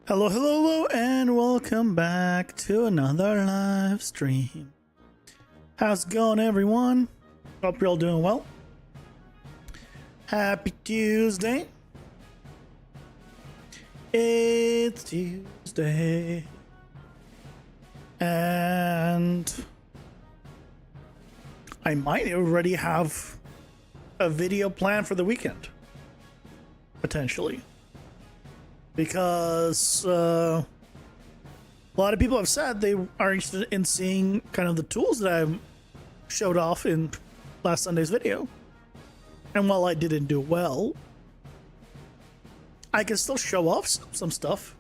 Hello, hello, hello, and welcome back to another live stream. How's it going, everyone? Hope you're all doing well. Happy Tuesday. It's Tuesday. And I might already have a video planned for the weekend. Potentially. Because a lot of people have said they are interested in seeing kind of the tools that I showed off in last Sunday's video. And while I didn't do well, I can still show off some stuff.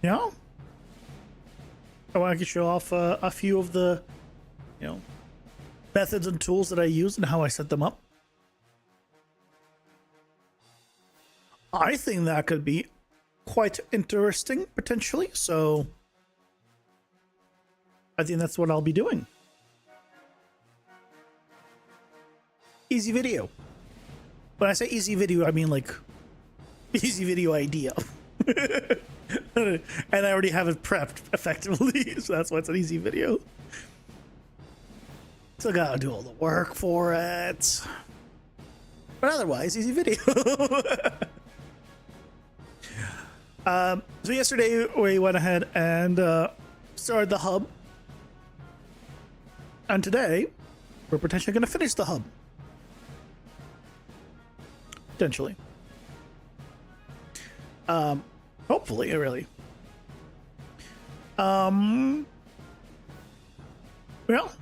You know? Or I can show off a few of the, methods and tools that I use and how I set them up. I think that could be quite interesting, potentially, so I think that's what I'll be doing. Easy video. When I say easy video, I mean like easy video idea. And I already have it prepped effectively, so that's why it's an easy video. Still gotta do all the work for it. But otherwise, easy video. So yesterday we went ahead and started the hub, and today we're potentially going to finish the hub. Potentially. Hopefully, really. Well, that's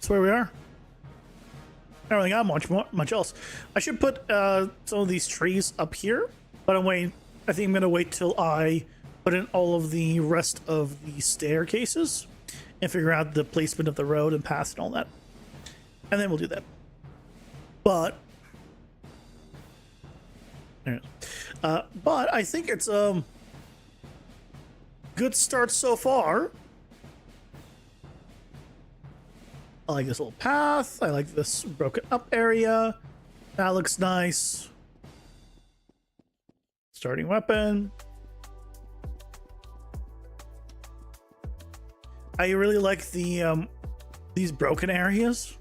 where we are. I don't really got much else. I should put some of these trees up here, but I think I'm gonna wait till I put in all of the rest of the staircases and figure out the placement of the road and paths and all that, and then we'll do that. But I think it's a good start so far. I like this little path. I like this broken up area. That looks nice. Starting weapon. I really like the these broken areas.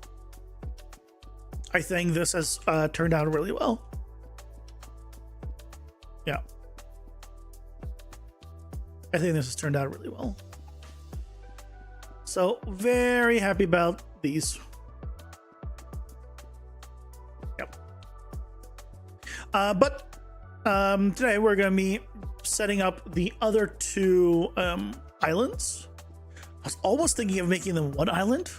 I think this has turned out really well. Yeah. I think this has turned out really well. So very happy about these. Yep. But today we're going to be setting up the other two islands. I was almost thinking of making them one island.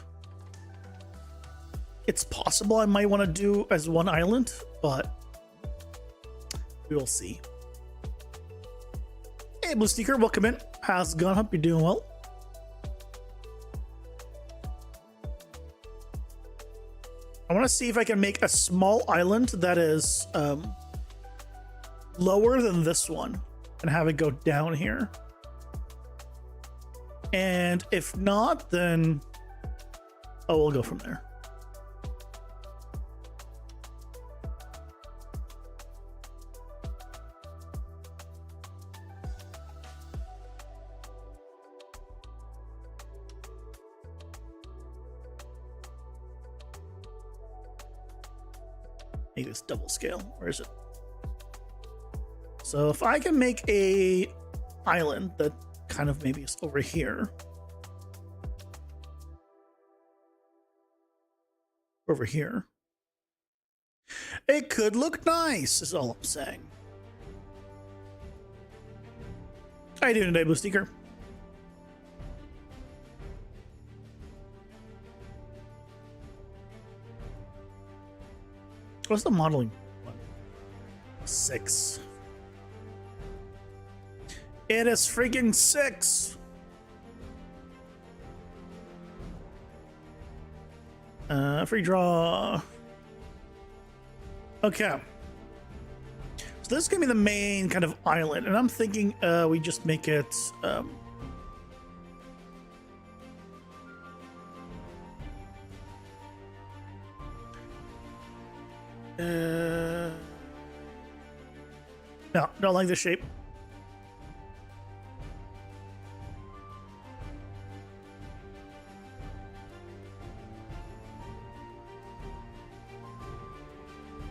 It's possible I might want to do as one island, but we will see. Hey, Blue Sneaker, welcome in. How's it going? Hope you're doing well. I want to see if I can make a small island that is lower than this one and have it go down here. And if not, then we'll go from there. Make this double scale. Where is it? So if I can make a island that kind of maybe is over here. Over here. It could look nice, is all I'm saying. How you doing today, Blue Sneaker? What's the modeling one? 6. It is freaking 6. Free draw. Okay. So this is gonna be the main kind of island, and I'm thinking we just make it No, don't like this shape.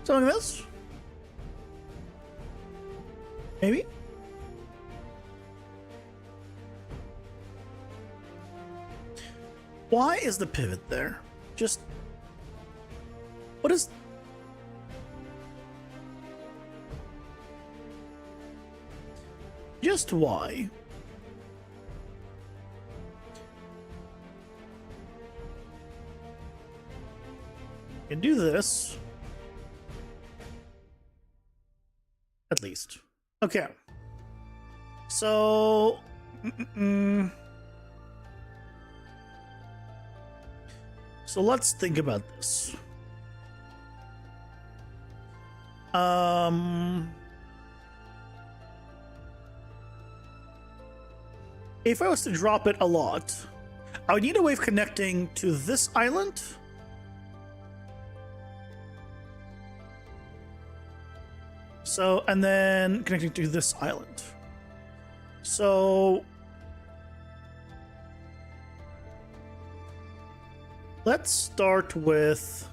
Something like this? Maybe? Why is the pivot there? Just... What is... Just why? You can do this. At least. Okay. So... So let's think about this. If I was to drop it a lot, I would need a way of connecting to this island. So, and then connecting to this island. So, let's start with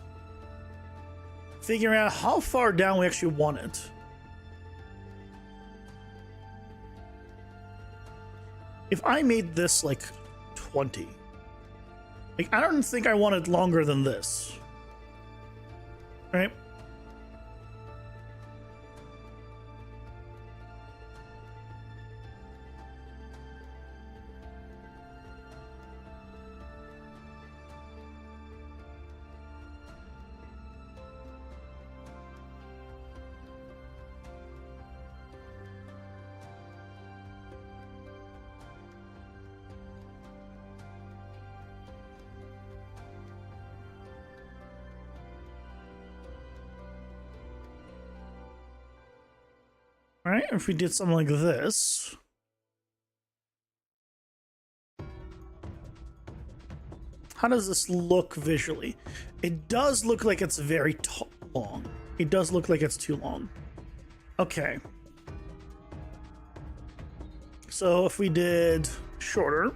figuring out how far down we actually want it. If I made this like 20, like I don't think I want it longer than this, right? All right, if we did something like this. How does this look visually? It does look like it's very long. It does look like it's too long. Okay. So if we did shorter.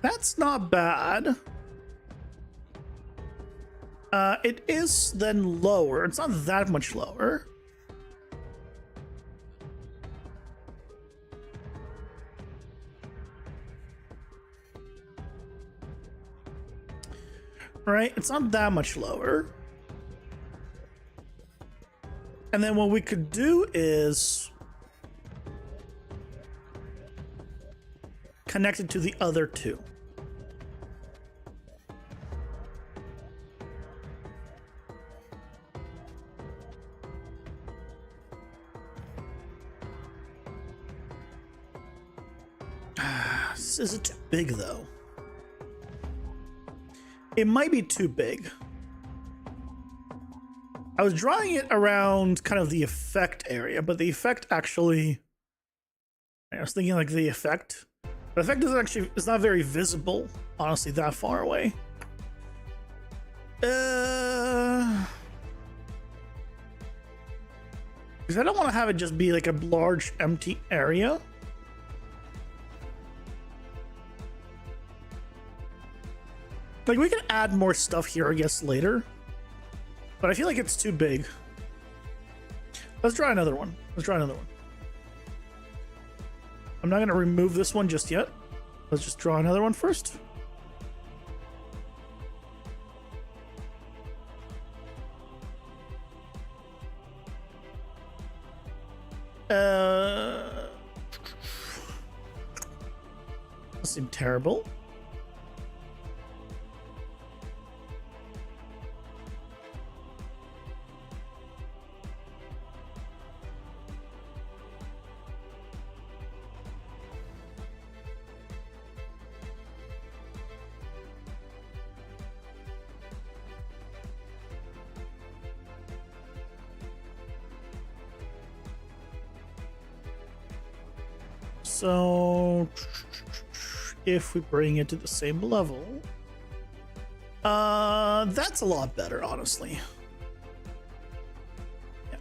That's not bad. It is then lower. It's not that much lower. Right? It's not that much lower. And then what we could do is connect it to the other two. Is it too big though? It might be too big. I was drawing it around kind of the effect area, but the effect actually, I was thinking like the effect. The effect isn't actually, it's not very visible, honestly, that far away. Because I don't want to have it just be like a large empty area. Like, we can add more stuff here, I guess, later. But I feel like it's too big. Let's try another one. Let's try another one. I'm not going to remove this one just yet. Let's just draw another one first. That seemed terrible. So if we bring it to the same level, that's a lot better, honestly. Yeah.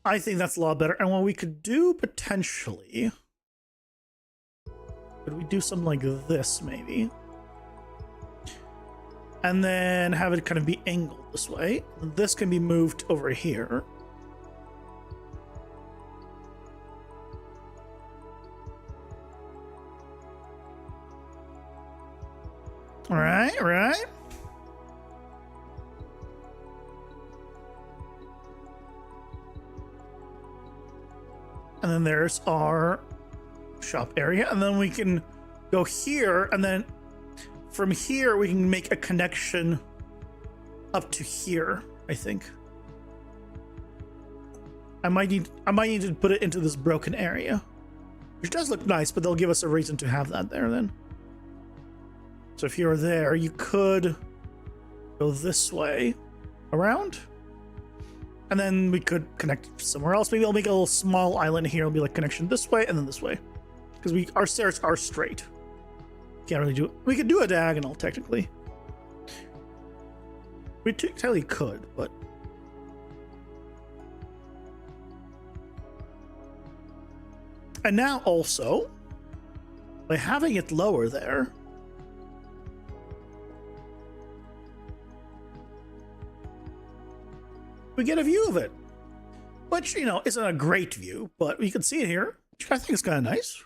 I think that's a lot better. And what we could do potentially, could we do something like this maybe? And then have it kind of be angled this way. This can be moved over here. All right, all right. And then there's our shop area. And then we can go here, and then from here we can make a connection up to here, I think. I might need to put it into this broken area, which does look nice, but they'll give us a reason to have that there then. So if you're there, you could go this way around, and then we could connect somewhere else. Maybe I'll make a little small island here. It'll be like connection this way and then this way, because our stairs are straight. Can't really do it. We could do a diagonal technically. We technically could, but and now also by having it lower there, we get a view of it, which, you know, isn't a great view, but we can see it here, which I think is kind of nice.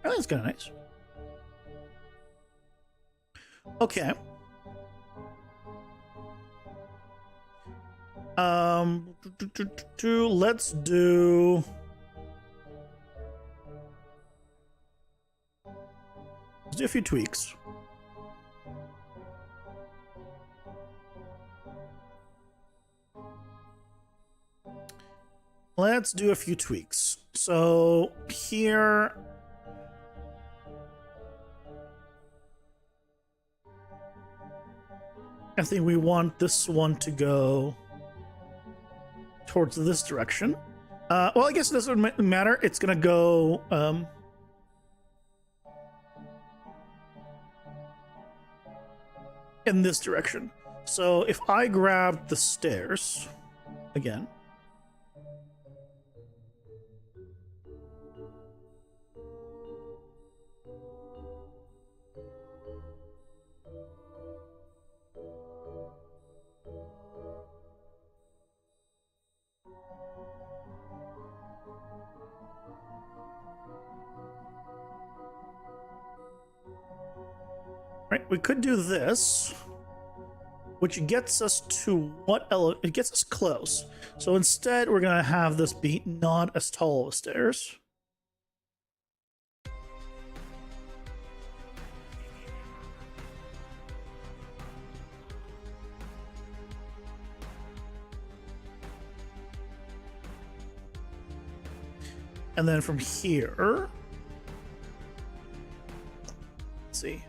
I think it's kind of nice. Okay. Let's do a few tweaks. Let's do a few tweaks. So here, I think we want this one to go towards this direction. Well, I guess it doesn't matter. It's gonna go in this direction. So if I grab the stairs again, right, we could do this, which gets us to what it gets us close. So instead, we're gonna have this be not as tall as stairs. And then from here, let's see.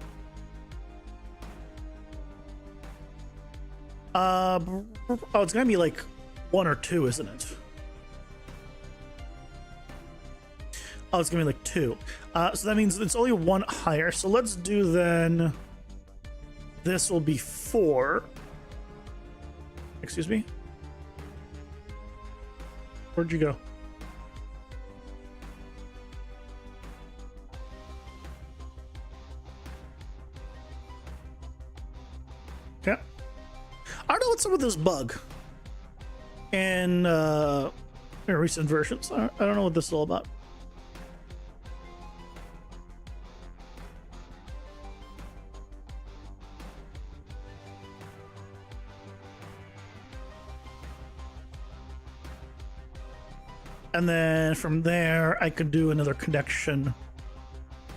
Oh, it's gonna be like 1 or 2, isn't it? Oh, it's gonna be like 2. So that means it's only 1 higher. So let's do then. This will be 4. Excuse me? Where'd you go? Yeah. I don't know what's up with this bug in recent versions. I don't know what this is all about. And then from there, I could do another connection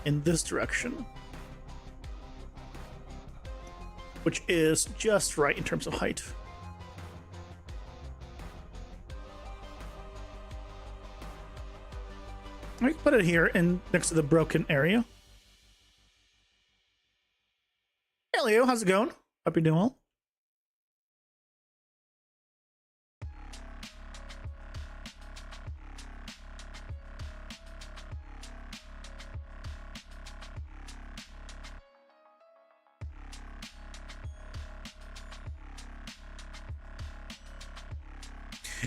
in this direction, which is just right in terms of height. I can put it here in next to the broken area. Hey Leo, how's it going? Hope you're doing well.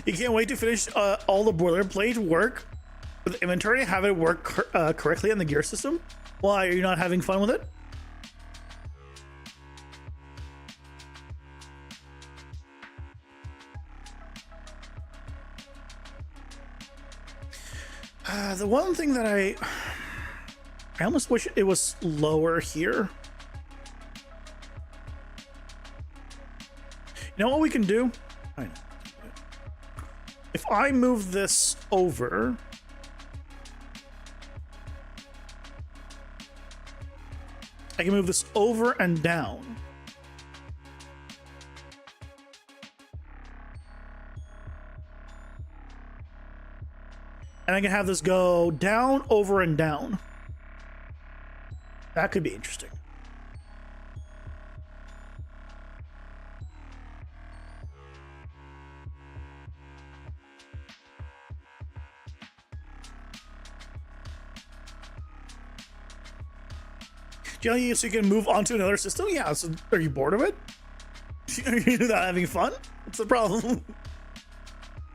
You can't wait to finish all the boilerplate work with the inventory, have it work correctly on the gear system. Why are you not having fun with it? The one thing that I almost wish it was lower here. You know what we can do? I know. If I move this over, I can move this over and down. And I can have this go down, over, and down. That could be interesting. So you can move onto another system? Yeah, so are you bored of it? Are you not having fun? What's the problem?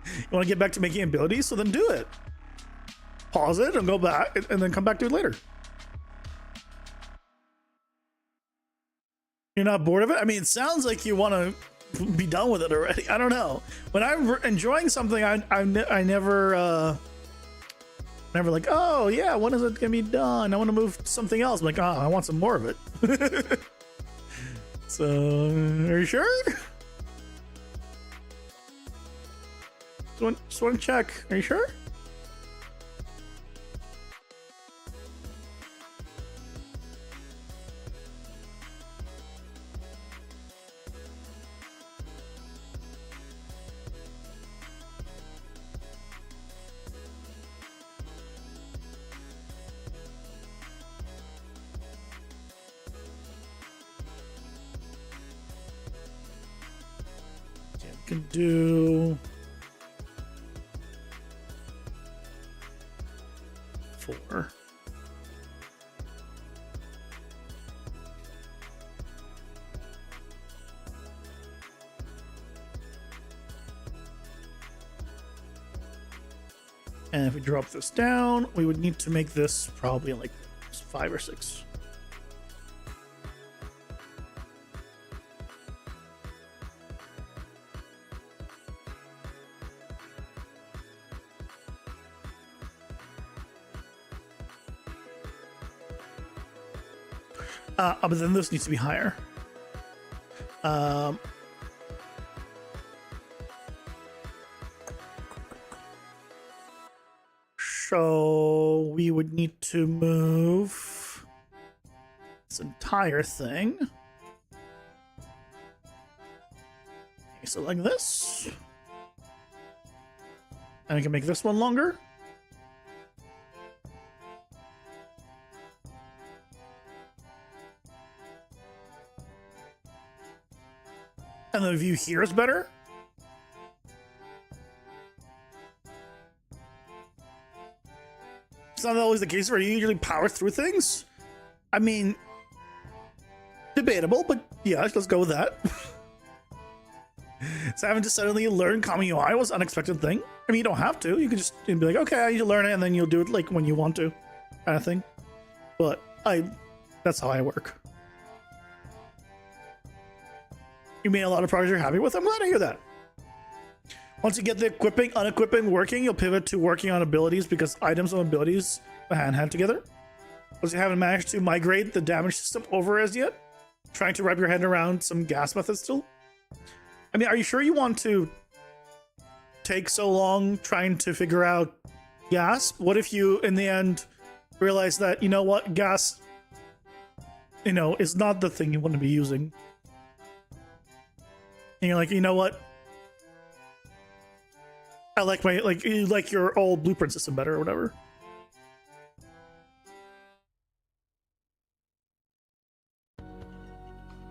You want to get back to making abilities? So then do it. Pause it and go back and then come back to it later. You're not bored of it? I mean, it sounds like you want to be done with it already. I don't know. When I'm enjoying something, I never like, oh yeah, when is it gonna be done? I want to move to something else. I'm like, oh, I want some more of it. So, are you sure? Just want to check. Are you sure? Can do 4. And if we drop this down, we would need to make this probably like 5 or 6. But then this needs to be higher. So we would need to move this entire thing. Okay, so like this. And I can make this one longer. And the view here is better. It's not always the case where you usually power through things. I mean, debatable, but yeah, let's go with that. So having to suddenly learn Common UI was an unexpected thing. I mean, you don't have to. You can just be like, okay, I need to learn it, and then you'll do it like when you want to, kind of thing. But that's how I work. You made a lot of progress you're happy with. I'm glad to hear that. Once you get the equipping, unequipping working, you'll pivot to working on abilities because items and abilities are hand together. Once you haven't managed to migrate the damage system over as yet, trying to wrap your head around some gas methods still. I mean, are you sure you want to take so long trying to figure out gas? What if you, in the end, realize that, you know what, gas, is not the thing you want to be using? And you're like, you know what? I like you like your old blueprint system better or whatever.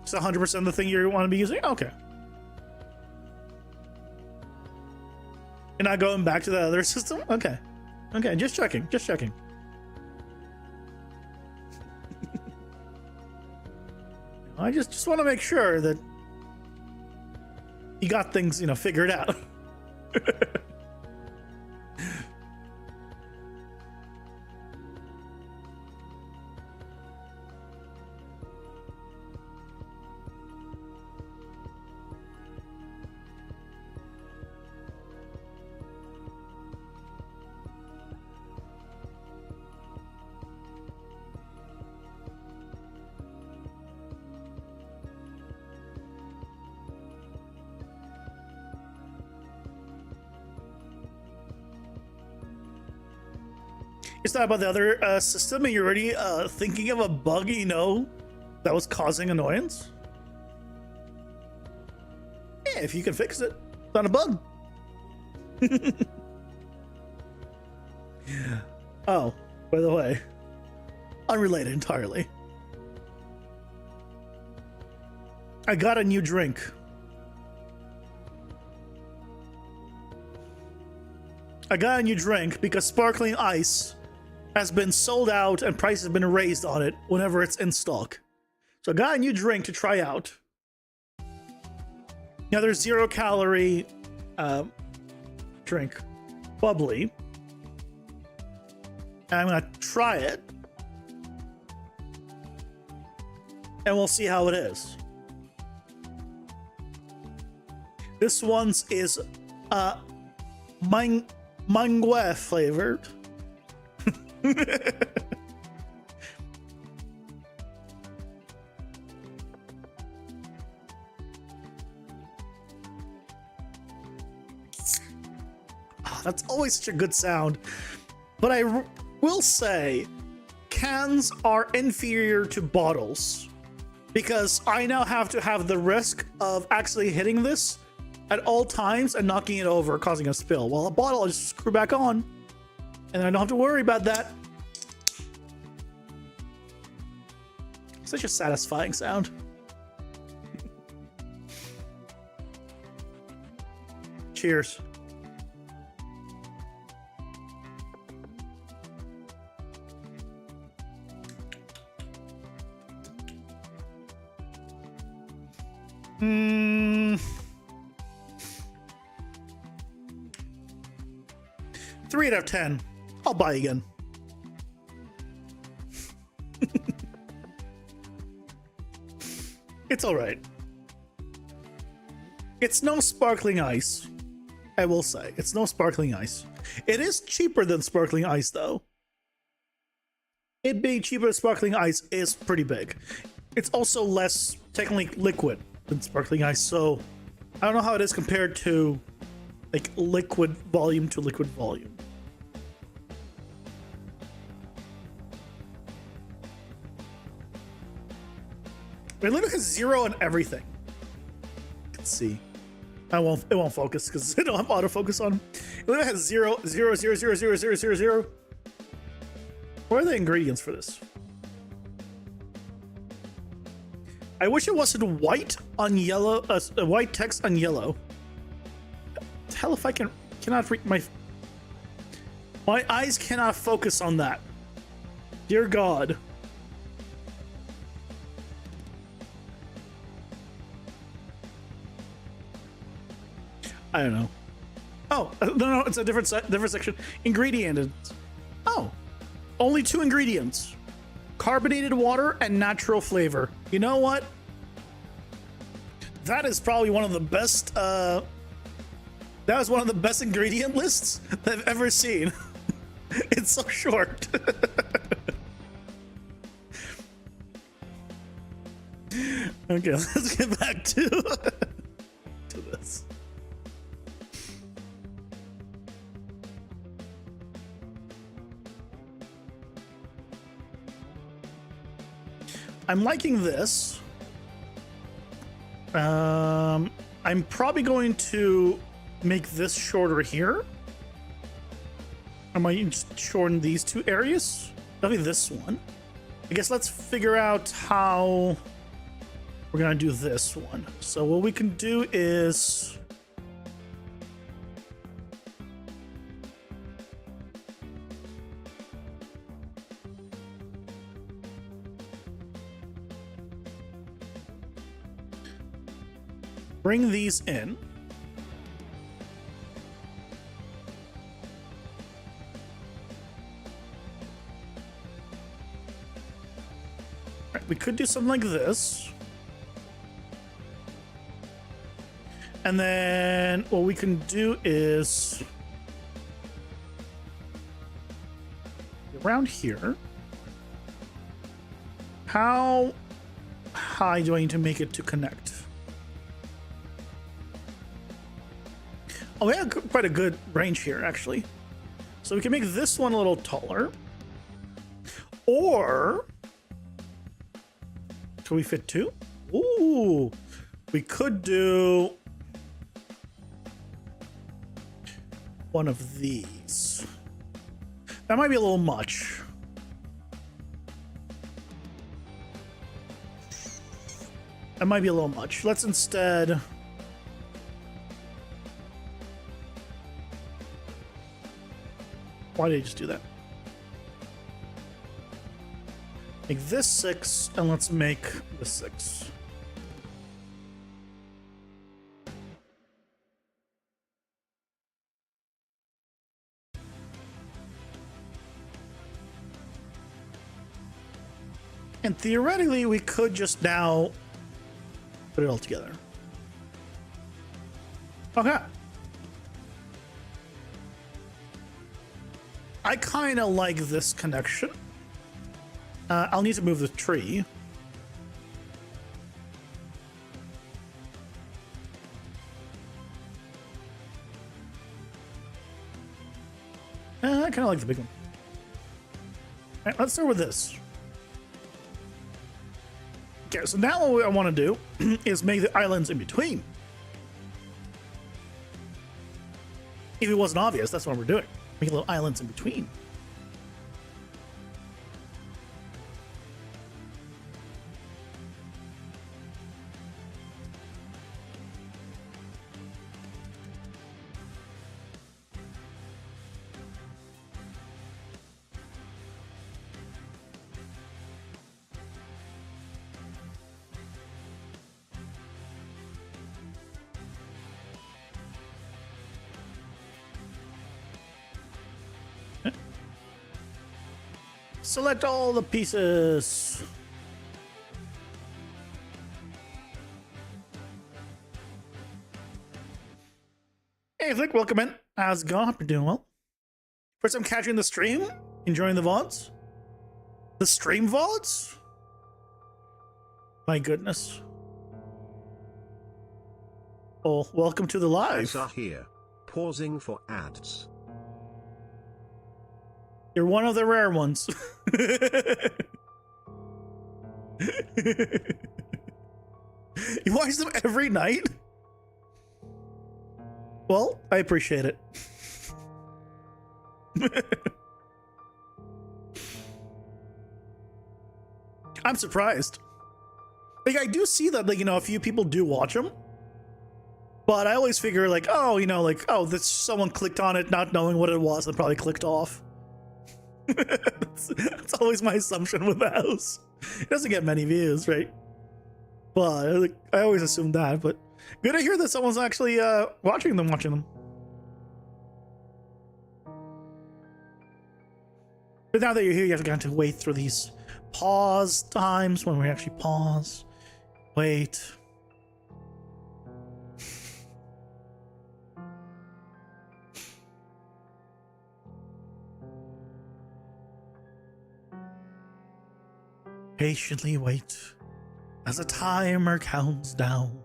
It's 100% the thing you want to be using? Okay. You're not going back to the other system? Okay. Okay, just checking. Just checking. I just want to make sure that you got things, figured out. It's not about the other system, and you're already thinking of a bug you know that was causing annoyance? Yeah, if you can fix it, it's not a bug. Oh, by the way, unrelated entirely. I got a new drink. I got a new drink because sparkling ice has been sold out and prices have been raised on it whenever it's in stock. So I got a new drink to try out. Now there's 0 calorie drink, bubbly. And I'm gonna try it. And we'll see how it is. This one's is mangue flavored. That's always such a good sound. But I will say, cans are inferior to bottles because I now have to have the risk of actually hitting this at all times and knocking it over, causing a spill. While a bottle, I just screw back on, and I don't have to worry about that. Such a satisfying sound. Cheers. Hmm. 3 out of 10. I'll buy again. It's all right. It's no sparkling ice. I will say, it's no sparkling ice. It is cheaper than sparkling ice, though. It being cheaper than sparkling ice is pretty big. It's also less technically liquid than sparkling ice, so I don't know how it is compared to like liquid volume to liquid volume. It literally has 0 on everything. Let's see. It won't focus because I don't have autofocus on. It literally has 0, 0, 0, 0, 0, 0, 0, 0. What are the ingredients for this? I wish it wasn't white on yellow, white text on yellow. Hell, if I cannot read my eyes cannot focus on that. Dear God. I don't know. Oh no, it's a different section. Ingredients. Oh, only 2 ingredients: carbonated water and natural flavor. You know what? That is probably one of the best. That was one of the best ingredient lists that I've ever seen. It's so short. Okay, let's get back to this. I'm liking this. I'm probably going to make this shorter here. I might just shorten these 2 areas. Maybe this one. I guess let's figure out how we're gonna do this one. So what we can do is bring these in. we could do something like this. And then what we can do is around here. How high do I need to make it to connect? Oh, we have quite a good range here, actually. So we can make this one a little taller. Or can we fit two? Ooh, we could do one of these. That might be a little much. That might be a little much. Let's instead... Why did I just do that? Make this 6, and let's make this 6. And theoretically, we could just now put it all together. Okay. I kind of like this connection. I'll need to move the tree. I kind of like the big one. All right, let's start with this. Okay, so now what I want to do is make the islands in between. If it wasn't obvious, that's what we're doing. Make little islands in between. Select all the pieces. Hey, Flick, welcome in. How's it going? Hope you're doing well. First time catching the stream? Enjoying the VODs? The stream VODs? My goodness. Oh, welcome to the live. Ads are here. Pausing for ads. You're one of the rare ones. You watch them every night? Well, I appreciate it. I'm surprised. Like, I do see that, like, you know, a few people do watch them. But I always figure, like, oh, you know, like, oh, this someone clicked on it not knowing what it was and probably clicked off. That's always my assumption with the house. It doesn't get many views, right? But like, I always assume that. But good to hear that someone's actually watching them. But now that you're here, you have to wait through these pause times when we actually pause. Wait. Patiently wait as the timer counts down.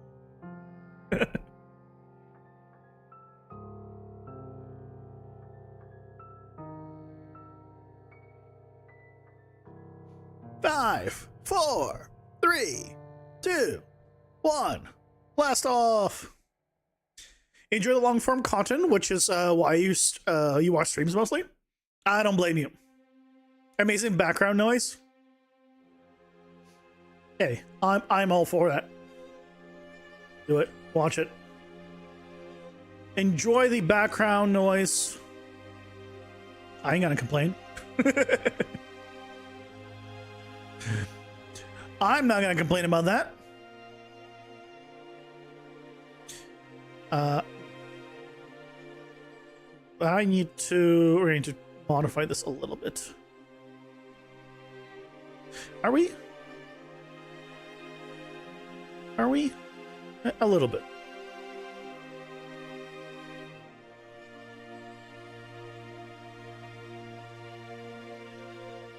Five, four, three, two, one. Blast off. Enjoy the long form content, which is why you watch streams mostly. I don't blame you. Amazing background noise. Hey, I'm all for that. Do it. Watch it. Enjoy the background noise. I ain't gonna complain. I'm not gonna complain about that. We're going to modify this a little bit. Are we? Are we? A little bit.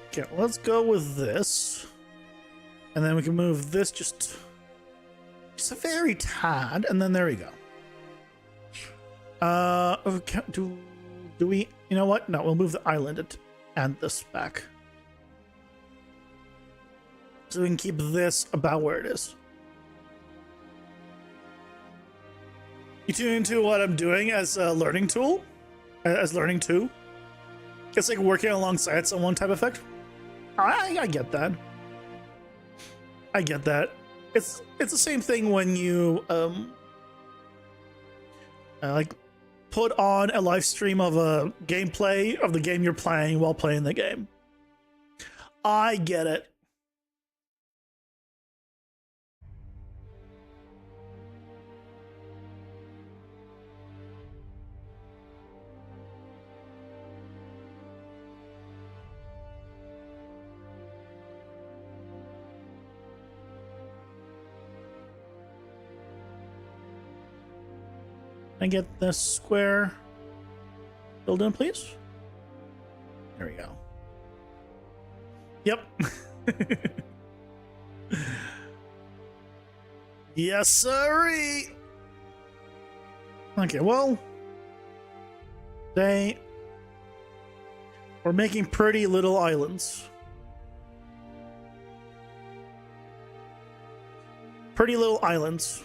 Okay, let's go with this. And then we can move this just a very tad, and then there we go. Okay, do we, you know what? No, we'll move the island and this back. So we can keep this about where it is. You tune into what I'm doing as a learning tool? As learning too? It's like working alongside someone type effect. I get that. I get that. It's the same thing when you like put on a live stream of a gameplay of the game you're playing while playing the game. I get it. I get this square filled in, please. There we go. Yep. Yes, sirree. Okay, well, we're making pretty little islands. Pretty little islands.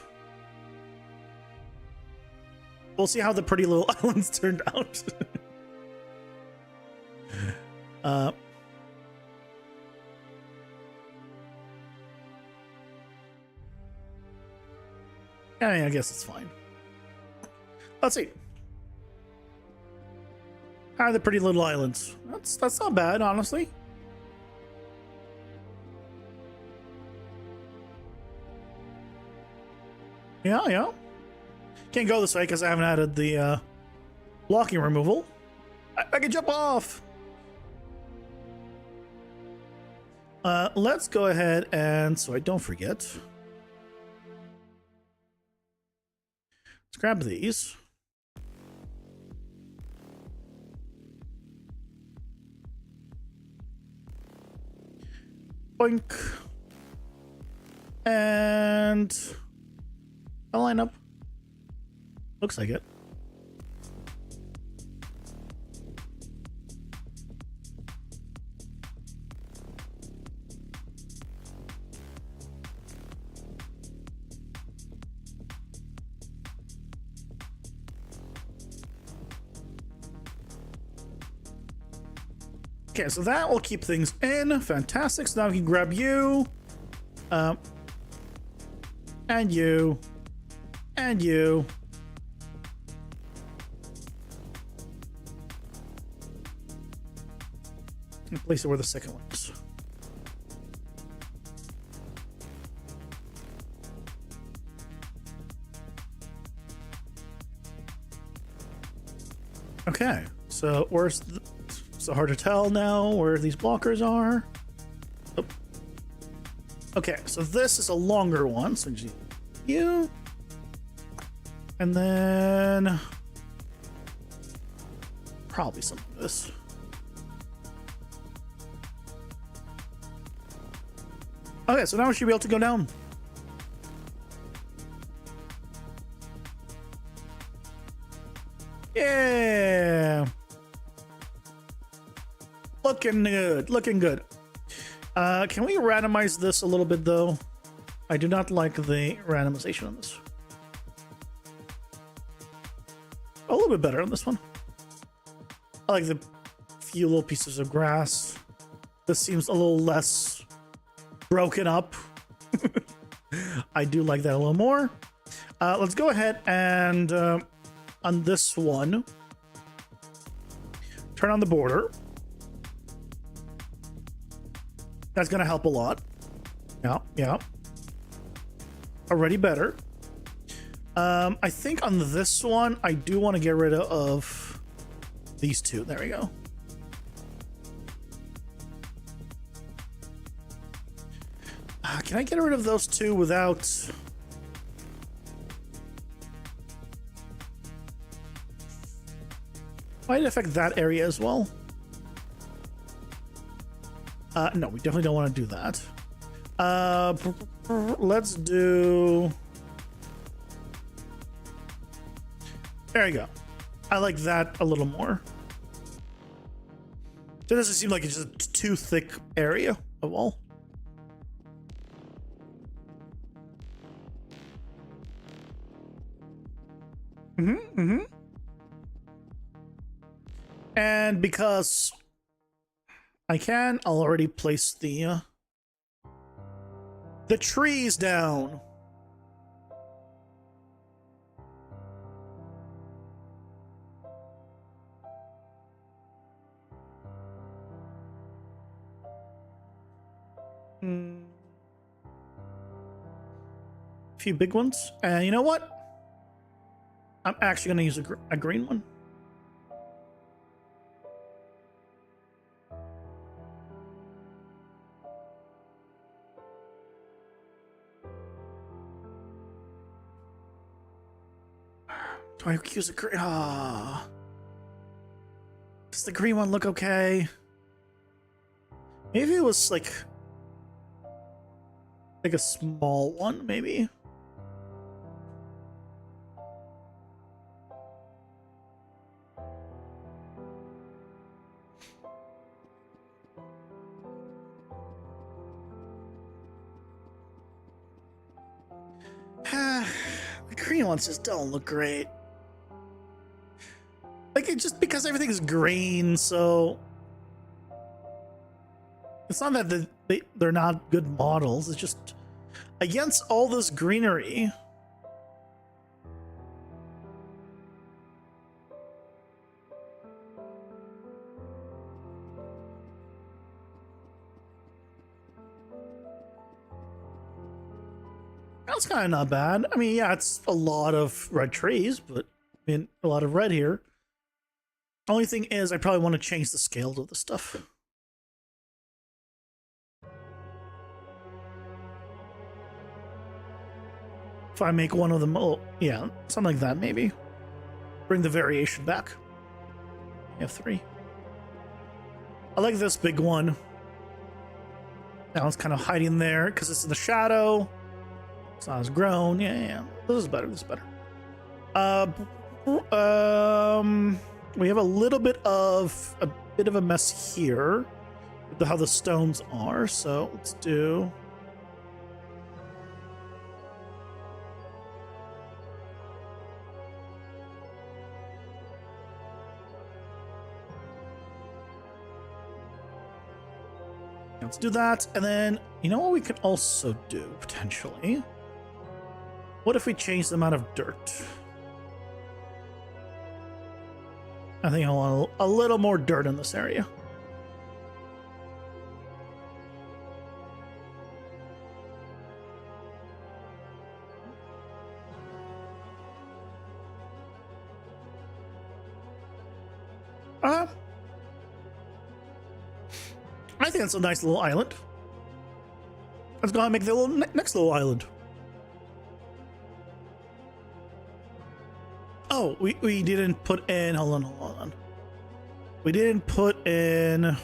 We'll see how the pretty little islands turned out. Yeah, I guess it's fine. Let's see. How are the pretty little islands? That's not bad, honestly. Yeah. Can't go this way because I haven't added the blocking removal. I can jump off. Let's go ahead and, so I don't forget, let's grab these. Boink. And I'll line up. Looks like it. Okay, so that will keep things in. Fantastic. So now we can grab you. And you. And you. And place it where the second one is. Okay, so where's the, it's so hard to tell now where these blockers are. Oh. Okay, so this is a longer one, so just you, and then probably some of this. Okay, so now we should be able to go down. Yeah. Looking good, looking good. Can we randomize this a little bit though? I do not like the randomization on this. A little bit better on this one. I like the few little pieces of grass. This seems a little less broken up. I do like that a little more. Let's go ahead and on this one, turn on the border. That's gonna help a lot. Yeah. Already better. I think on this one, I do want to get rid of these two. There we go. Can I get rid of those two without Might affect that area as well. No, we definitely don't want to do that. Let's do... There you go. I like that a little more. It doesn't seem like it's just a too thick area of wall. And because I can, I'll already place the trees down. A few big ones. And you know what? I'm actually going to use a green one. Do I use a green? Ah. Does the green one look okay? Maybe it was like a small one, maybe. The green ones just don't look great. Like, it's just because everything's green, so it's not that they're not good models. It's just against all this greenery. That's kind of not bad. I mean, yeah, it's a lot of red trees, but I mean, a lot of red here. Only thing is, I probably want to change the scale of the stuff. If I make one of them, oh, yeah, something like that, maybe. Bring the variation back. You have 3. I like this big one. Now it's kind of hiding there because it's in the shadow. It's not as grown. Yeah. This is better. This is better. We have a little bit of a mess here with how the stones are. So let's do. Let's do that, and then you know what we could also do potentially. What if we change the amount of dirt? I think I want a little more dirt in this area. I think that's a nice little island. Let's go ahead and make the next little island. Oh, we didn't put in. Hold on. We didn't put in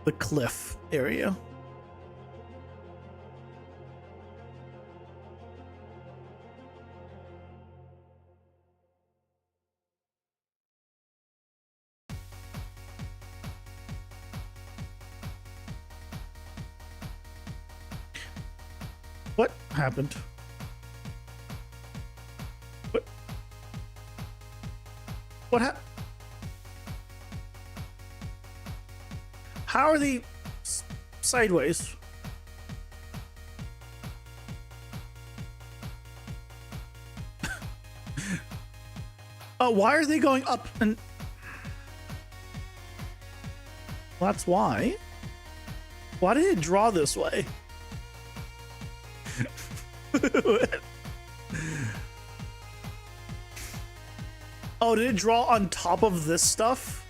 the cliff area. What happened? What happened? How are they sideways? Why are they going up and... Well, that's why. Why did it draw this way? Oh, did it draw on top of this stuff?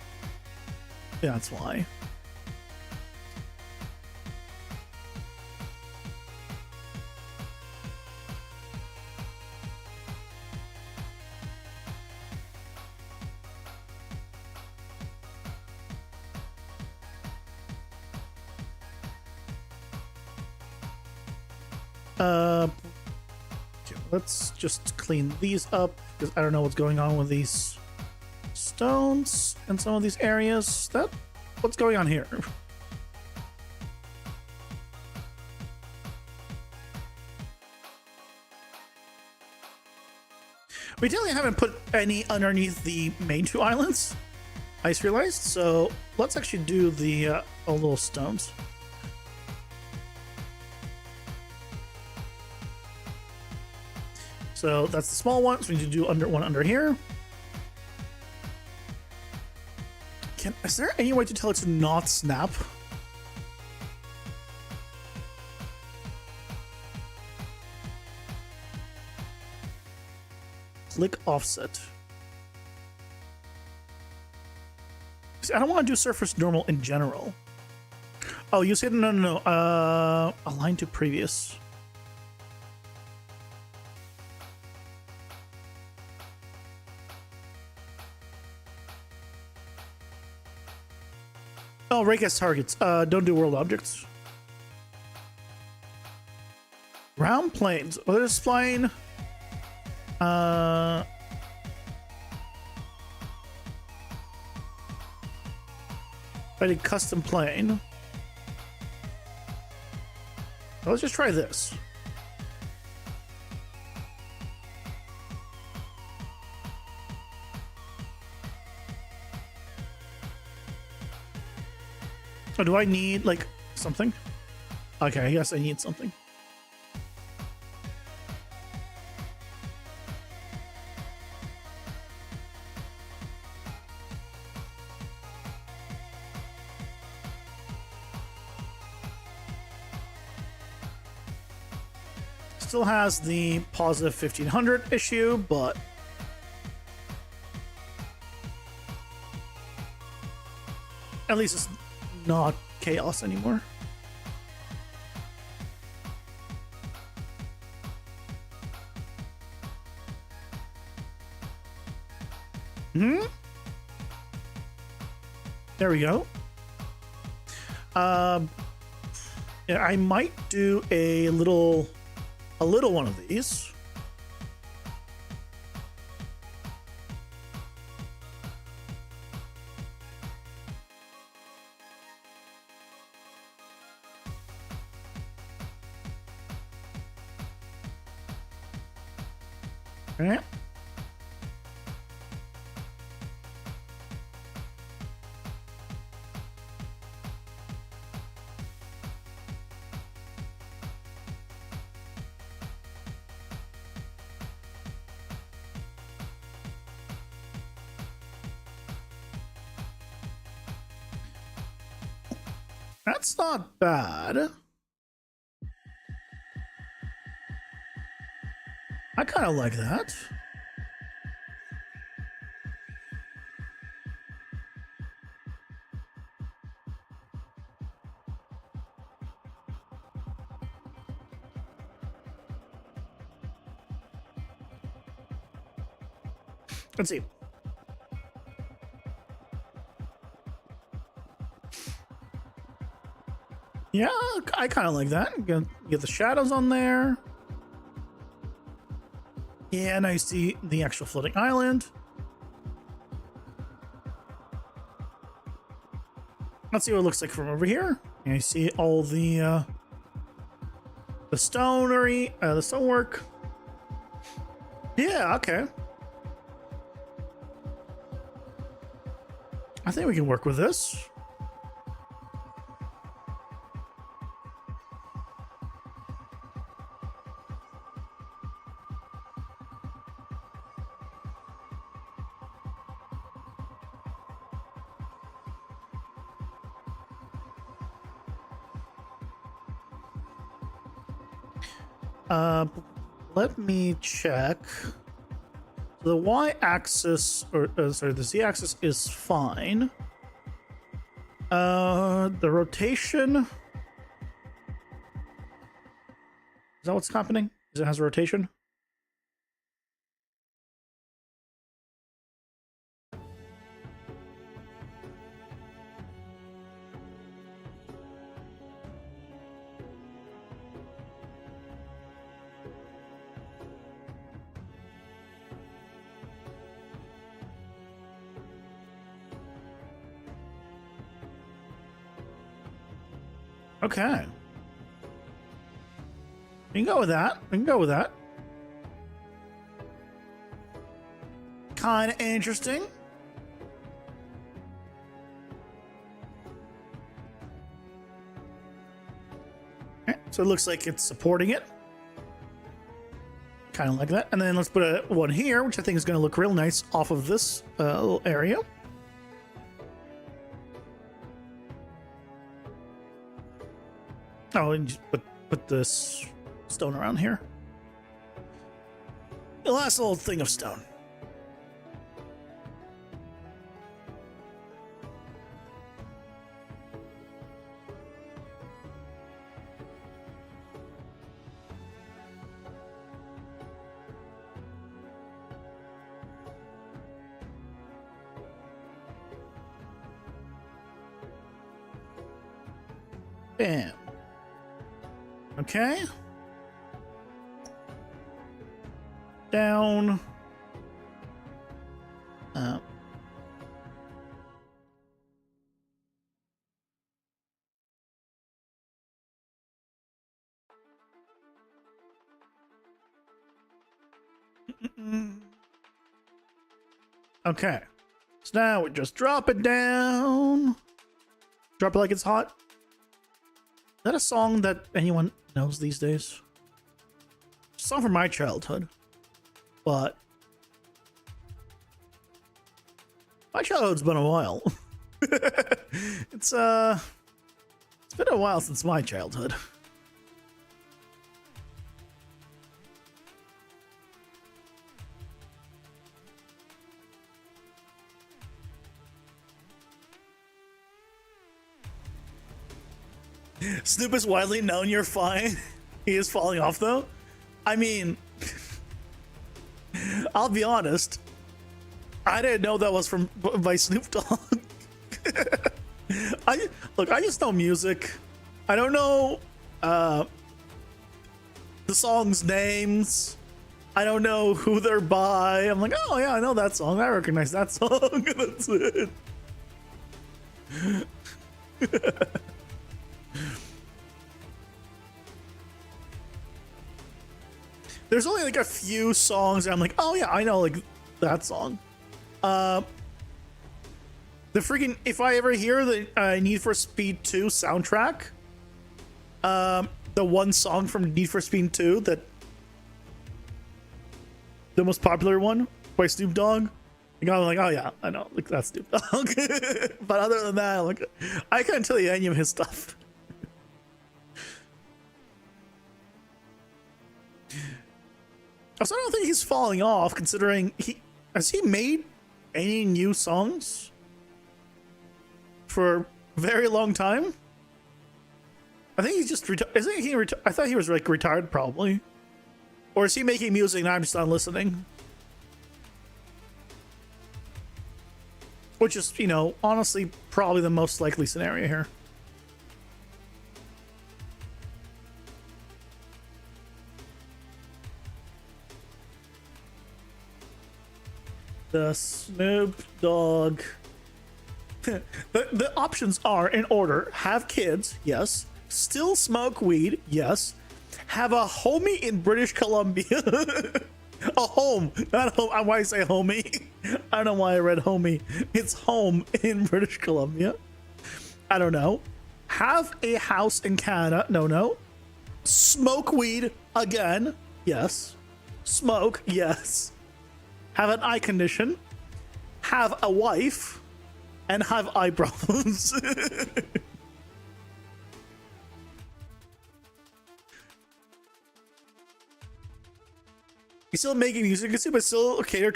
Yeah, that's why. Okay, let's just clean these up because I don't know what's going on with these stones and some of these areas. What's going on here? We definitely haven't put any underneath the main two islands, I just realized. So let's actually do the little stones. So that's the small one. So we need to do one under here. Is there any way to tell it to not snap? Click offset. See, I don't want to do surface normal in general. Oh, you said no. Align to previous. Oh, rake as targets. Don't do world objects. Round planes. Oh, there's flying. I did custom plane. Let's just try this. Oh, do I need like something? Okay, I guess I need something. Still has the positive 1500 issue, but at least it's not chaos anymore. There we go. Yeah, I might do a little one of these. Okay. That's not bad. I kind of like that. Let's see. Yeah, I kind of like that. Get the shadows on there. Yeah, now you see the actual floating island. Let's see what it looks like from over here. And you see all the stonery, the stonework. Yeah, okay. I think we can work with this. Let me check. The y-axis, or sorry, the z-axis is fine. The rotation. Is that what's happening? Is it has a rotation? Okay. We can go with that. We can go with that. Kind of interesting. Okay, so it looks like it's supporting it. Kind of like that. And then let's put a one here, which I think is going to look real nice off of this little area. Oh, and just put this stone around here. The last little thing of stone. Bam. Okay. Down. Up. Okay. So now we just drop it down. Drop it like it's hot. Is that a song that anyone knows these days? It's a song from my childhood. But my childhood's been a while. It's been a while since my childhood. Snoop is widely known. You're fine. He is falling off though. I mean, I'll be honest. I didn't know that was from by Snoop Dogg. I just know music. I don't know the songs' names. I don't know who they're by. I'm like, oh yeah, I know that song. I recognize that song. That's it. There's only like a few songs that I'm like, oh yeah, I know like that song. The freaking, if I ever hear the Need for Speed 2 soundtrack, the one song from Need for Speed 2 that the most popular one by Snoop Dogg, I'm like, oh yeah, I know, like that's Snoop Dogg. But other than that, like, I can't tell you any of his stuff. Also, I don't think he's falling off, considering has he made any new songs for a very long time? I think he's just isn't he? I thought he was like retired, probably, or is he making music and I'm just not listening? Which is, you know, honestly, probably the most likely scenario here. The Snoop Dogg. The options are in order: have kids, yes; still smoke weed, yes; have a homie in British Columbia. A home, not home. Why I say homie? I don't know why I read homie. It's home in British Columbia. I don't know. Have a house in Canada. No. Smoke weed again. Yes. Smoke. Yes. Have an eye condition, have a wife, and have eyebrows. He's still making music, but still cater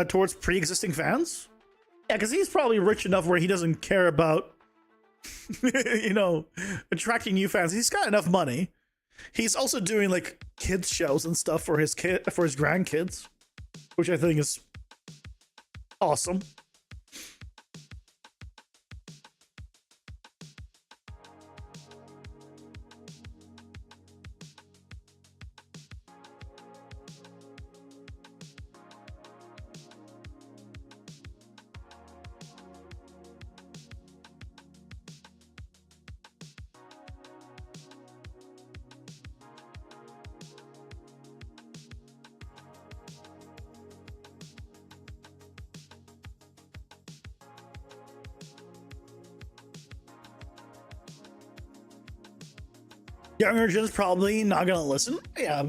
towards pre-existing fans. Yeah, because he's probably rich enough where he doesn't care about, you know, attracting new fans. He's got enough money. He's also doing like kids shows and stuff for his grandkids, which I think is awesome. Younger gen's probably not gonna listen. Yeah.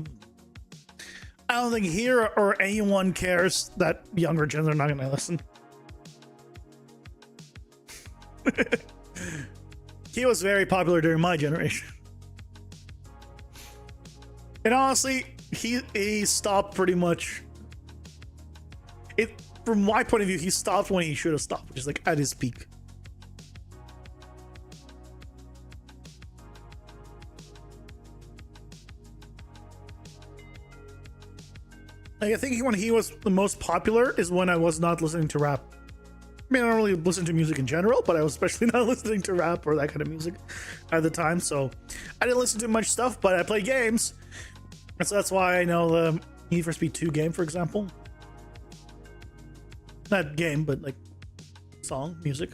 I don't think here or anyone cares that younger gens are not gonna listen. He was very popular during my generation. And honestly, he stopped pretty much. From my point of view, he stopped when he should have stopped, which is like at his peak. Like, I think when he was the most popular is when I was not listening to rap. I mean, I don't really listen to music in general, but I was especially not listening to rap or that kind of music at the time. So I didn't listen to much stuff, but I play games. And so that's why I know the Need for Speed 2 game, for example. Not game, but like song, music.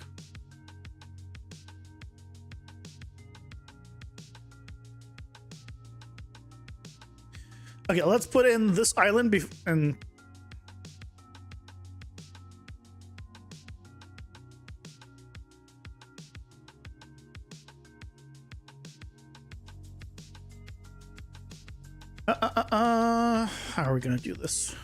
Okay, let's put in this island and how are we gonna do this?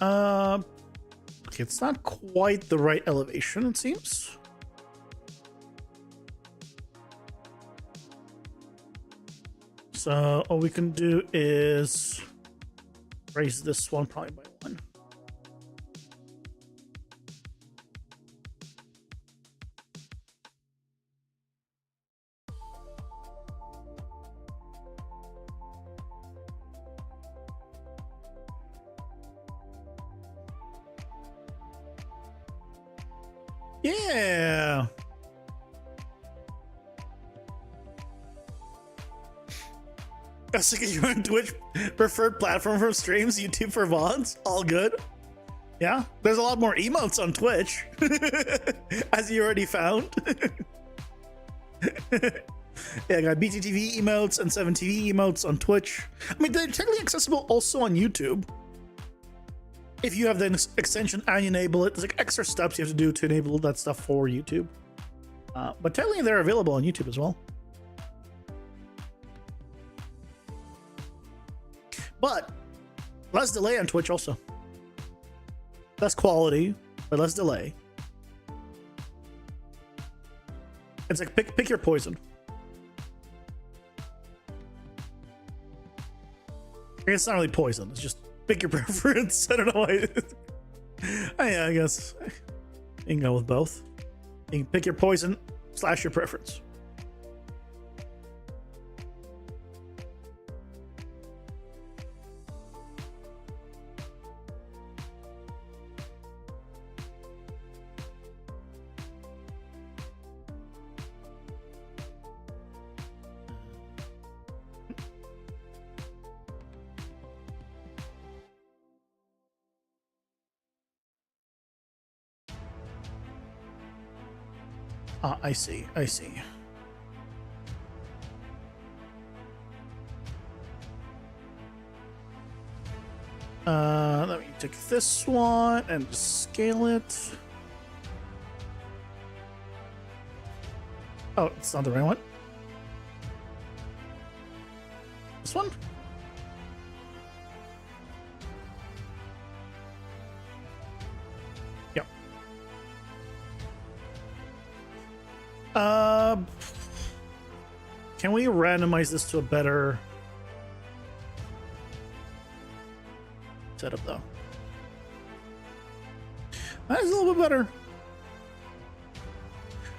Okay, it's not quite the right elevation, it seems. So all we can do is raise this one probably by one. Yeah. I was thinking you on Twitch preferred platform for streams, YouTube for VODs. All good. Yeah, there's a lot more emotes on Twitch, as you already found. Yeah, I got BTTV emotes and 7TV emotes on Twitch. I mean, they're technically accessible also on YouTube. If you have the extension and enable it, there's like extra steps you have to do to enable that stuff for YouTube. But technically they're available on YouTube as well. But less delay on Twitch also. Less quality, but less delay. It's like pick your poison. It's not really poison, it's just pick your preference. I don't know why. Yeah, I guess you can go with both. You can pick your poison / your preference. I see. I see. Let me take this one and just scale it. Oh, it's not the right one. This one? Yep. Can we randomize this to a better setup though? That is a little bit better.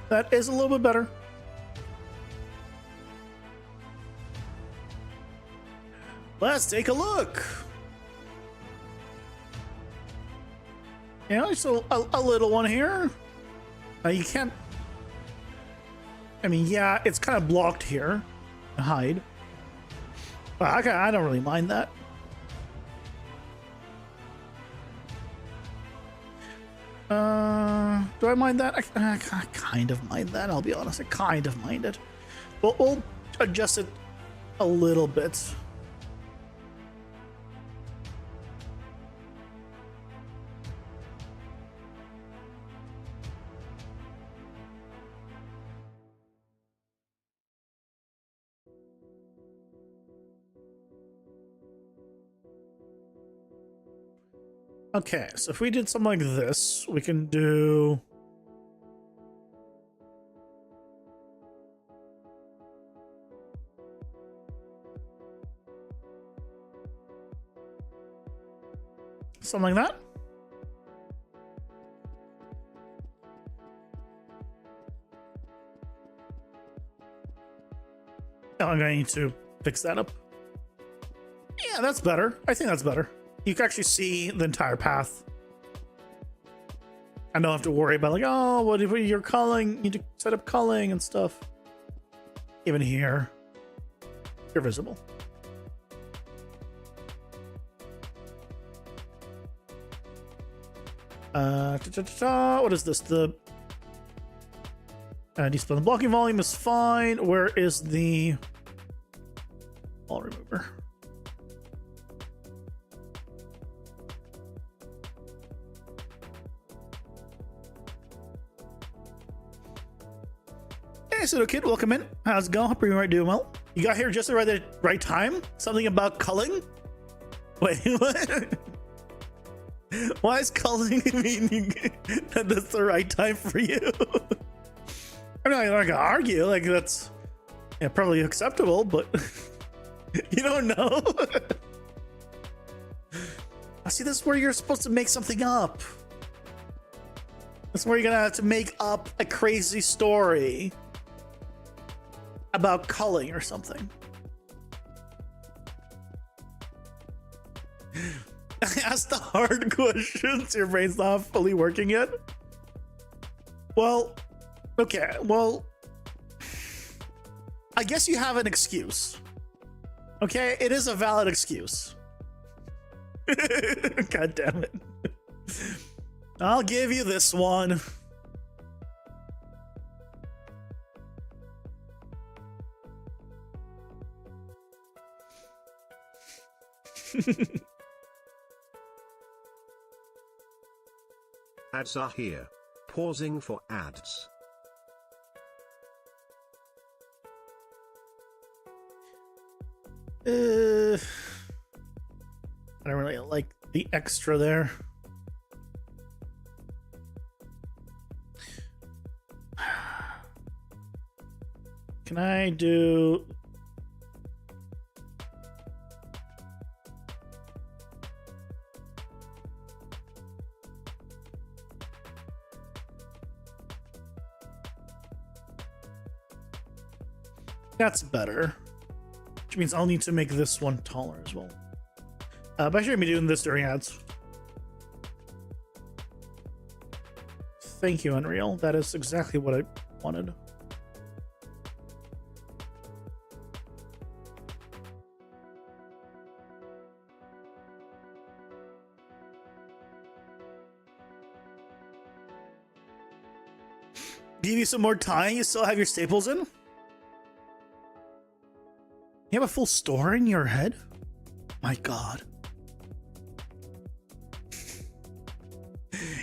That is a little bit better. Let's take a look. You know, so a little one here. You can't. I mean, yeah, it's kind of blocked here. Hide. But I don't really mind that. Do I mind that? I kind of mind that, I'll be honest. I kind of mind it. But we'll adjust it a little bit. Okay, so if we did something like this, we can do... something like that. Oh, I'm going to fix that up. Yeah, that's better. I think that's better. You can actually see the entire path. I don't have to worry about like, oh, what if you're calling? You need to set up calling and stuff. Even here, you're visible. What is this? The display the blocking volume is fine. Where is the wall remover? Hey, Pseudo Kid, welcome in. How's it going? Hope you're doing well. You got here just at the right time? Something about culling? Wait, what? Why is culling mean that that's the right time for you? I'm not gonna argue, like that's probably acceptable, but you don't know. I see, this is where you're supposed to make something up. That's where you're gonna have to make up a crazy story about culling or something. Ask the hard questions. Your brain's not fully working yet. Well, okay. Well, I guess you have an excuse. Okay, it is a valid excuse. God damn it. I'll give you this one. Ads are here. Pausing for ads. I don't really like the extra there. Can I do... That's better. Which means I'll need to make this one taller as well. But I shouldn't be doing this during ads. Thank you, Unreal. That is exactly what I wanted. Give you some more time? You still have your staples in? You have a full store in your head? My God.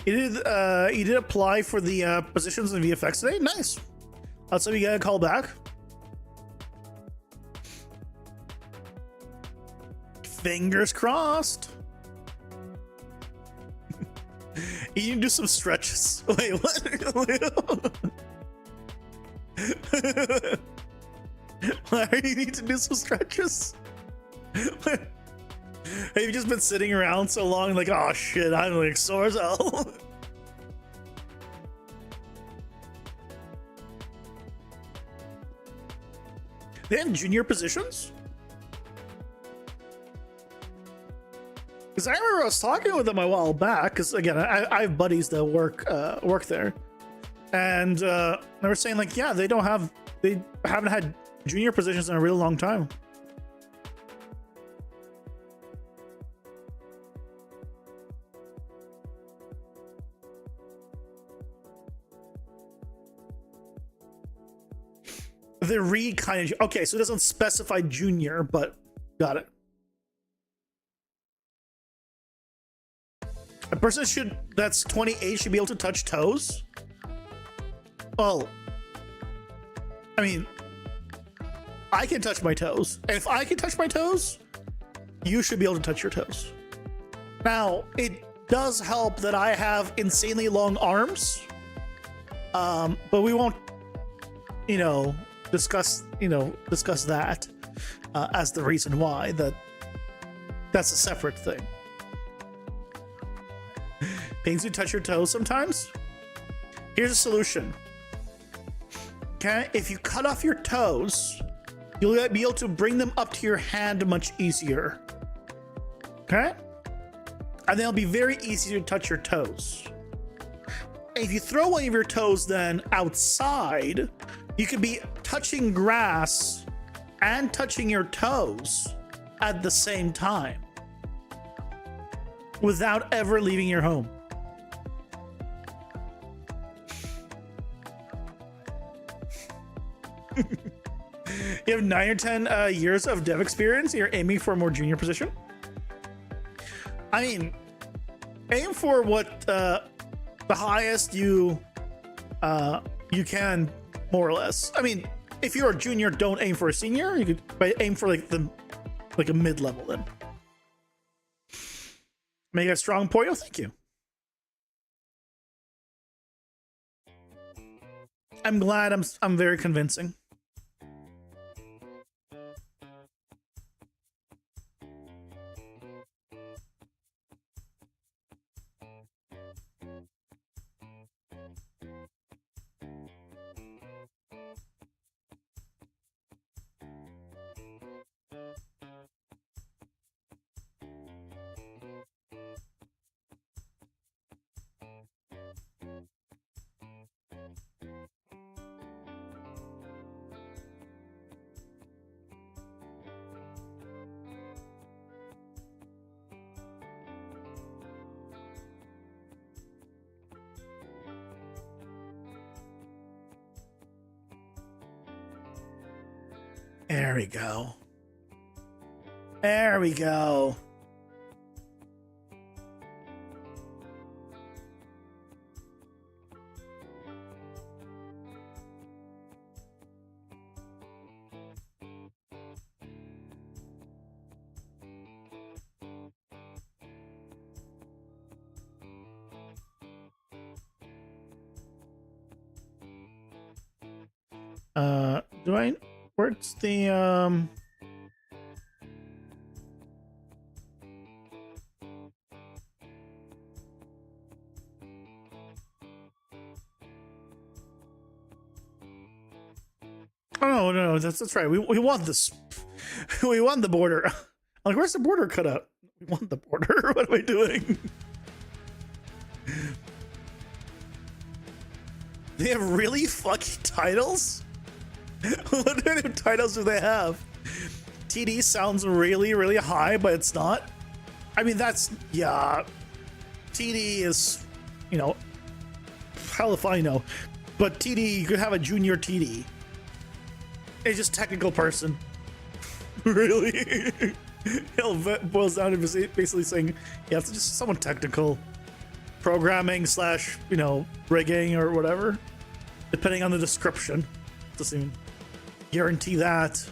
You did apply for the positions in VFX today? Nice. So you got a call back. Fingers crossed. You need to do some stretches. Wait, what? Why do you need to do some stretches? Have you just been sitting around so long like, oh shit, I'm like sore as hell? They have junior positions? Because I remember I was talking with them a while back. Because again, I have buddies that work there, and they were saying like, yeah, they haven't had junior positions in a really long time. The kind of okay, so it doesn't specify junior, but got it. A person that's 28 should be able to touch toes. Well, I mean, I can touch my toes, and if I can touch my toes, you should be able to touch your toes. Now, it does help that I have insanely long arms, but we won't, discuss that as the reason why. That's a separate thing. Pains you touch your toes sometimes? Here's a solution. Okay, if you cut off your toes, you'll be able to bring them up to your hand much easier. Okay? And they'll be very easy to touch your toes. If you throw one of your toes then outside, you could be touching grass and touching your toes at the same time without ever leaving your home. You have 9 or 10 years of dev experience. You're aiming for a more junior position. I mean, aim for what the highest you can, more or less. I mean, if you're a junior, don't aim for a senior. You could aim for like a mid-level then. Make a strong point. Oh, thank you. I'm glad I'm very convincing. There we go. There we go. Where's the Oh no, that's right. We want this. We want the border. Like, where's the border cut out? We want the border. What am I doing? They have really fucking titles? What kind of titles do they have? TD sounds really, really high, but it's not. I mean, yeah. TD is, hell if I know. But TD, you could have a junior TD. It's just technical person. Really? It boils down to basically saying, yeah, it's just someone technical. Programming / rigging or whatever. Depending on the description. Doesn't even guarantee that.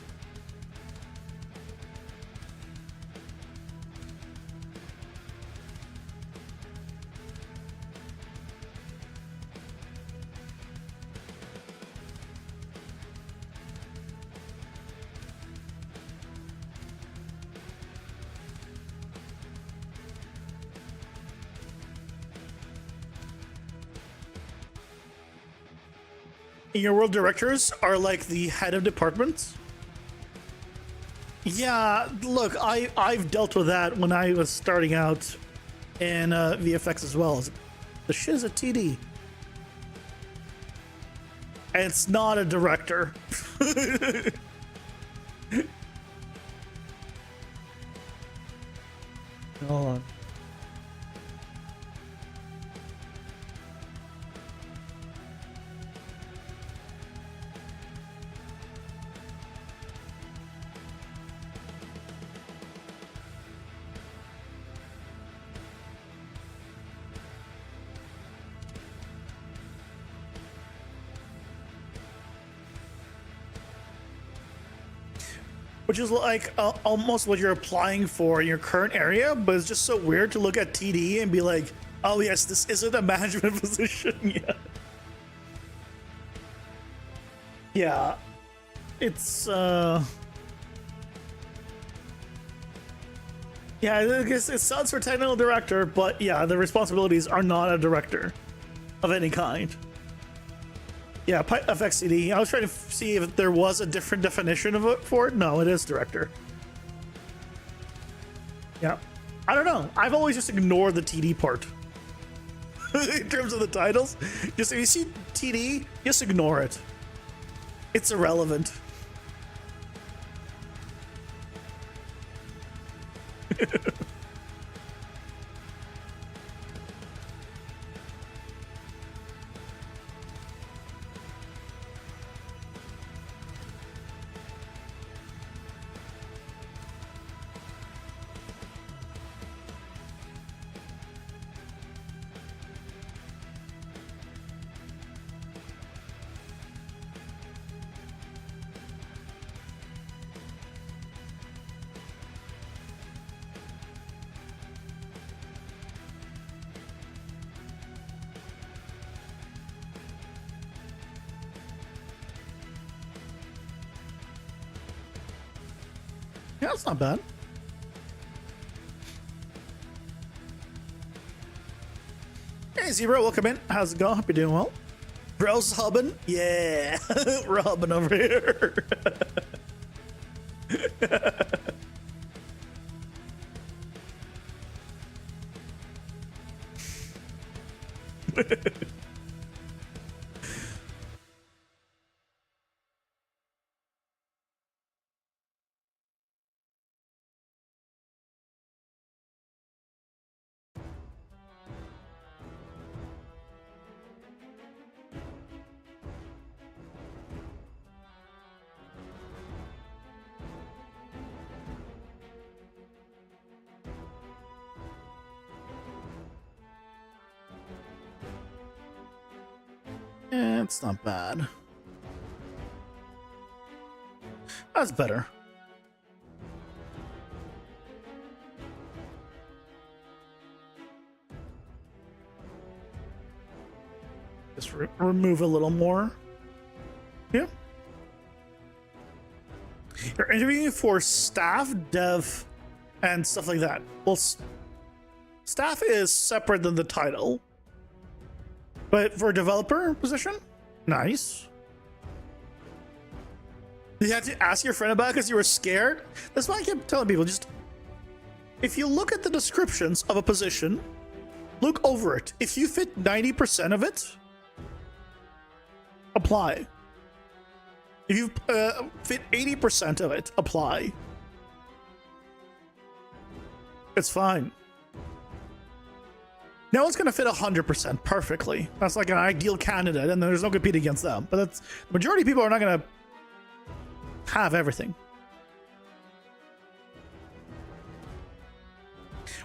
Your world directors are like the head of departments. Yeah, look, I've dealt with that when I was starting out in VFX as well. The shit is a TD. And it's not a director. Hold on. Which is like almost what you're applying for in your current area, but it's just so weird to look at TD and be like, oh yes, this isn't a management position yet. Yeah, it's yeah, I guess it sounds for technical director, but yeah, the responsibilities are not a director of any kind. Yeah, FXCD. I was trying to see if there was a different definition of it for it. No, it is director. Yeah. I don't know. I've always just ignored the TD part. In terms of the titles. Just if you see TD, just ignore it. It's irrelevant. Yeah, that's not bad. Hey, Zero, welcome in. How's it going? Hope you're doing well. Bro's hubbing? Yeah, we're hubbing over here. Yeah, it's not bad. That's better. Just remove a little more. Yeah. You're interviewing for staff, dev, and stuff like that. Well, staff is separate than the title. But for a developer position, nice. You had to ask your friend about it because you were scared? That's why I kept telling people, just if you look at the descriptions of a position, look over it. If you fit 90% of it, apply. If you fit 80% of it, apply. It's fine. No one's going to fit 100% perfectly. That's like an ideal candidate, and there's no compete against them. But that's the majority of people are not going to have everything.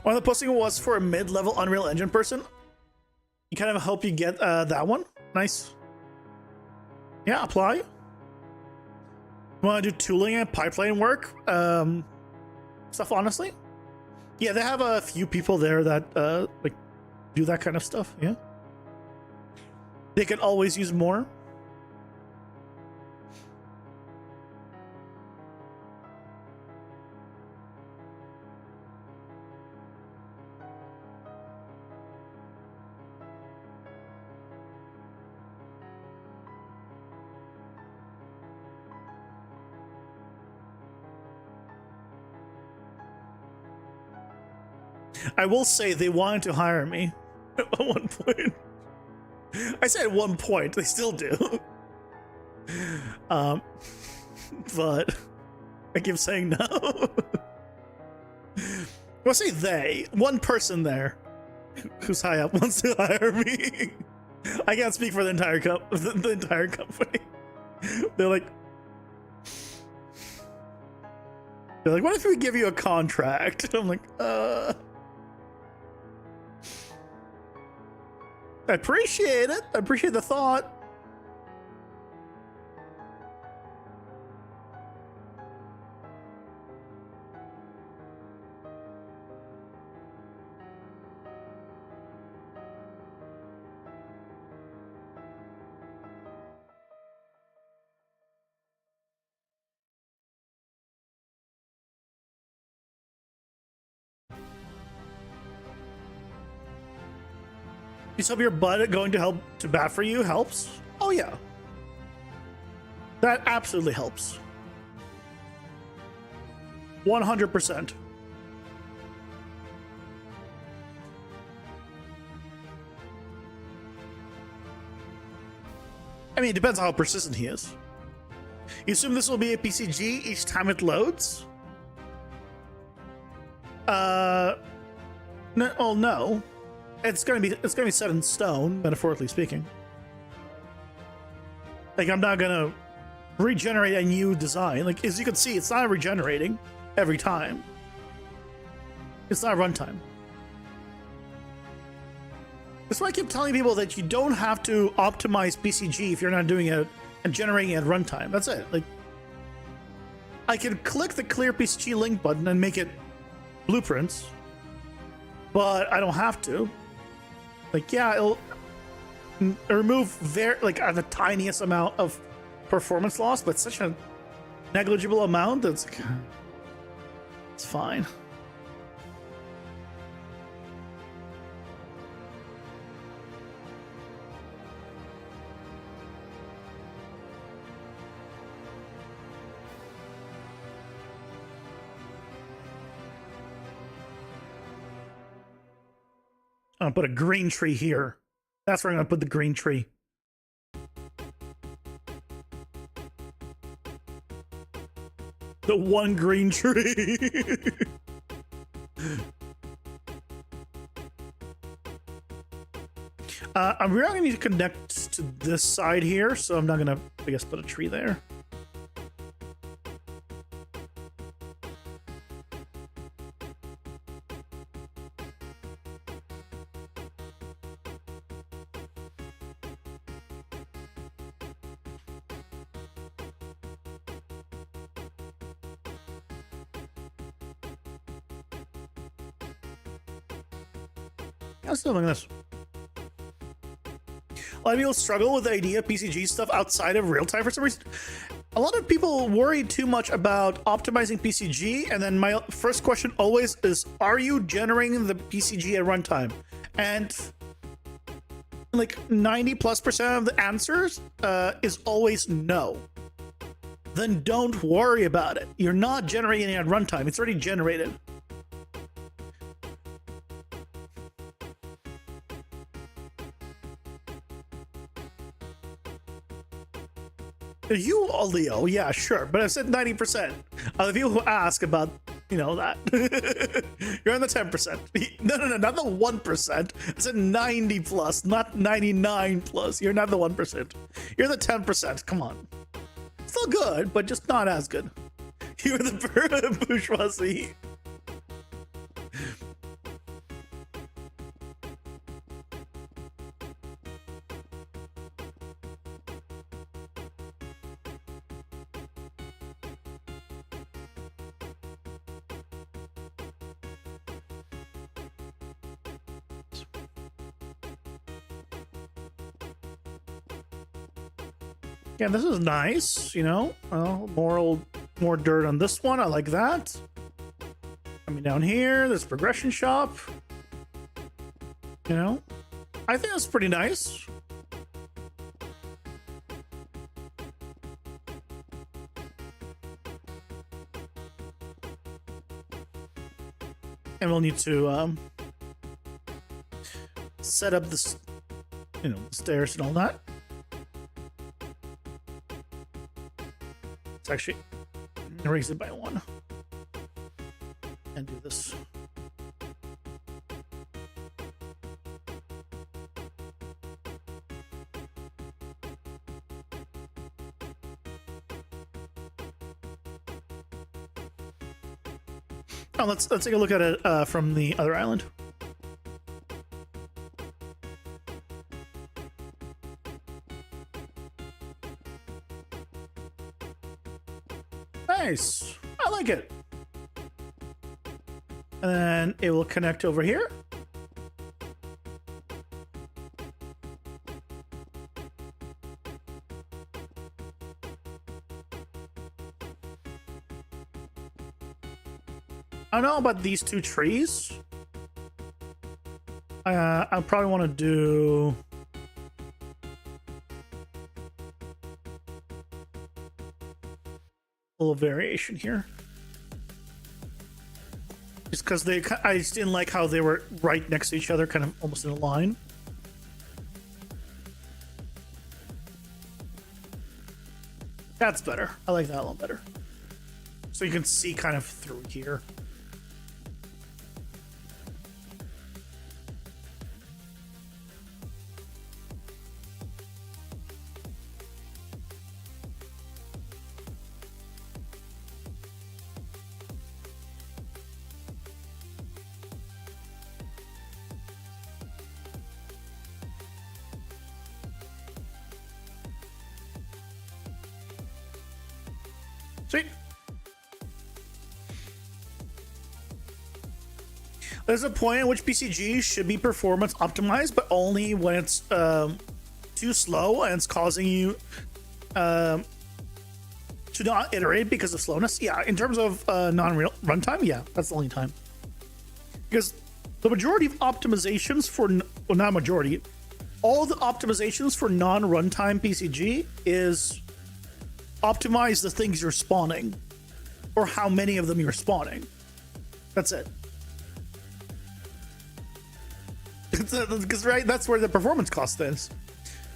One of the posting was for a mid-level Unreal Engine person. You kind of hope you get that one. Nice. Yeah, apply. You want to do tooling and pipeline work stuff, honestly? Yeah, they have a few people there that like do that kind of stuff. Yeah, they can always use more. I will say they wanted to hire me at one point. I said at one point, they still do. But I keep saying no. I'll say they. One person there who's high up wants to hire me. I can't speak for the entire the entire company. They're like, what if we give you a contract? I'm like, I appreciate it. I appreciate the thought. You tell your butt going to help to bat for you helps? Oh yeah. That absolutely helps. 100%. I mean, it depends on how persistent he is. You assume this will be a PCG each time it loads? No, well, no. It's gonna be set in stone, metaphorically speaking. Like, I'm not gonna regenerate a new design. Like, as you can see, it's not regenerating every time. It's not runtime. That's why I keep telling people that you don't have to optimize BCG if you're not doing it and generating it at runtime. That's it. Like, I can click the clear BCG link button and make it blueprints, but I don't have to. Like, yeah, it'll remove the tiniest amount of performance loss, but such a negligible amount that's it's fine. I'm gonna put a green tree here. That's where I'm gonna put the green tree. The one green tree. I'm really gonna need to connect to this side here, so I'm not gonna, I guess, put a tree there. I'm still doing this. A lot of people struggle with the idea of PCG stuff outside of real time for some reason. A lot of people worry too much about optimizing PCG, and then my first question always is, are you generating the PCG at runtime? And like 90+% of the answers is always no. Then don't worry about it. You're not generating it at runtime. It's already generated. You, Leo, yeah, sure, but I said 90%. The people who ask about, that. You're on the 10%. No, not the 1%. I said 90 plus, not 99 plus. You're not the 1%. You're the 10%. Come on. Still good, but just not as good. You're the bourgeoisie. Yeah, this is nice, more dirt on this one. I like that. Coming down here, this progression shop. I think that's pretty nice. and we'll need to set up this, the stairs and all that. Let's actually raise it by 1 and do this. Oh, let's take a look at it from the other island. Nice. I like it. And then it will connect over here. I don't know about these 2 trees. I probably want to do... a little variation here. Just because I just didn't like how they were right next to each other, kind of almost in a line. That's better. I like that a lot better. So you can see kind of through here. Sweet. There's a point at which PCG should be performance optimized, but only when it's too slow and it's causing you to not iterate because of slowness. Yeah, in terms of non-real runtime, yeah, that's the only time. Because the majority of optimizations for, well, not majority, all the optimizations for non-runtime PCG is optimize the things you're spawning or how many of them you're spawning. That's it. Because right, that's where the performance cost is.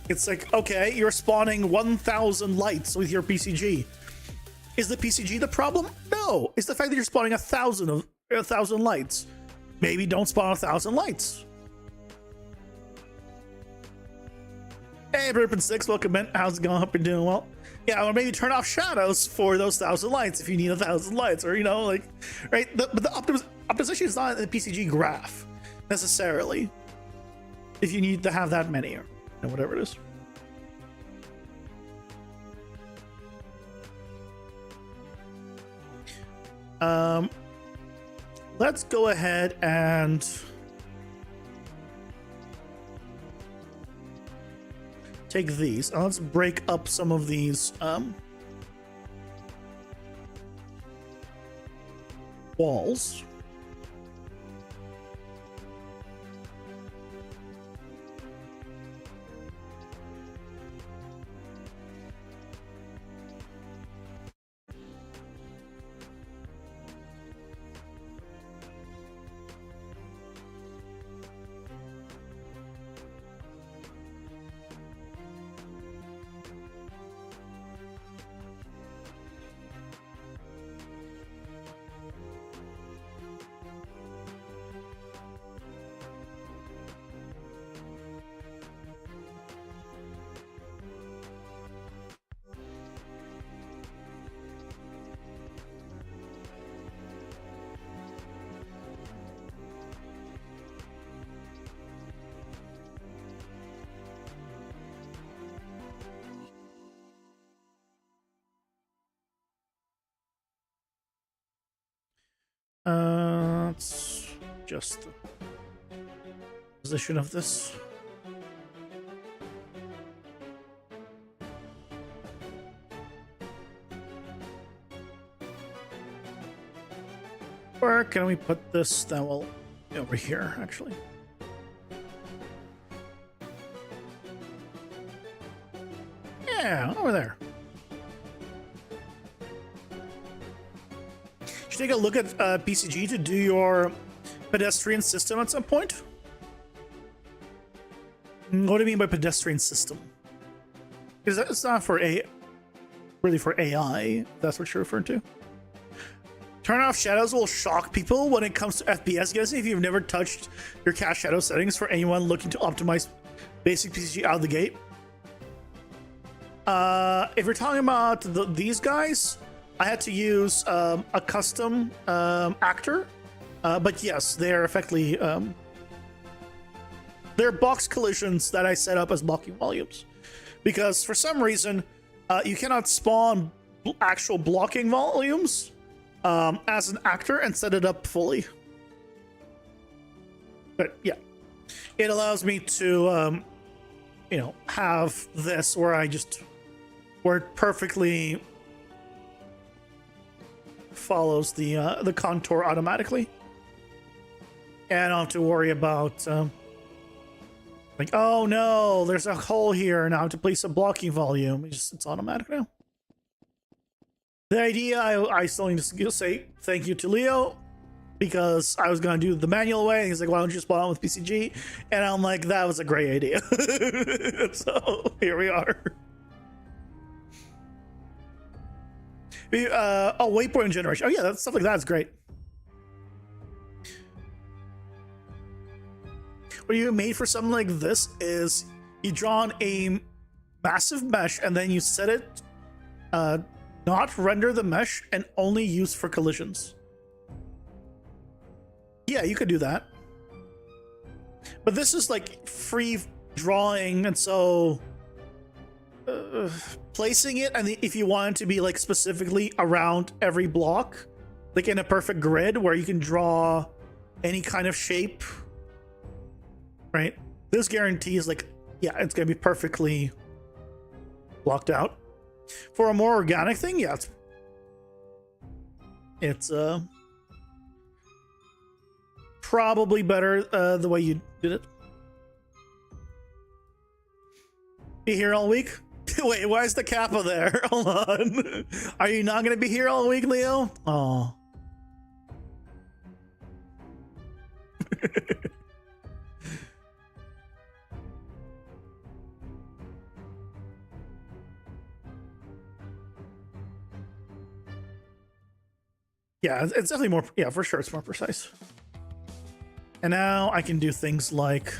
It's like, okay, you're spawning 1,000 lights with your PCG. Is the PCG the problem? No, it's the fact that you're spawning 1,000 lights. Maybe don't spawn 1,000 lights. Hey, Burpin6, welcome in. How's it going? Hope you're doing well. Yeah, or maybe turn off shadows for those 1,000 lights if you need 1,000 lights, or right? But the optimization is not in the PCG graph necessarily. If you need to have that many, or whatever it is. Let's go ahead and take these. Let's break up some of these walls. Let's adjust the position of this. Or can we put this that will be over here, actually? Yeah, over there. Take a look at PCG to do your pedestrian system at some point. What do you mean by pedestrian system? Because it's not for really for AI, if that's what you're referring to. Turn off shadows will shock people when it comes to FPS guessing if you've never touched your cast shadow settings for anyone looking to optimize basic PCG out of the gate. If you're talking about these guys, I had to use a custom actor, but yes, they're effectively they're box collisions that I set up as blocking volumes, because for some reason you cannot spawn actual blocking volumes as an actor and set it up fully. But yeah, it allows me to you know, have this where it perfectly follows the contour automatically, and I don't have to worry about like, oh no, there's a hole here, now I have to place a blocking volume. It's automatic now. The idea, I still need to say thank you to Leo, because I was going to do the manual way. He's like, why don't you spawn with PCG? And I'm like, that was a great idea. So here we are. Oh, waypoint generation. Oh yeah, that stuff like that is great. What you made for something like this is you draw on a massive mesh and then you set it not render the mesh and only use for collisions. Yeah, you could do that. But this is like free drawing, and so placing it, and if you want it to be like specifically around every block, like in a perfect grid where you can draw any kind of shape, right? This guarantees like, yeah, it's gonna be perfectly blocked out. For a more organic thing, yeah, it's probably better the way you did it. Be here all week? Wait, why is the kappa there? Hold on. Are you not gonna be here all week, Leo? Oh. Yeah, it's definitely more, yeah, for sure, it's more precise. And now I can do things like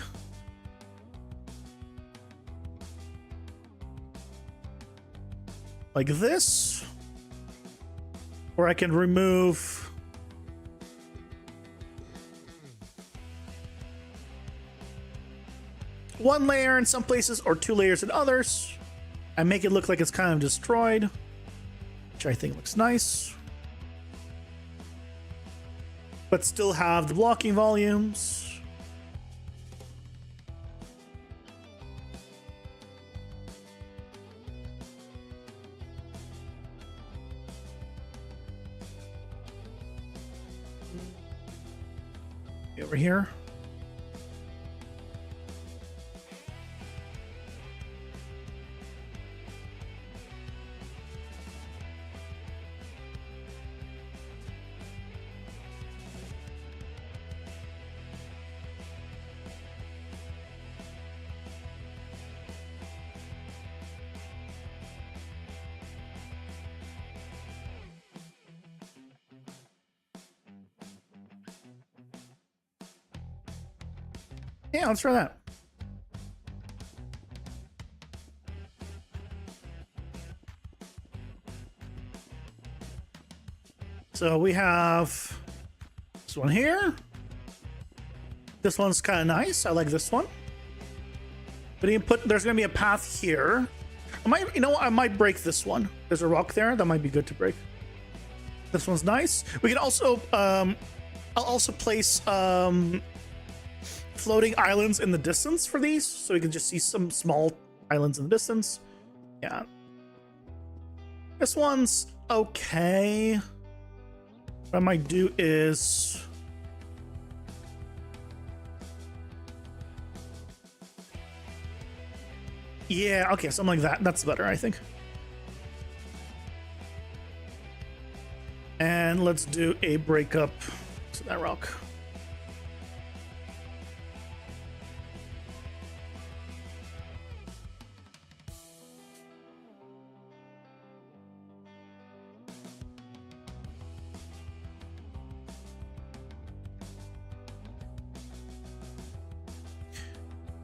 this, or I can remove one layer in some places or two layers in others and make it look like it's kind of destroyed, which I think looks nice, but still have the blocking volumes. Over here. Yeah, let's try that. So we have this one here. This one's kind of nice. I like this one. But you can there's going to be a path here. You know what? I might break this one. There's a rock there. That might be good to break. This one's nice. We can also, I'll also place, floating islands in the distance for these, so we can just see some small islands in the distance. Yeah. This one's okay. What I might do is yeah, okay, something like that. That's better, I think. And let's do a breakup to that rock.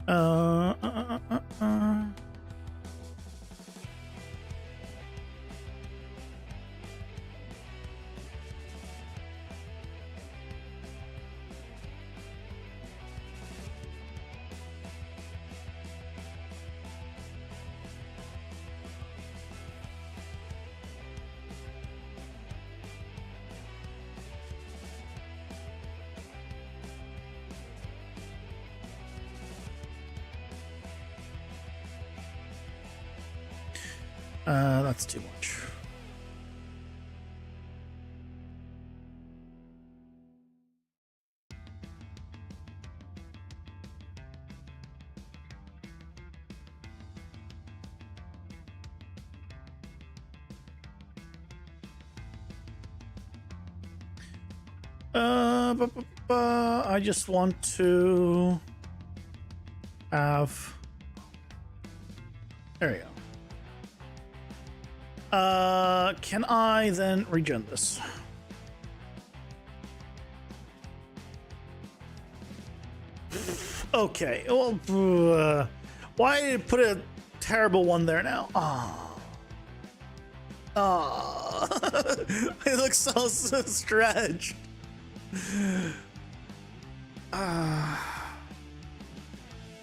Uh, uh, uh, uh. That's too much. I just want to have. There we go. Can I then regen this? Okay. Well, why did it put a terrible one there now? Oh. Oh. It looks so stretched.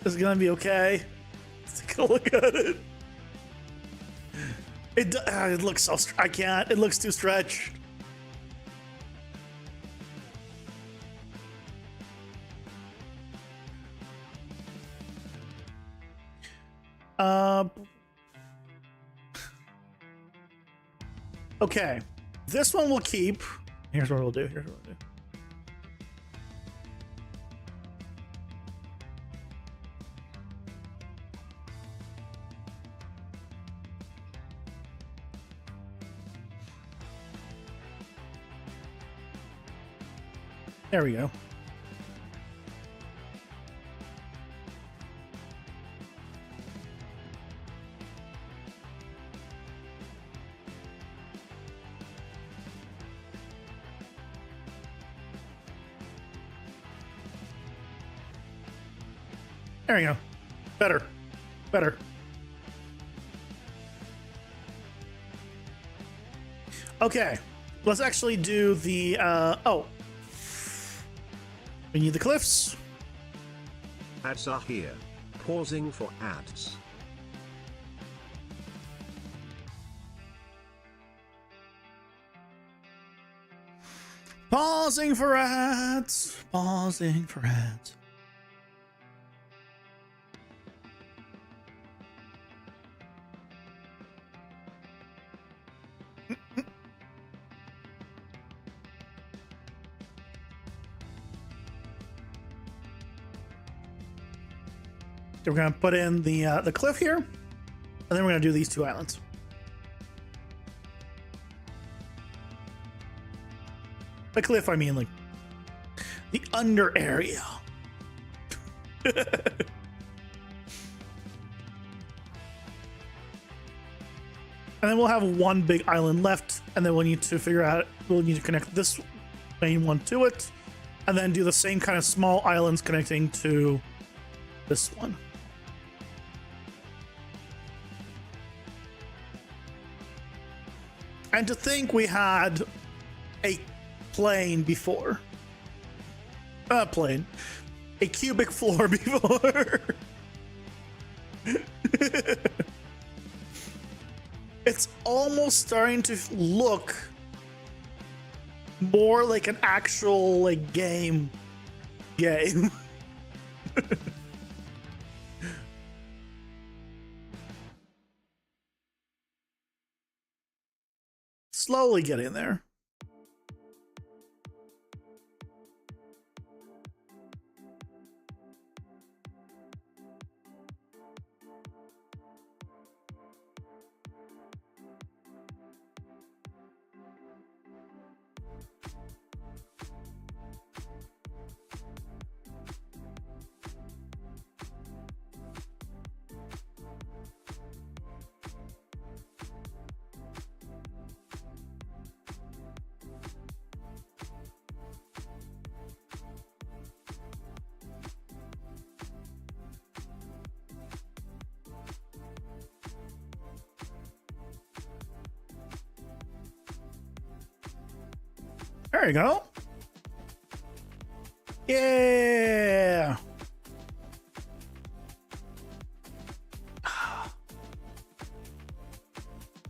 Is it gonna be okay? Let's take a look at it. It looks so. I can't. It looks too stretched. Okay. This one we'll keep. Here's what we'll do. Here's what we'll do. There we go. There we go. Better. Better. Okay. Let's actually do the, oh. We need the cliffs. Ads are here. Pausing for ads. Pausing for ads. Pausing for ads. We're gonna put in the cliff here, and then we're gonna do these two islands. By cliff, I mean like the under area. And then we'll have one big island left, and then we'll need to figure out, we'll need to connect this main one to it, and then do the same kind of small islands connecting to this one. And to think we had a plane before. Plane. A cubic floor before. It's almost starting to look more like an actual like game. Slowly getting there. There you go. Yeah.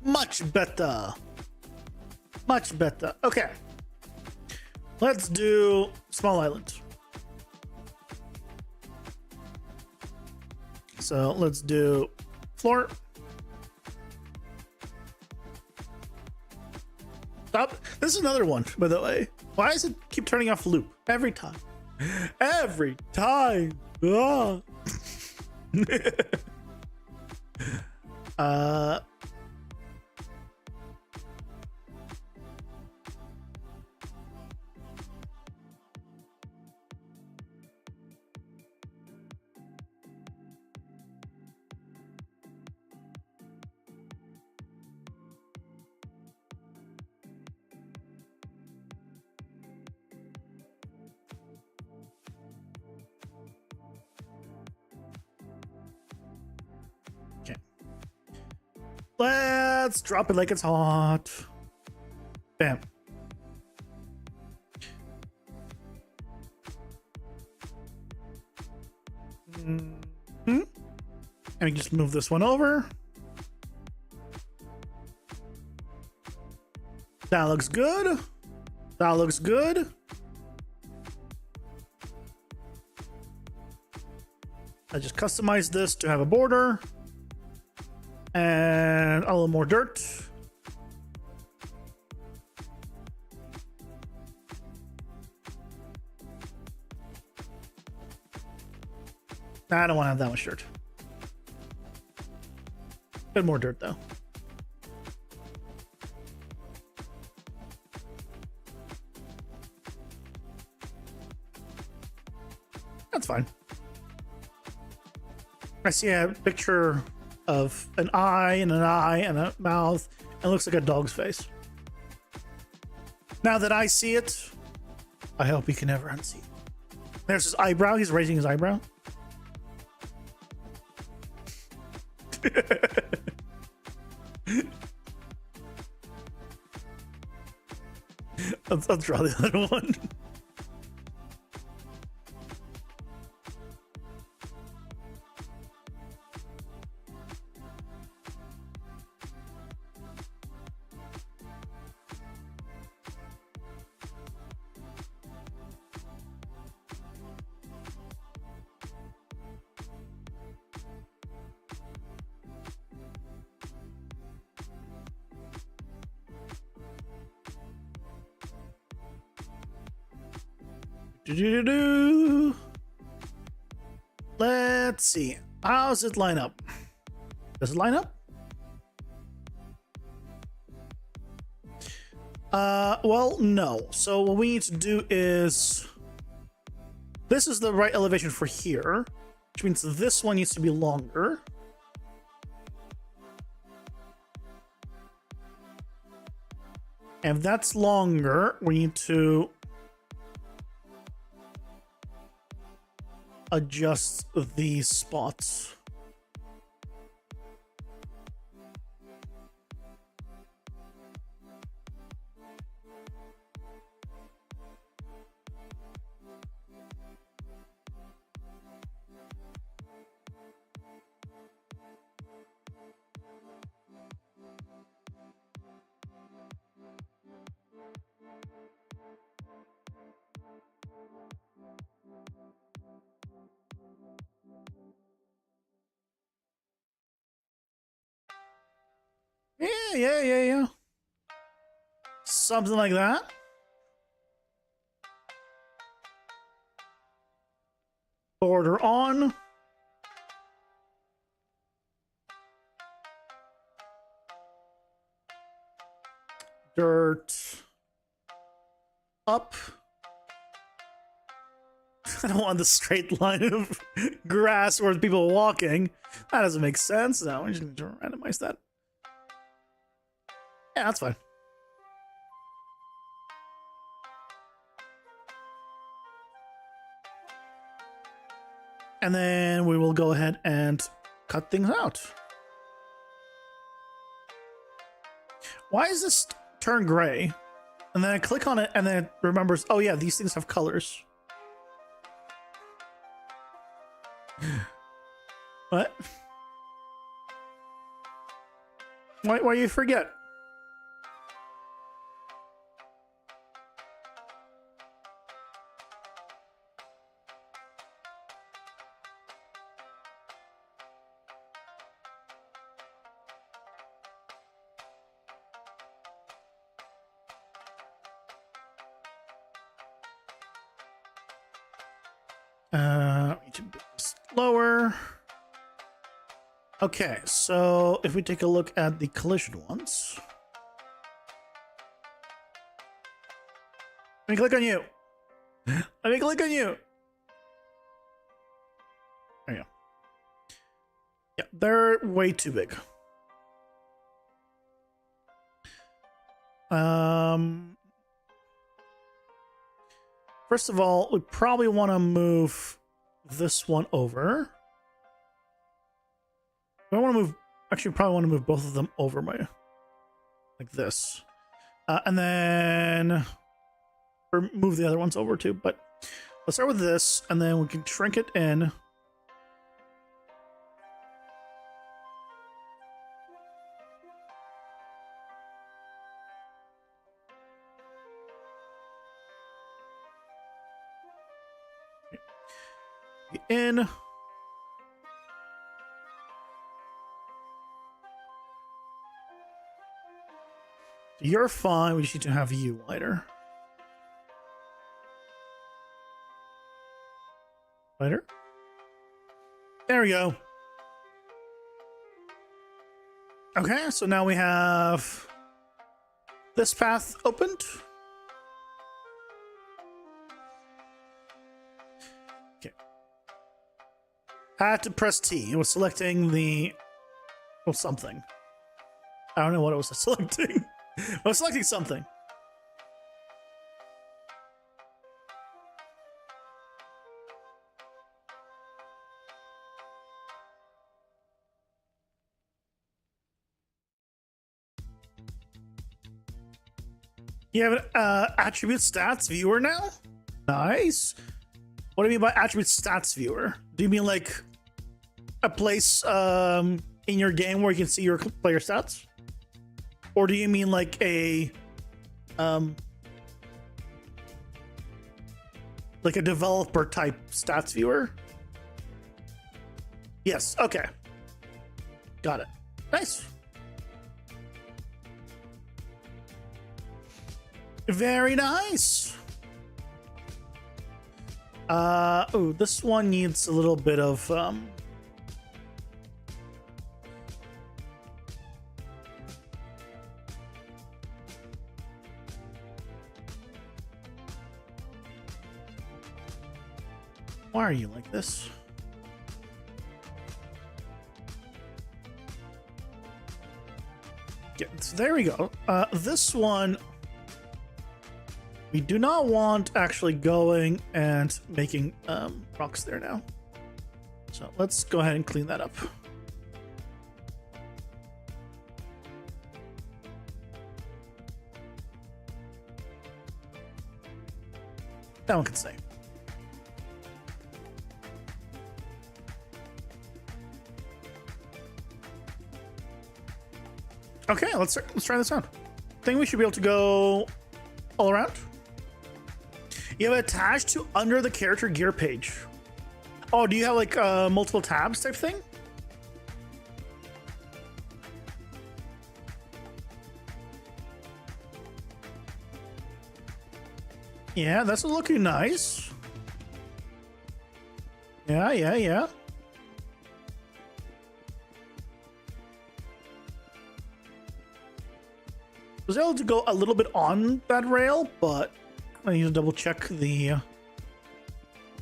Much better. Much better. Okay. Let's do small island. So let's do floor. Stop. This is another one, by the way. Why does it keep turning off loop every time? Every time. Ah. Let's drop it like it's hot. Bam. And we just move this one over. That looks good. That looks good. I just customized this to have a border. And a little more dirt. I don't want to have that much dirt. Bit more dirt though. That's fine. I see a picture of an eye and a mouth, and it looks like a dog's face. Now that I see it, I hope he can never unsee it. There's his eyebrow. He's raising his eyebrow. I'll draw the other one. Let's see. How's it line up? Does it line up? Well, no. So what we need to do is... This is the right elevation for here, which means this one needs to be longer. And if that's longer, we need to adjust these spots. Yeah. Something like that. Border on. Dirt up. I don't want the straight line of grass where people are walking. That doesn't make sense. No, we just need to randomize that. Yeah, that's fine. And then we will go ahead and cut things out. Why is this turn gray? And then I click on it and then it remembers, oh yeah, these things have colors. What? Why you forget? Need to be slower. Okay, so if we take a look at the collision ones. Let me click on you. Let me click on you. There you go. Yeah, they're way too big. First of all, we probably want to move this one over. I want to move. Actually, probably want to move both of them over like this, and then or move the other ones over too. But let's start with this, and then we can shrink it in. In. You're fine. We just need to have you lighter. Lighter. There we go. Okay, so now we have this path opened. Okay. I had to press T. It was selecting the... well, something. I don't know what it was selecting. I was selecting something. You have an attribute stats viewer now? Nice. What do you mean by attribute stats viewer? Do you mean like a place in your game where you can see your player stats? Or do you mean like a developer type stats viewer? Yes, okay. Got it. Nice. Very nice. Oh, this one needs a little bit of why are you like this? Yeah, so there we go. This one we do not want actually going and making rocks there now. So let's go ahead and clean that up. That one can stay. Okay, let's try this out. I think we should be able to go all around. You have it attached to under the character gear page. Oh, do you have like multiple tabs type thing? Yeah, that's looking nice. Yeah. I was able to go a little bit on that rail, but I need to double check the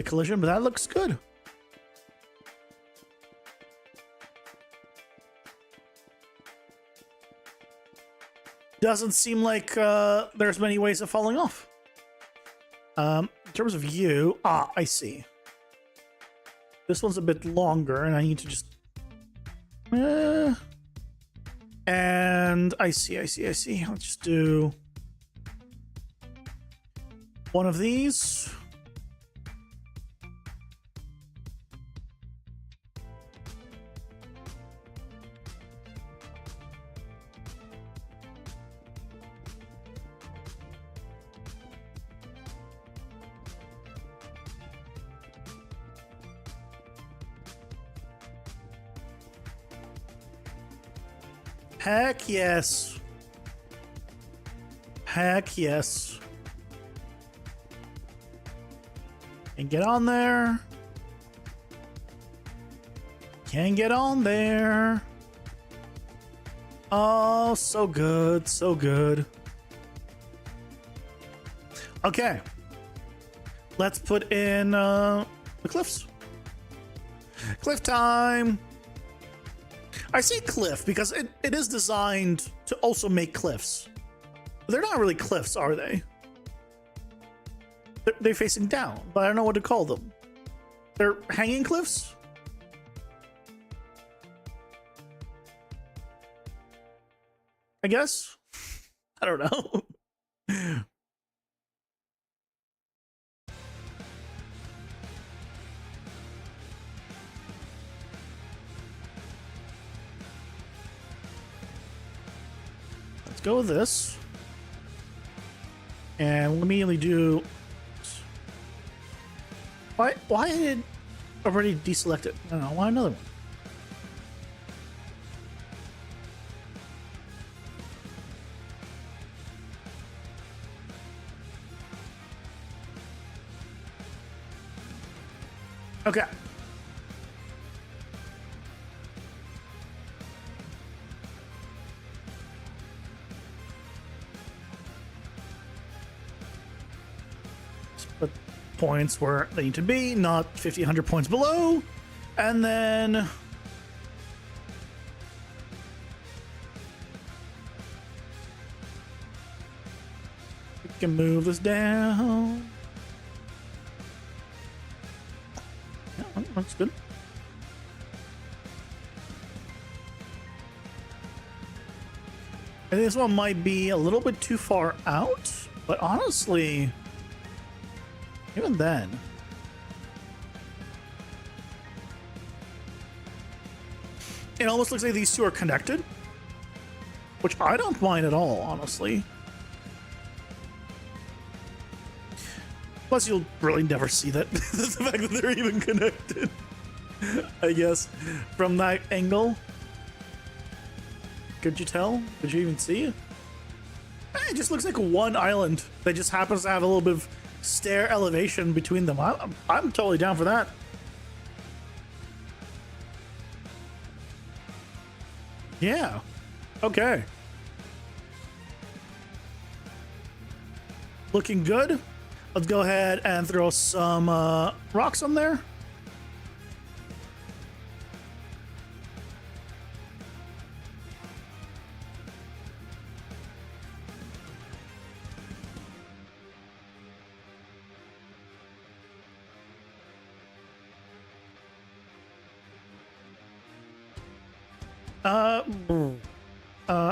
collision, but that looks good. Doesn't seem like there's many ways of falling off. In terms of you, I see. This one's a bit longer, and I need to just... and I see. Let's just do one of these. Heck yes. Heck yes. And get on there. Can get on there. Oh, so good. So good. Okay. Let's put in the cliffs. Cliff time. I say cliff because it is designed to also make cliffs. They're not really cliffs, are they? They're facing down, but I don't know what to call them. They're hanging cliffs? I guess? I don't know. Go with this, and we'll immediately do. Why did it already deselect it? I don't know. Why another one? Okay. Put points where they need to be, not 50, 100 points below. And then we can move this down. Yeah, that looks good. I think this one might be a little bit too far out, but honestly, even then, it almost looks like these two are connected, which I don't mind at all, honestly. Plus, you'll really never see that the fact that they're even connected. I guess from that angle. Could you tell? Could you even see it? It just looks like one island that just happens to have a little bit of stair elevation between them. I'm totally down for that. Yeah. Okay. Looking good. Let's go ahead and throw some rocks on there.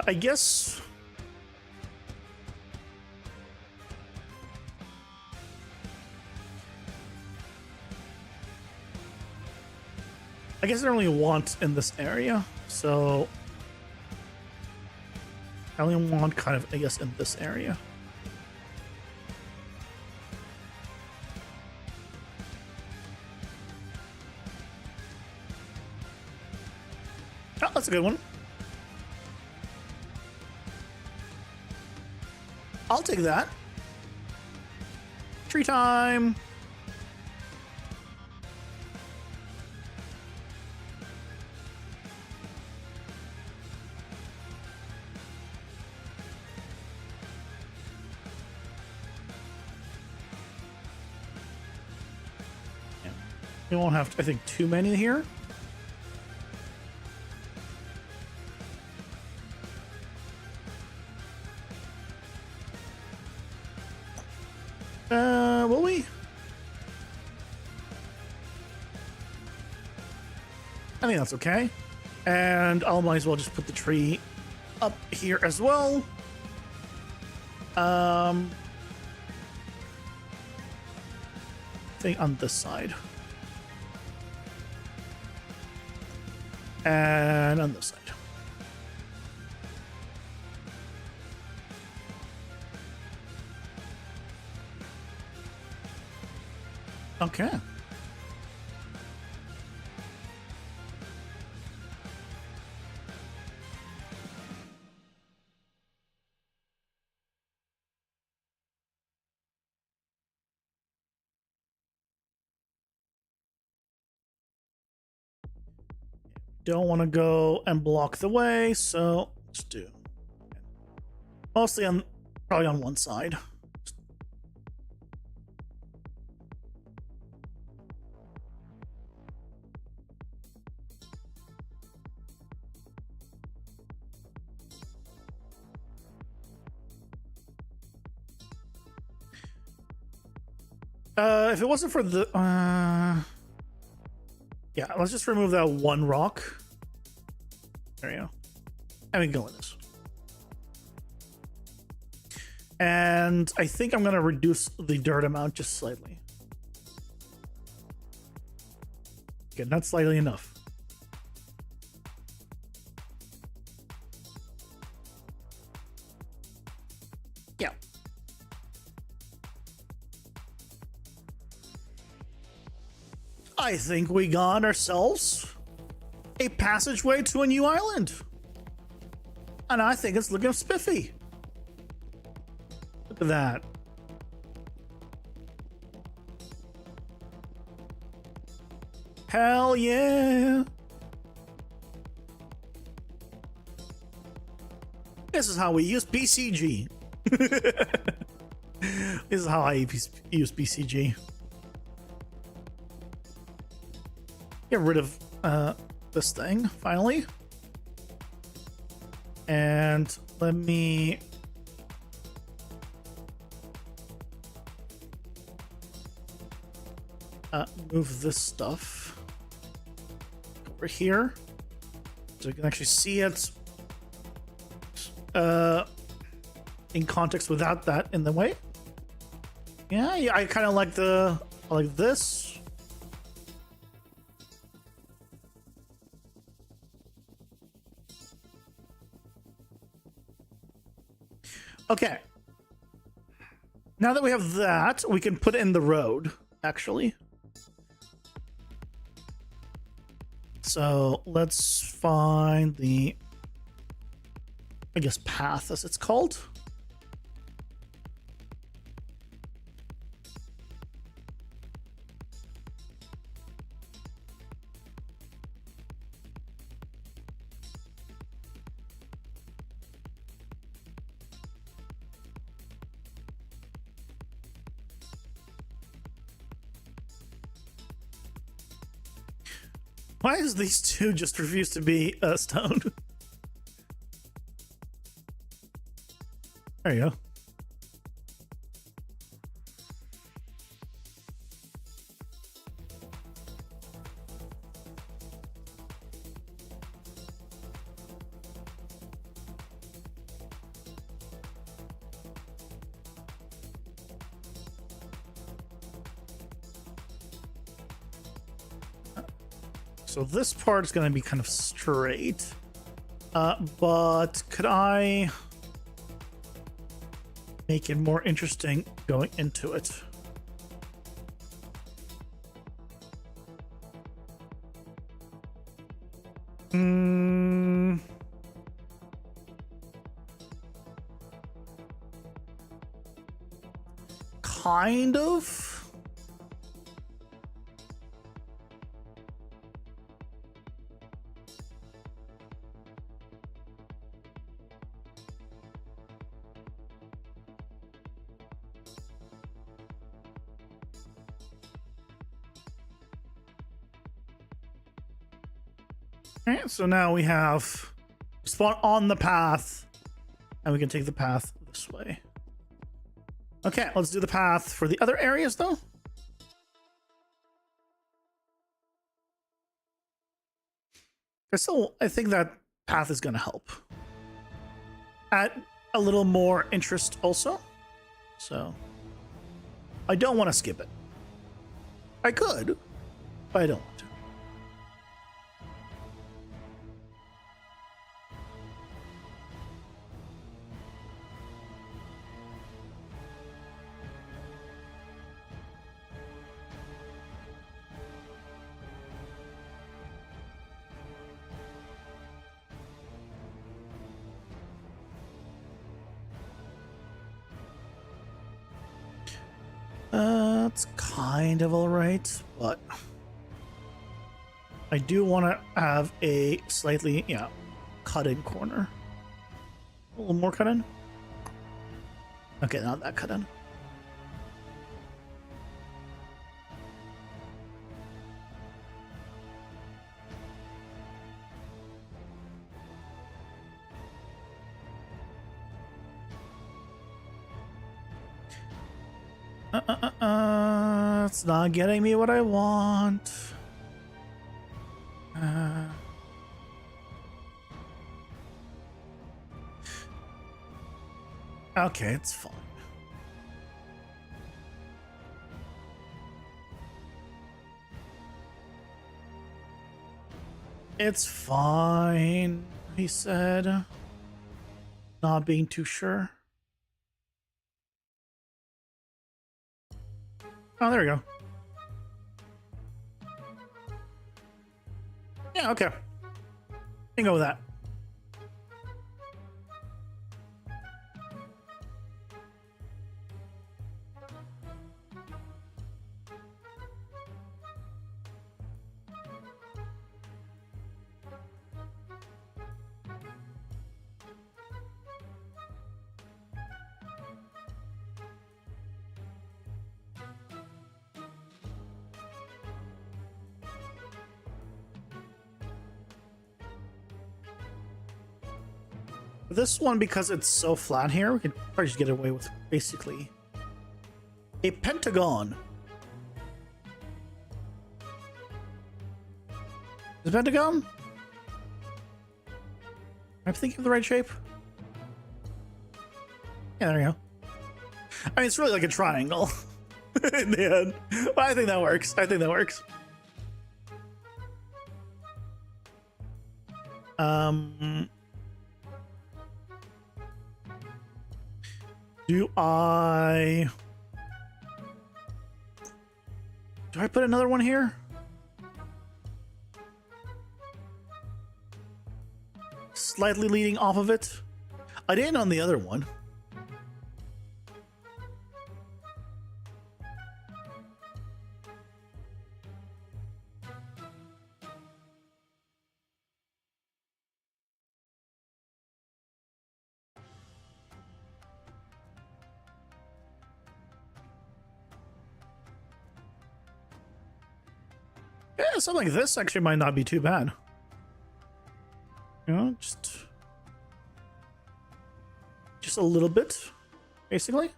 I guess. I guess I only want in this area, so I only want kind of, I guess, in this area. Oh, that's a good one. I'll take that. Tree time. Yeah. We won't have, I think, too many here. Will we? I think that's okay. And I'll might as well just put the tree up here as well. thing on this side. And on this side. Okay. Don't want to go and block the way, so let's do mostly on, probably on one side. If it wasn't for the yeah, let's just remove that one rock. There we go. And we can go with this. And I think I'm going to reduce the dirt amount just slightly. Okay, not slightly enough. Yeah. I think we got ourselves a passageway to a new island. And I think it's looking spiffy. Look at that. Hell yeah. This is how we use BCG. This is how I use BCG. Get rid of this thing finally, and let me move this stuff over here so you can actually see it in context without that in the way. Yeah, I kind of like I like this. Okay. Now that we have that, we can put in the road, actually. So let's find the, I guess, path as it's called. Why does these two just refuse to be stoned? There you go. So this part is going to be kind of straight, but could I make it more interesting going into it? Kind of. Okay, so now we have spawn on the path, and we can take the path this way. Okay, let's do the path for the other areas, though. So I think that path is going to help. Add a little more interest also. So I don't want to skip it. I could, but I don't want to. It's kind of alright, but I do want to have a slightly, yeah, cut-in corner. A little more cut-in. Okay, not that cut-in. It's not getting me what I want. Okay, it's fine. It's fine, he said, not being too sure. Oh, there we go. Yeah, okay. Can go with that. This one, because it's so flat here, we could probably just get away with basically a pentagon. Is it pentagon? I'm thinking of the right shape. Yeah, there you go. I mean, it's really like a triangle in the end. But I think that works. I think that works. Do I put another one here? Slightly leading off of it. I didn't on the other one. Yeah, something like this actually might not be too bad. You know, just a little bit, basically.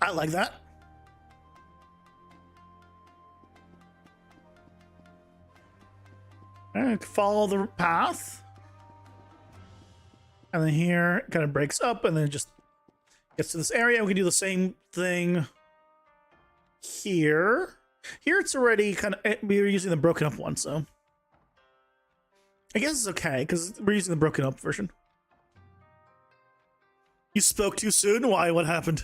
I like that. And follow the path. And then here it kind of breaks up and then it just gets to this area. We can do the same thing here. Here it's already kind of, we're using the broken up one, so I guess it's okay because we're using the broken up version. You spoke too soon? Why? What happened?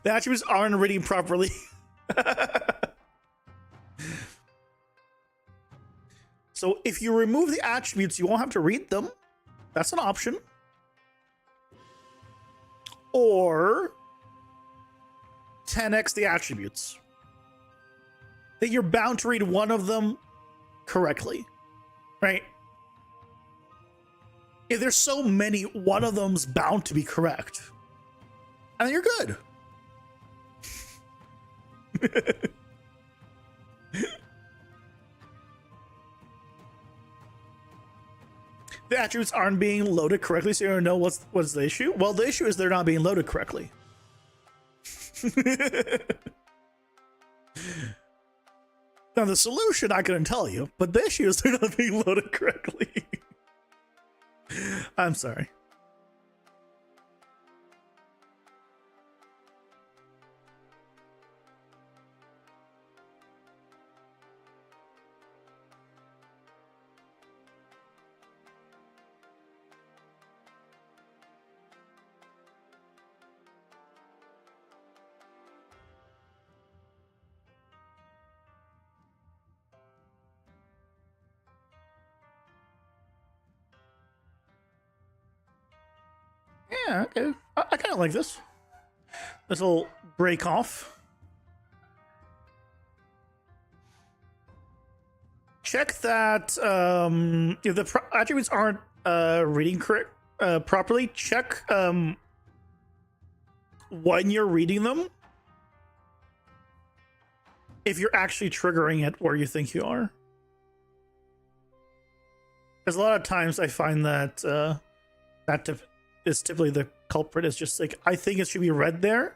The attributes aren't reading properly. So if you remove the attributes, you won't have to read them. That's an option. Or 10x the attributes. That you're bound to read one of them correctly, right? If there's so many, one of them's bound to be correct. And then you're good. The attributes aren't being loaded correctly, so you don't know what's the issue. Well, the issue is they're not being loaded correctly. Now, the solution I couldn't tell you, but the issue is they're not being loaded correctly. I'm sorry. Yeah, okay. I kind of like this. This'll break off. Check that if the attributes aren't reading correct properly. Check when you're reading them, if you're actually triggering it where you think you are. Because a lot of times I find that that is typically the culprit. Is just like, I think it should be read there,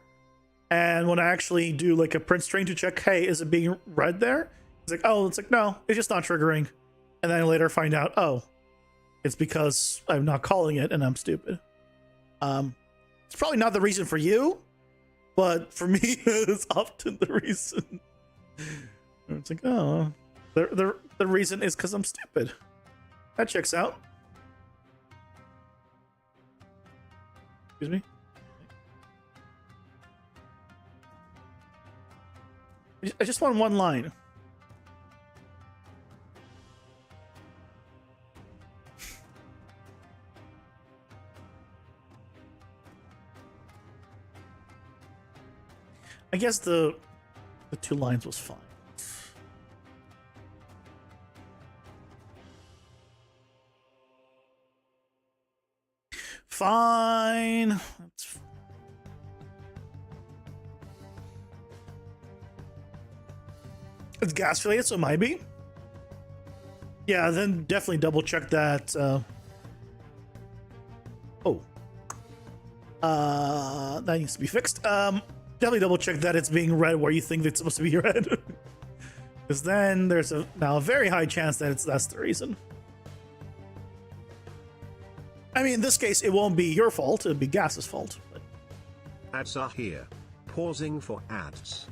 and when I actually do like a print string to check, hey, is it being read there? It's like, oh, it's like, no, it's just not triggering. And then I later find out, oh, it's because I'm not calling it and I'm stupid. It's probably not the reason for you, but for me, it's often the reason. It's like, oh, the reason is because I'm stupid. That checks out. Excuse me. I just want one line. I guess the 2 lines was fine. Fine. It's gas related, so it might be. Yeah, then definitely double check that. That needs to be fixed. Definitely double check that it's being read where you think it's supposed to be read. Because then there's now a very high chance that that's the reason. I mean, in this case, it won't be your fault. It'll be Gas's fault. But... Ads are here. Pausing for ads.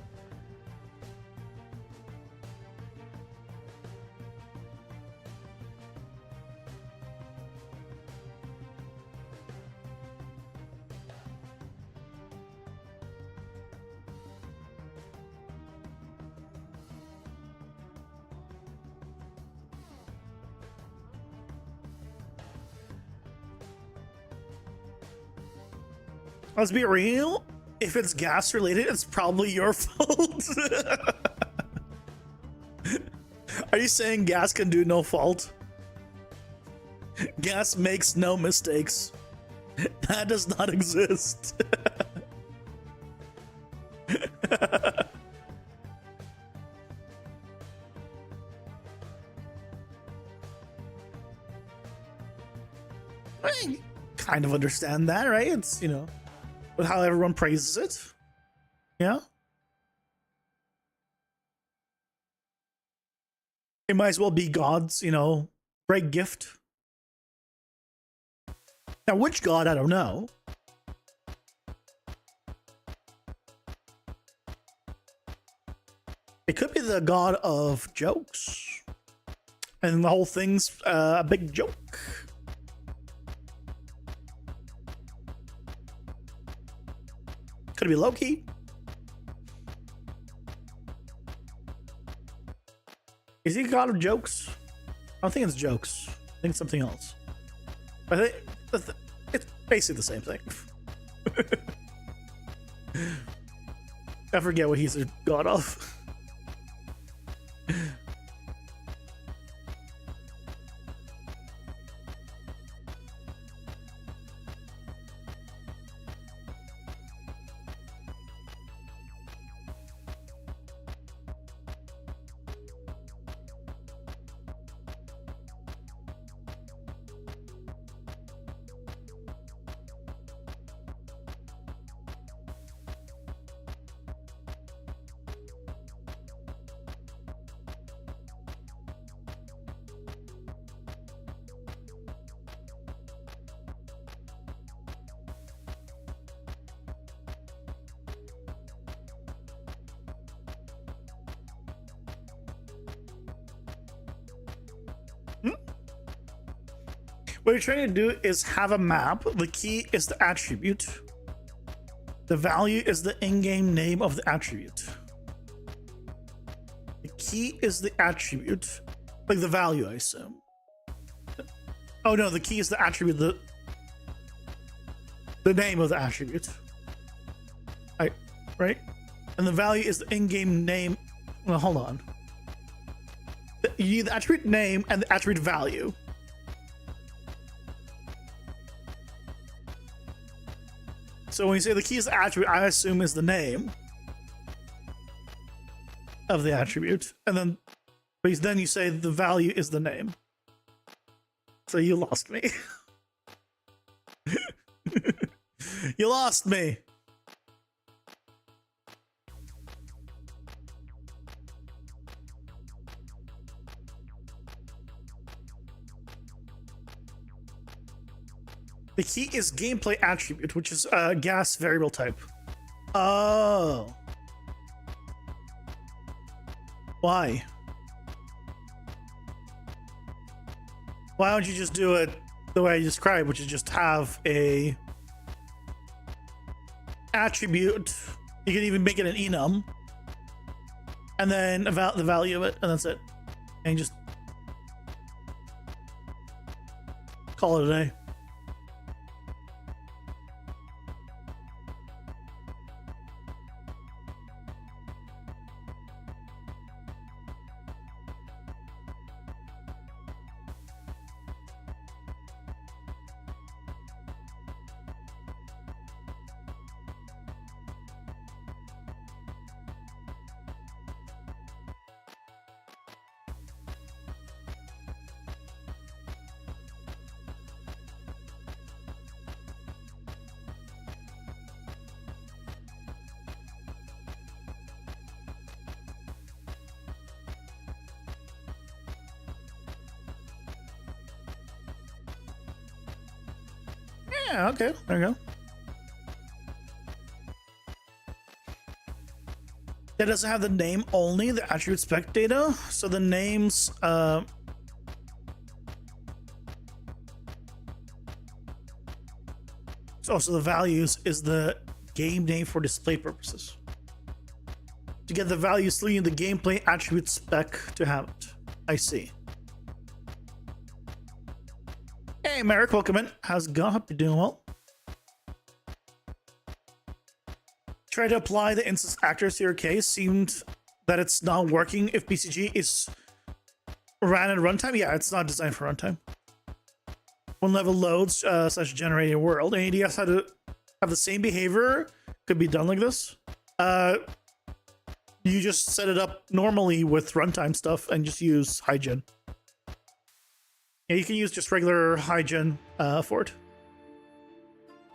Let's be real. If it's gas related, it's probably your fault. Are you saying gas can do no fault? Gas makes no mistakes. That does not exist. I kind of understand that, right? It's, you know, with how everyone praises it. Yeah. It might as well be God's, you know, great gift. Now, which God, I don't know. It could be the God of jokes. And the whole thing's a big joke. Could it be Loki? Is he a god of jokes? I don't think it's jokes. I think it's something else. I think it's basically the same thing. I forget what he's a god of. What you're trying to do is have a map. The key is the attribute. The value is the in-game name of the attribute. The key is the attribute. Like the value, I assume. Oh no, the key is the attribute. the name of the attribute. Right? And the value is the in-game name. Well, hold on. You need the attribute name and the attribute value. So when you say the key is the attribute, I assume is the name of the attribute. And then you say the value is the name. So you lost me. You lost me. The key is gameplay attribute, which is a gas variable type. Oh. Why? Why don't you just do it the way I described, which is just have a attribute. You can even make it an enum. And then the value of it, and that's it. And just call it a day. Yeah, okay, there you go. That doesn't have the name only, the attribute spec data. So the names, so the values is the game name for display purposes. To get the value, still need the gameplay attribute spec to have it. I see. Hey, Merrick, welcome in. How's it going? Hope you're doing well. Try to apply the instance actors to your case. Seemed that it's not working if BCG is ran at runtime. Yeah, it's not designed for runtime. When level loads slash generate a world, any ideas how to have the same behavior could be done like this? You just set it up normally with runtime stuff and just use hygiene. Yeah, you can use just regular hygiene for it.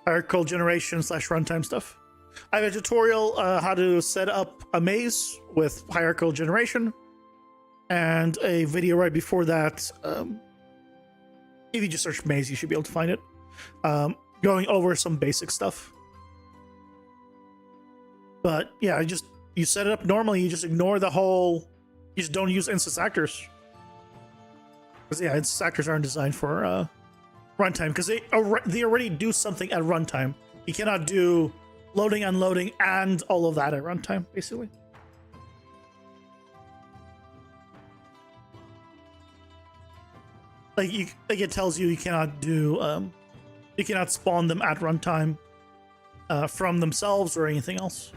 Hierarchical generation slash runtime stuff. I have a tutorial how to set up a maze with hierarchical generation, and a video right before that. If you just search maze, you should be able to find it. Going over some basic stuff. But yeah, you set it up normally. You just ignore the whole. You just don't use instance actors. Because yeah, instance actors aren't designed for runtime, because they already do something at runtime. You cannot do loading, unloading, and all of that at runtime, basically. Like it tells you cannot do you cannot spawn them at runtime from themselves or anything else.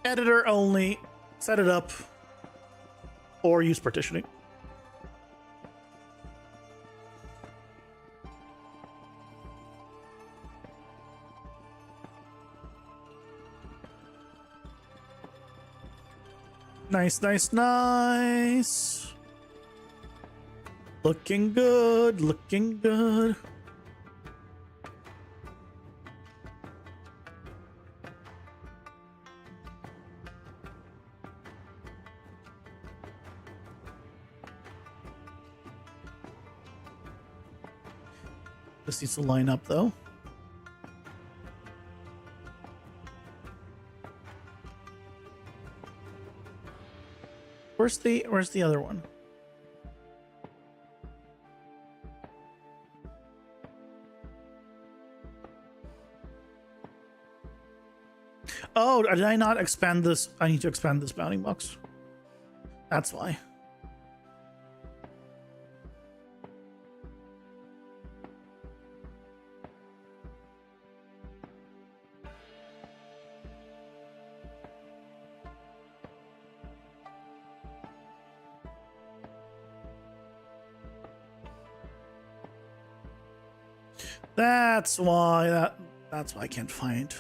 Editor only, set it up, or use partitioning. Nice, nice, nice. Looking good, looking good. This needs to line up though. Where's the other one? Oh, did I not expand this? I need to expand this bounding box. That's why. That's why that's why I can't find.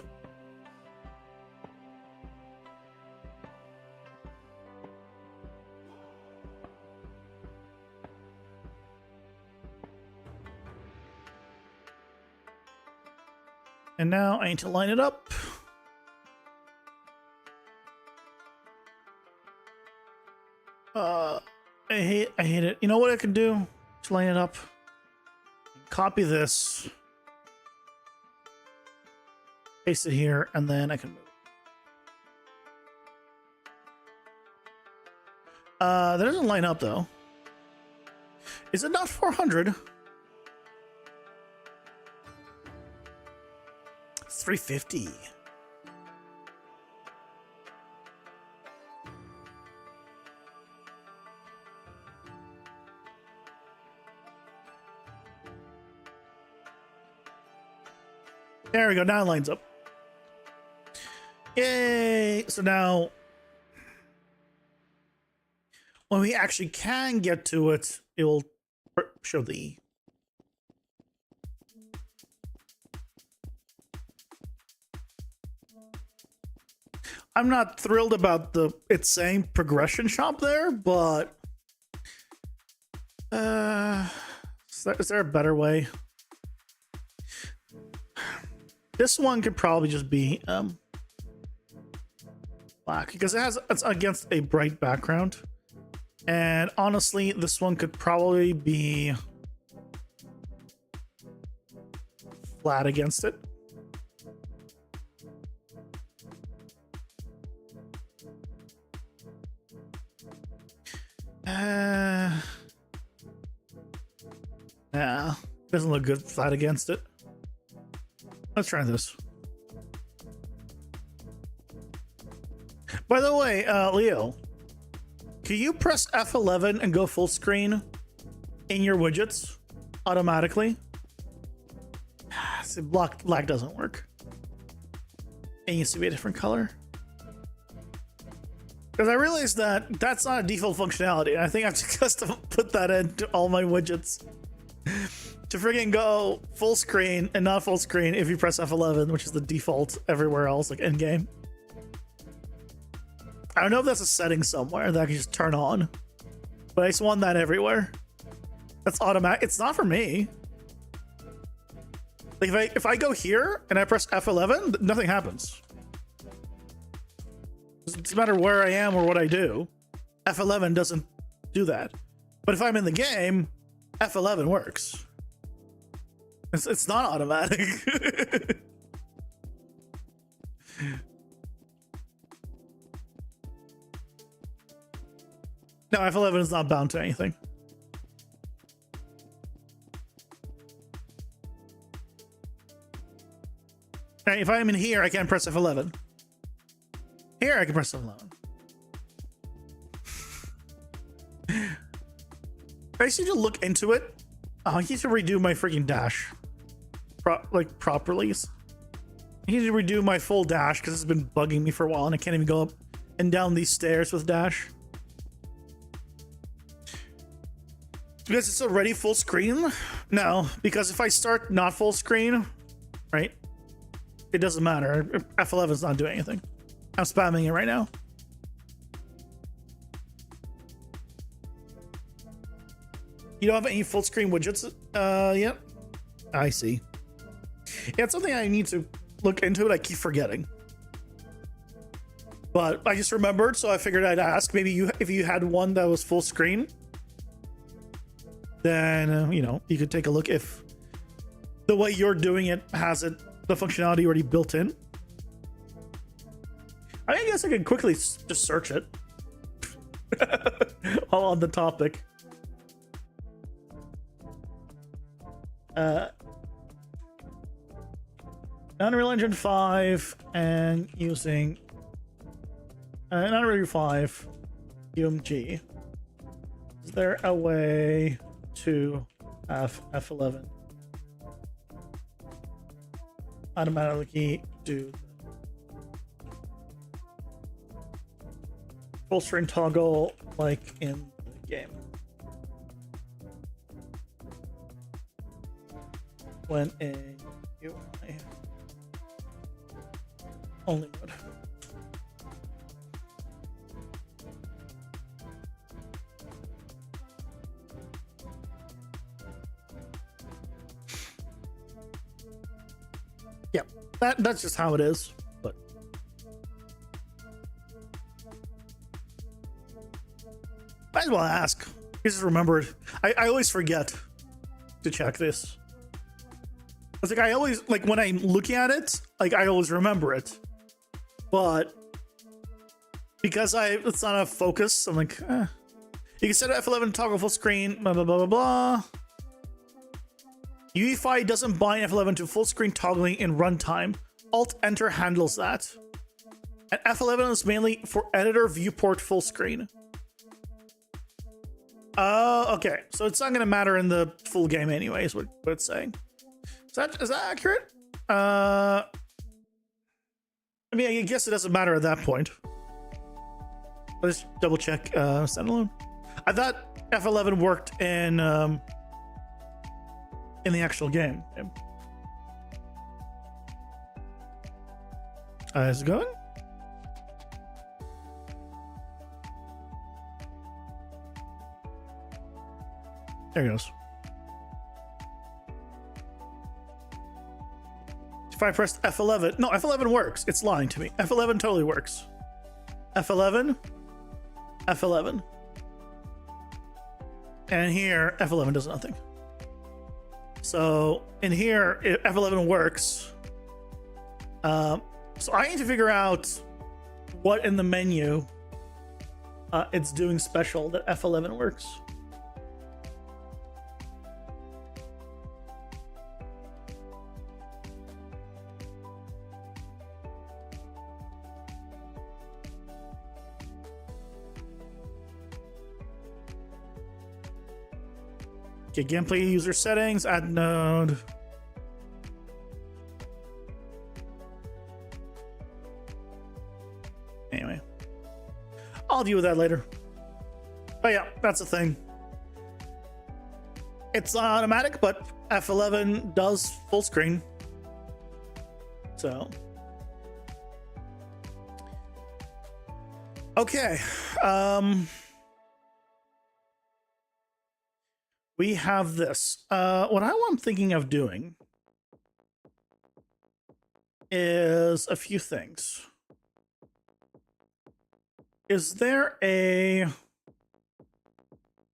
And now I need to line it up. I hate it. You know what I could do? Just line it up. Copy this. Paste it here, and then I can move. That doesn't line up though. Is it not 400? It's 350. There we go. Now it lines up. Yay! So now, when we actually can get to it, it will show the. I'm not thrilled about it's saying progression shop there, but is there a better way? This one could probably just be black because it's against a bright background. And honestly, this one could probably be flat against it. Yeah, doesn't look good flat against it. Let's try this. By the way, Leo, can you press F11 and go full screen in your widgets automatically? See, black doesn't work. It needs to be a different color. Because I realized that that's not a default functionality. I think I have to custom put that into all my widgets to friggin' go full screen and not full screen if you press F11, which is the default everywhere else, like in game. I don't know if that's a setting somewhere that I can just turn on, but I just want that everywhere. That's automatic. It's not for me. Like if I go here and I press F11, nothing happens. It doesn't matter where I am or what I do. F11 doesn't do that. But if I'm in the game, F11 works. It's not automatic. No, F11 is not bound to anything. Right, if I'm in here, I can't press F11. Here, I can press F11. I just need to look into it. I need to redo my freaking dash. Properly. I need to redo my full dash because it's been bugging me for a while and I can't even go up and down these stairs with dash. Because it's already full screen? No, because if I start not full screen, right, it doesn't matter. F11 is not doing anything. I'm spamming it right now. You don't have any full screen widgets yet? I see. Yeah, it's something I need to look into it. I keep forgetting. But I just remembered, so I figured I'd ask. Maybe if you had one that was full screen, then, you know, you could take a look if the way you're doing it has the functionality already built in. I guess I could quickly just search it while on the topic. Unreal Engine 5 and using Unreal 5 UMG. Is there a way to have F11 automatically do full screen toggle like in the game? when in UI only mode. Yeah, that's just how it is. But might as well ask. Just remember it. I always forget to check this. It's like I always, like when I'm looking at it, like I always remember it, but because it's not a focus, I'm like, you can set F11 toggle full screen, blah blah blah blah blah. UEFI doesn't bind F11 to full screen toggling in runtime. Alt Enter handles that, and F11 is mainly for editor viewport full screen. Okay, so it's not gonna matter in the full game anyway, is what it's saying. Is that accurate? I mean, I guess it doesn't matter at that point. Let's double check standalone. I thought F11 worked in the actual game. Is it going? There it goes. If I pressed F11, no, F11 works. It's lying to me. F11 totally works. F11, F11. And here, F11 does nothing. So in here, F11 works. So I need to figure out what in the menu it's doing special that F11 works. Okay, gameplay user settings, add node. Anyway, I'll deal with that later. But yeah, that's the thing. It's not automatic, but F11 does full screen. So. Okay. We have this. What I'm thinking of doing is a few things. Is there a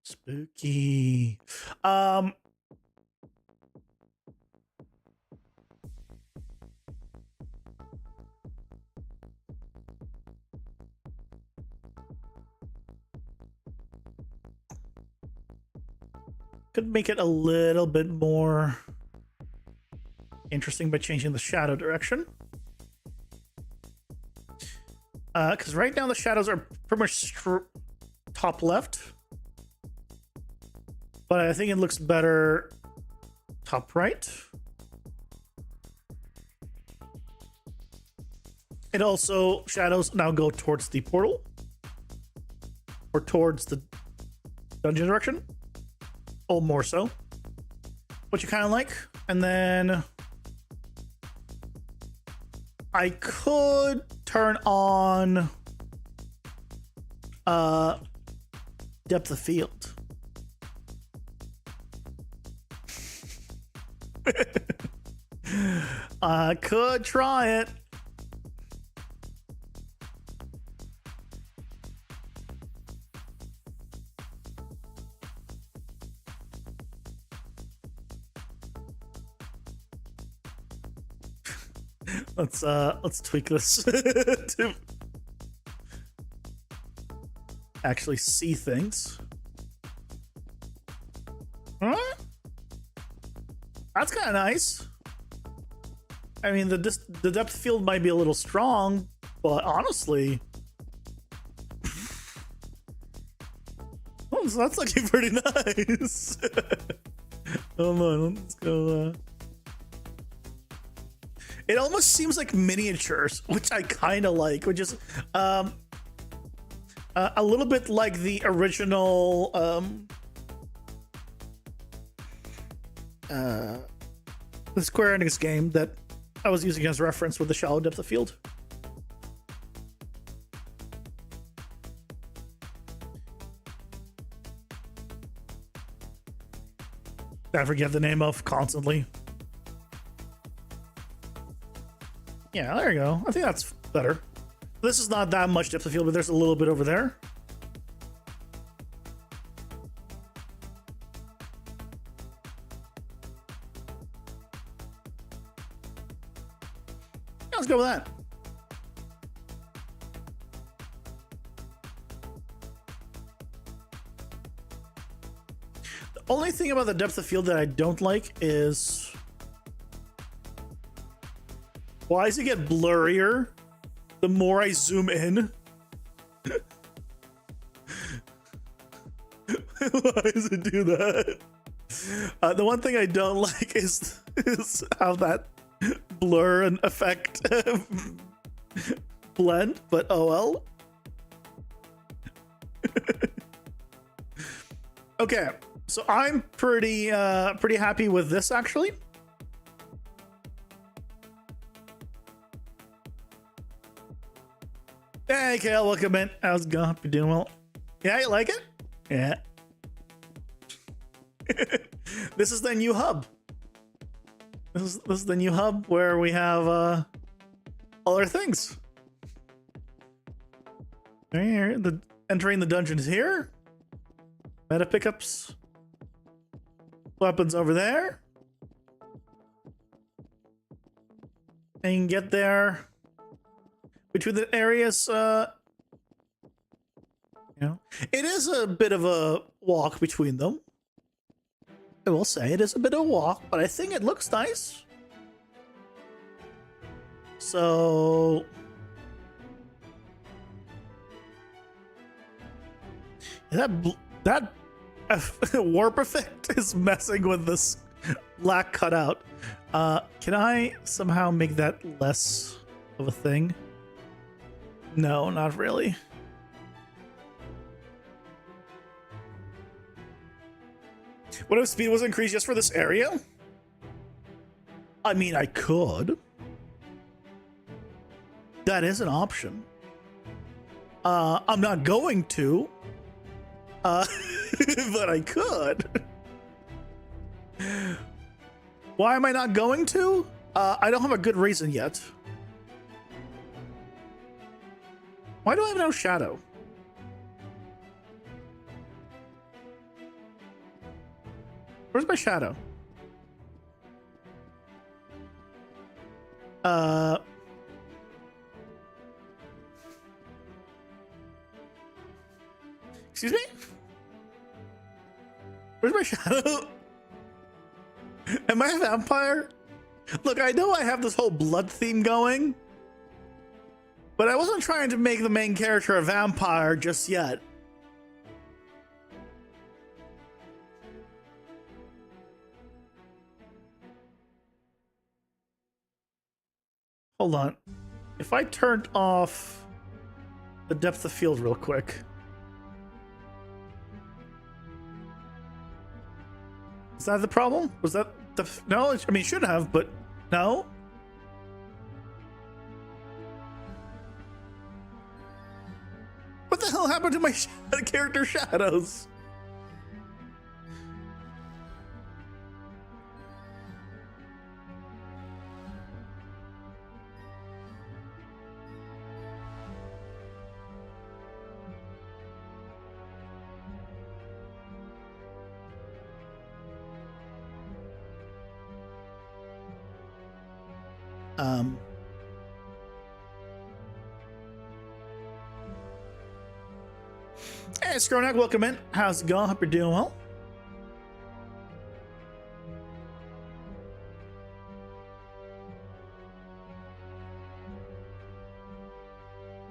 spooky could make it a little bit more interesting by changing the shadow direction. Because right now the shadows are pretty much top left. But I think it looks better top right. It also, shadows now go towards the portal. Or towards the dungeon direction. Oh, more so. What you kind of like. And then I could turn on depth of field. I could try it. Let's tweak this to actually see things. Huh? That's kind of nice. I mean, the depth field might be a little strong, but honestly, oh, so that's looking pretty nice. Hold on, let's go. It almost seems like miniatures, which I kind of like, which is a little bit like the original the Square Enix game that I was using as reference with the shallow depth of field. I forget the name of constantly. Yeah, there you go. I think that's better. This is not that much depth of field, but there's a little bit over there. Yeah, let's go with that. The only thing about the depth of field that I don't like is why does it get blurrier the more I zoom in? Why does it do that? The one thing I don't like is how that blur and effect blend, but oh well. Okay, so I'm pretty happy with this actually. Hey, Kale, welcome in. How's it going? You doing well? Yeah, you like it? Yeah. This is the new hub. This is the new hub where we have all our things. Right here, entering the dungeons here. Meta pickups. Weapons over there. And you can get there between the areas. You know, it is a bit of a walk between them. I will say it is a bit of a walk, but I think it looks nice. So that warp effect is messing with this black cutout. Can I somehow make that less of a thing? No, not really. What if speed was increased just for this area? I mean, I could. That is an option. I'm not going to. But I could. Why am I not going to? I don't have a good reason yet. Why do I have no shadow? Where's my shadow? Excuse me? Where's my shadow? Am I a vampire? Look, I know I have this whole blood theme going, but I wasn't trying to make the main character a vampire just yet. Hold on. If I turned off the depth of field real quick. Is that the problem? Was that the... No, I mean, it should have, but no. What the hell happened to my character shadows? Hey, Skronak, welcome in. How's it going? Hope you're doing well.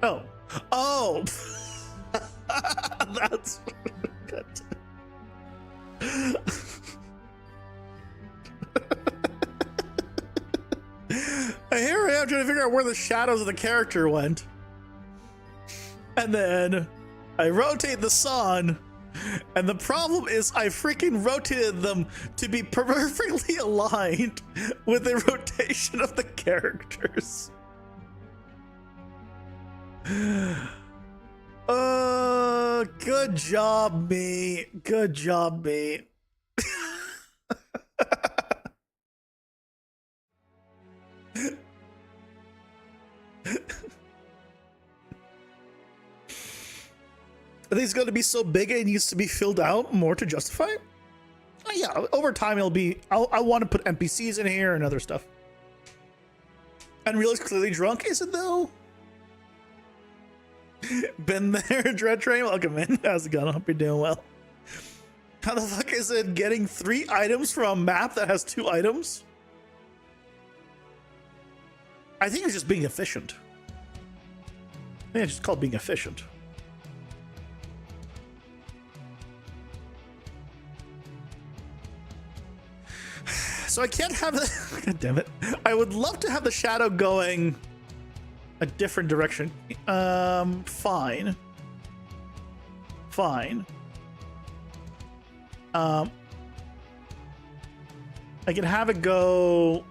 Oh. Oh! That's good. Here I am trying to figure out where the shadows of the character went. And then I rotate the sun, And the problem is I freaking rotated them to be perfectly aligned with the rotation of the characters. Good job, me. Good job, me. I think it's going to be so big it needs to be filled out more to justify it. Yeah, over time it'll be. I want to put NPCs in here and other stuff. Unreal is clearly drunk, is it though? Been there, Dread Train. Welcome in. How's it going? I hope you're doing well. How the fuck is it getting 3 items from a map that has 2 items? I think it's just being efficient. I think it's just called being efficient. So I can't have the. God damn it! I would love to have the shadow going a different direction. Fine. Fine. I can have it go.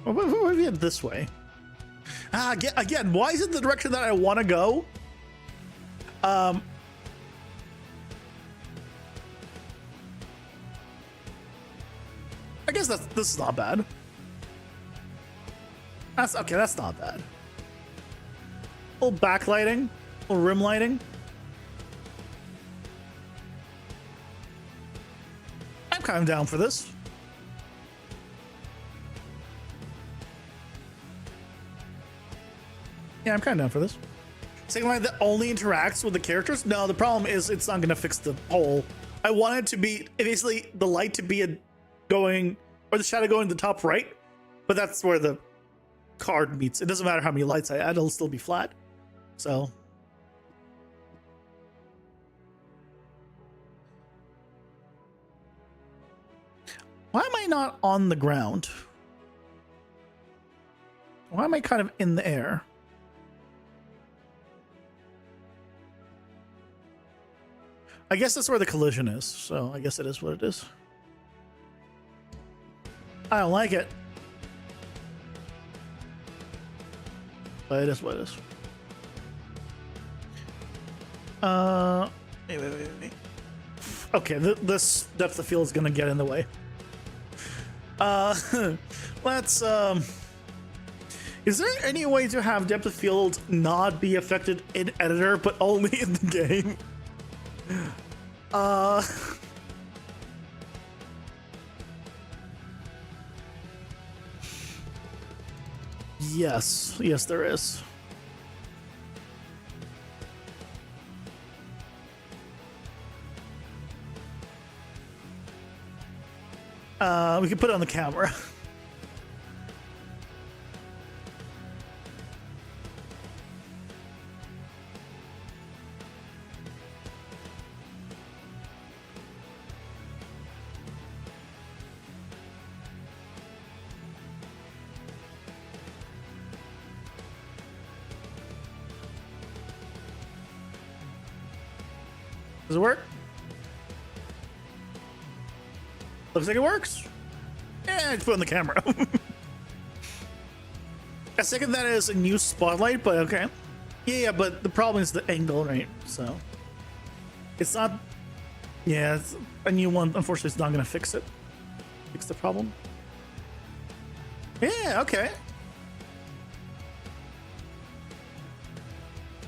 What if we had this way? Again, why is it the direction that I want to go? I guess this is not bad. That's okay. That's not bad. A little backlighting, a little rim lighting. I'm kind of down for this. Yeah, I'm kind of down for this. Second line that only interacts with the characters. No, the problem is it's not going to fix the whole. I want it to be basically the light to be going, or the shadow going to the top right, but that's where the card meets. It doesn't matter how many lights I add, it'll still be flat. So why am I not on the ground? Why am I kind of in the air? I guess that's where the collision is, so I guess it is what it is. I don't like it. But it is what it is. Wait. Okay, this depth of field is gonna get in the way. Let's, is there any way to have depth of field not be affected in editor, but only in the game? Yes, there is. We can put it on the camera. Does it work? Looks like it works. Yeah, it's put on the camera. I second that as a new spotlight, but okay. Yeah, but the problem is the angle, right? So it's not. Yeah, it's a new one. Unfortunately, it's not going to fix it. Fix the problem. Yeah, okay.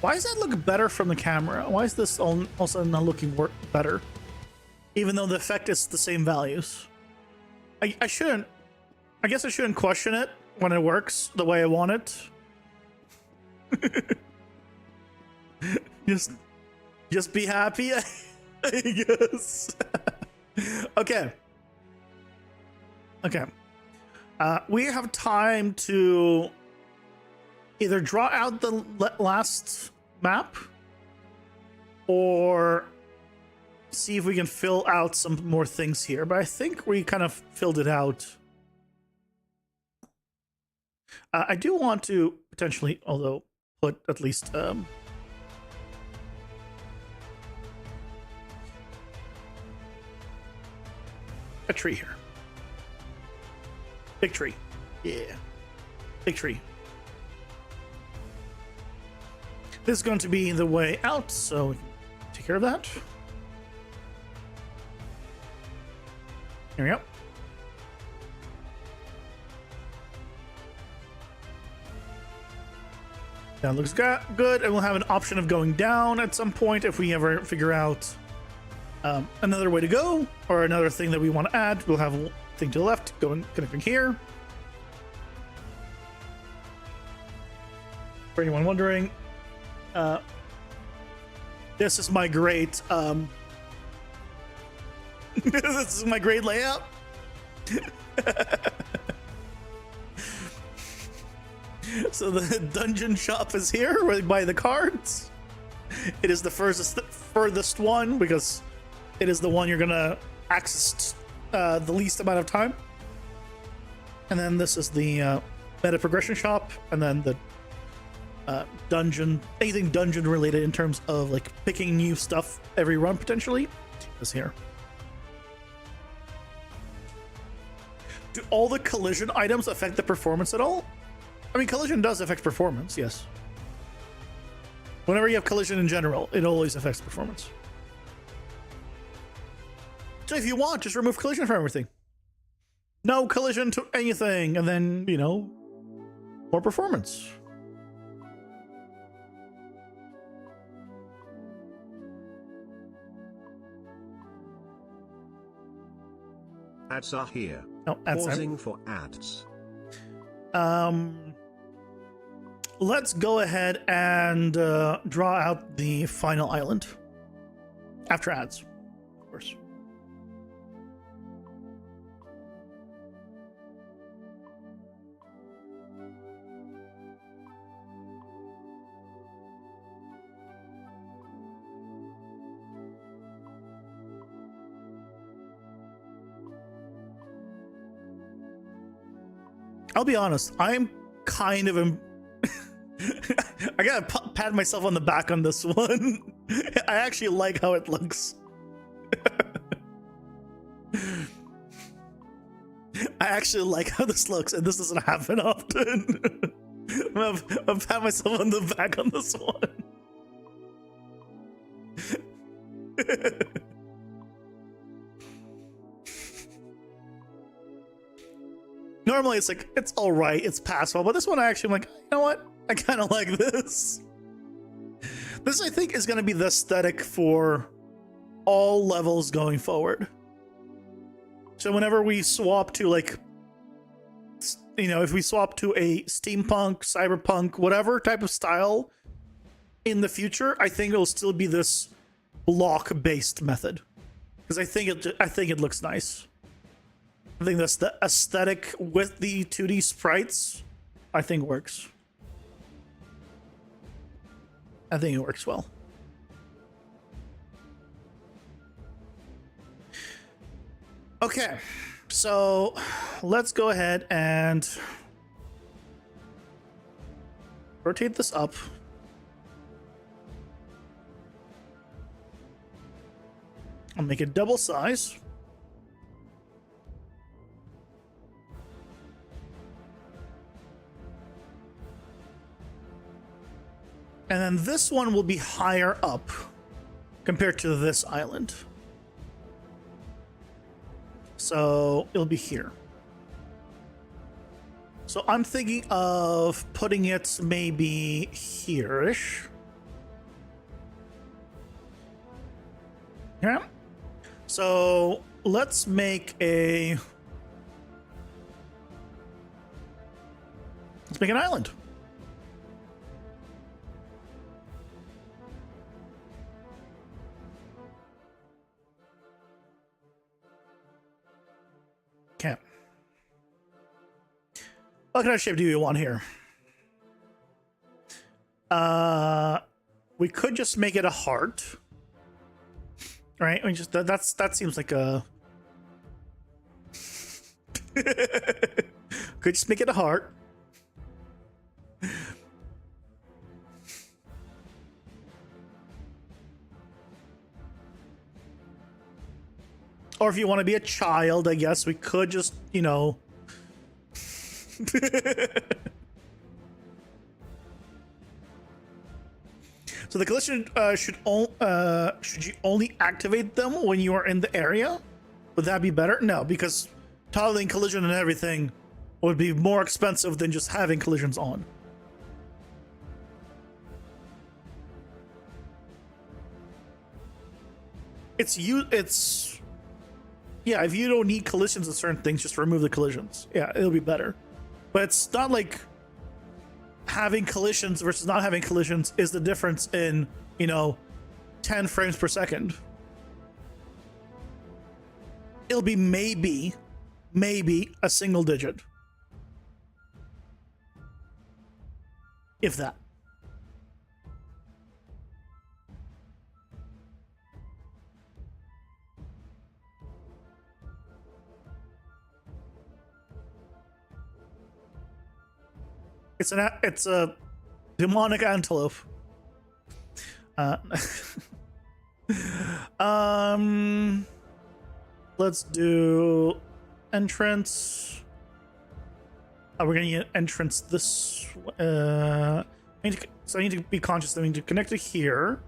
Why does that look better from the camera? Why is this also not looking better? Even though the effect is the same values. I shouldn't. I guess I shouldn't question it when it works the way I want it. just be happy, I guess. Okay. We have time to either draw out the last map or see if we can fill out some more things here, but I think we kind of filled it out. I do want to potentially, although, put at least a tree here. Big tree. Yeah. Big tree. This is going to be the way out, so we can take care of that. Here we go. That looks good, and we'll have an option of going down at some point if we ever figure out another way to go or another thing that we want to add. We'll have a thing to the left going connecting here. For anyone wondering, this is my great this is my great layout. So the dungeon shop is here where you buy the cards. It is the furthest one because it is the one you're gonna access the least amount of time. And then this is the meta progression shop, and then the dungeon, anything dungeon related in terms of like picking new stuff every run potentially is here. Do all the collision items affect the performance at all? I mean, collision does affect performance, yes. Whenever you have collision in general, it always affects performance. So if you want, just remove collision from everything. No collision to anything, and then, you know, more performance. Ads are here. Oh, ads Pausing for ads. Let's go ahead and draw out the final island after ads, of course. I'll be honest, I'm kind of I gotta pat myself on the back on this one. I actually like how it looks. I actually like how this looks, and this doesn't happen often. I'll pat myself on the back on this one. Normally it's like, it's all right, it's passable, but this one I actually am like, you know what? I kind of like this. This, I think, is going to be the aesthetic for all levels going forward. So whenever we swap to, like, you know, if we swap to a steampunk, cyberpunk, whatever type of style in the future, I think it'll still be this block-based method. Because I think it looks nice. I think that's the aesthetic with the 2D sprites, I think works. I think it works well. Okay, so let's go ahead and rotate this up. I'll make it double size. And then this one will be higher up compared to this island. So it'll be here. So I'm thinking of putting it maybe here-ish. Yeah. So let's make an island. Okay. What kind of shape do you want here? We could just make it a heart. Right? I mean, just that seems like a could just make it a heart. Or if you want to be a child, I guess we could just, you know. So the collision should you only activate them when you are in the area? Would that be better? No, because toggling collision and everything would be more expensive than just having collisions on. It's yeah, if you don't need collisions in certain things, just remove the collisions. Yeah, it'll be better. But it's not like having collisions versus not having collisions is the difference in, you know, 10 frames per second. It'll be maybe a single digit. If that. It's a demonic antelope. Let's do entrance. We're gonna get entrance this. So I need to be conscious that we need to connect it here.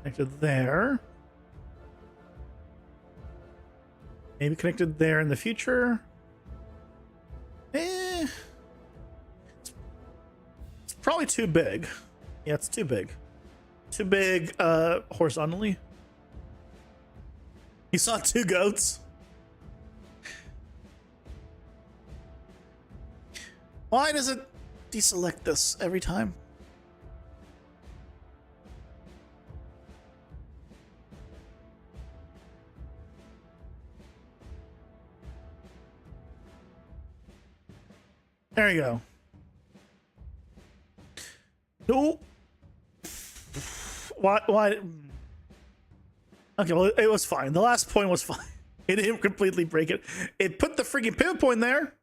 Connected there. Maybe connected there in the future. It's probably too big. Yeah, it's too big. Too big horizontally. You saw two goats. Why does it deselect this every time? There you go. No. Why? Okay, well, it was fine. The last point was fine. It didn't completely break it. It put the freaking pivot point there.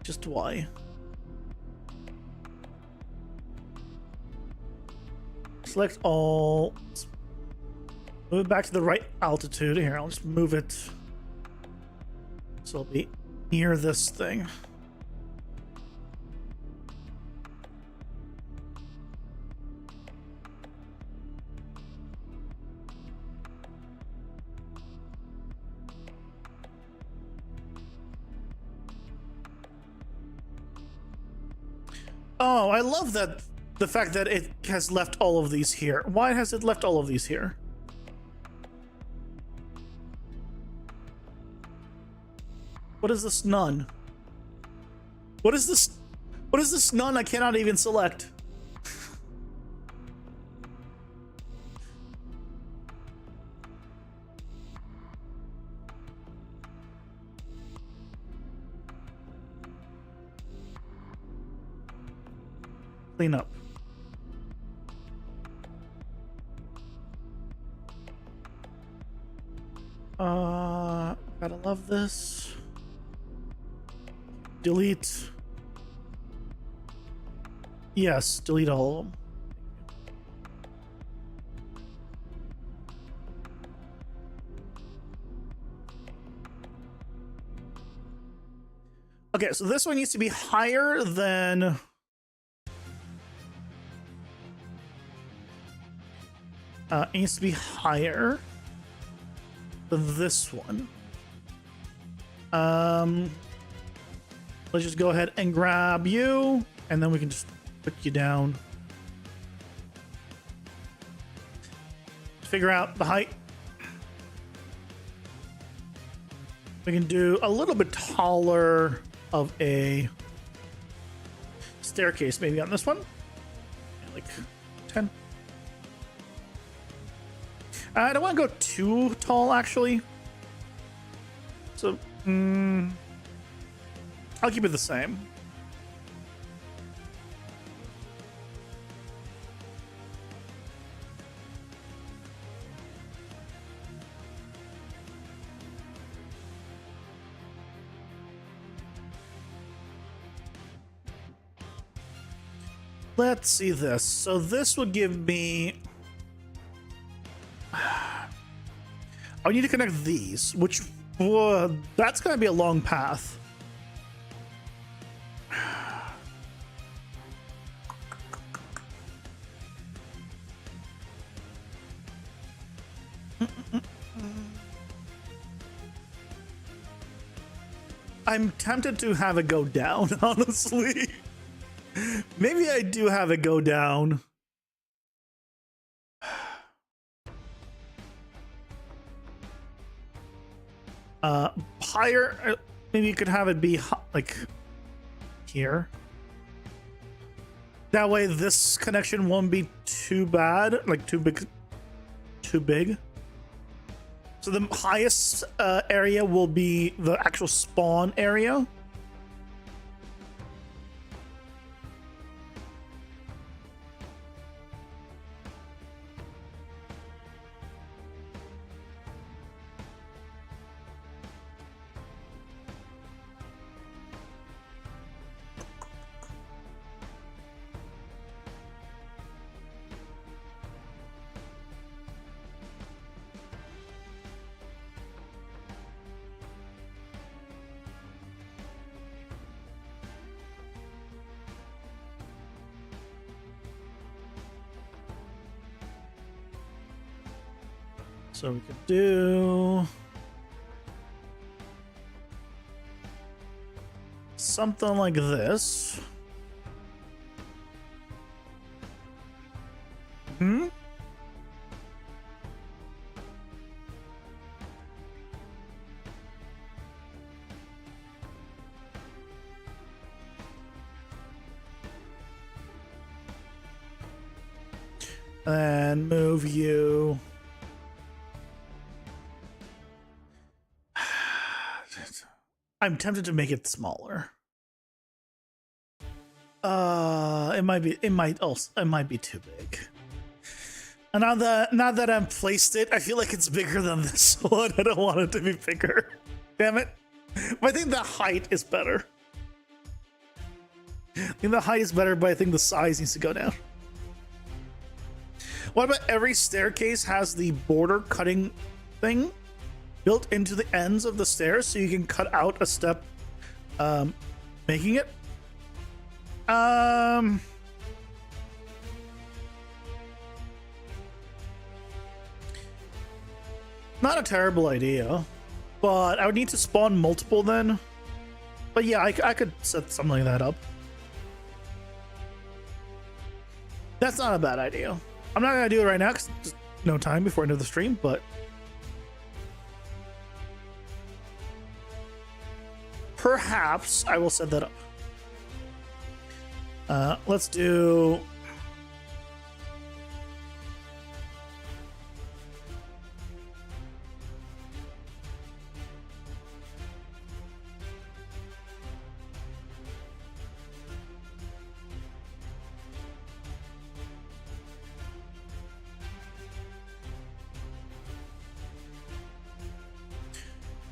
Just why? Select all. Move it back to the right altitude. Here, I'll just move it so it'll be near this thing. Oh, I love that. The fact that it has left all of these here. Why has it left all of these here? What is this none? What is this? What is this none I cannot even select? Clean up. Gotta love this. Delete. Yes, delete all of them. Okay, so this one needs to be higher than... it needs to be higher than this one. Let's just go ahead and grab you, and then we can just put you down. Figure out the height. We can do a little bit taller of a staircase, maybe on this one. Like 10. I don't want to go too tall, actually. So, I'll keep it the same. let's see this. So this would give me... I need to connect these, which that's going to be a long path. I'm tempted to have it go down, honestly. Maybe I do have it go down. Higher, maybe you could have it be like here. That way this connection won't be too bad, like too big. So the highest area will be the actual spawn area. So we could do something like this. And move you. I'm tempted to make it smaller. It might be too big. And now that I've placed it, I feel like it's bigger than this one. I don't want it to be bigger. Damn it. But I think the height is better. I think the height is better, but I think the size needs to go down. What about every staircase has the border cutting thing built into the ends of the stairs, so you can cut out a step, making it? Not a terrible idea, but I would need to spawn multiple then. But yeah, I could set something like that up. That's not a bad idea. I'm not gonna do it right now because there's no time before I end the stream, but perhaps I will set that up. Let's do...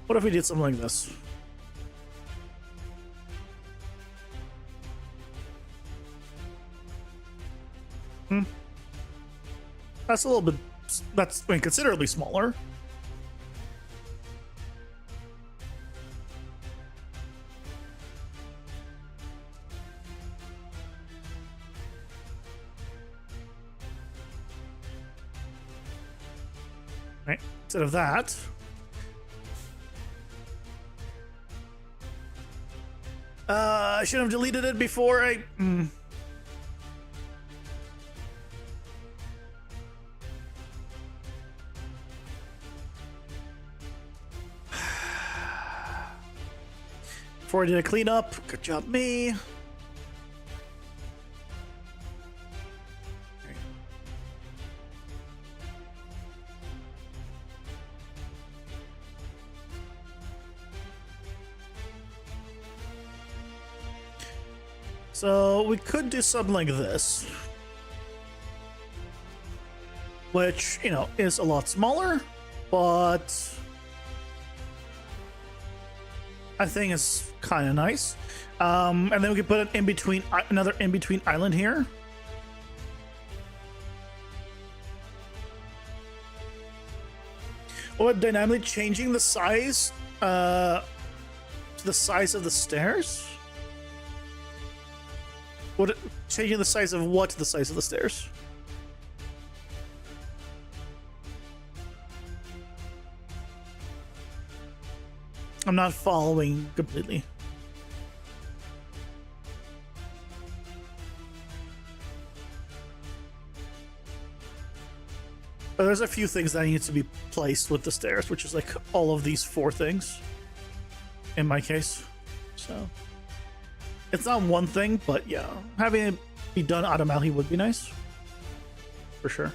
What if we did something like this? That's a little bit... That's, I mean, considerably smaller. Right, instead of that... I should have deleted it before I... Before I did a cleanup. Good job, me. So we could do something like this, which, you know, is a lot smaller, but I think it's kind of nice. And then we could put an in-between, another in-between island here. What, dynamically changing the size to the size of the stairs? What, changing the size of what to the size of the stairs? I'm not following completely. But there's a few things that need to be placed with the stairs, which is like all of these 4 things in my case. So it's not one thing, but yeah, having it be done automatically would be nice for sure.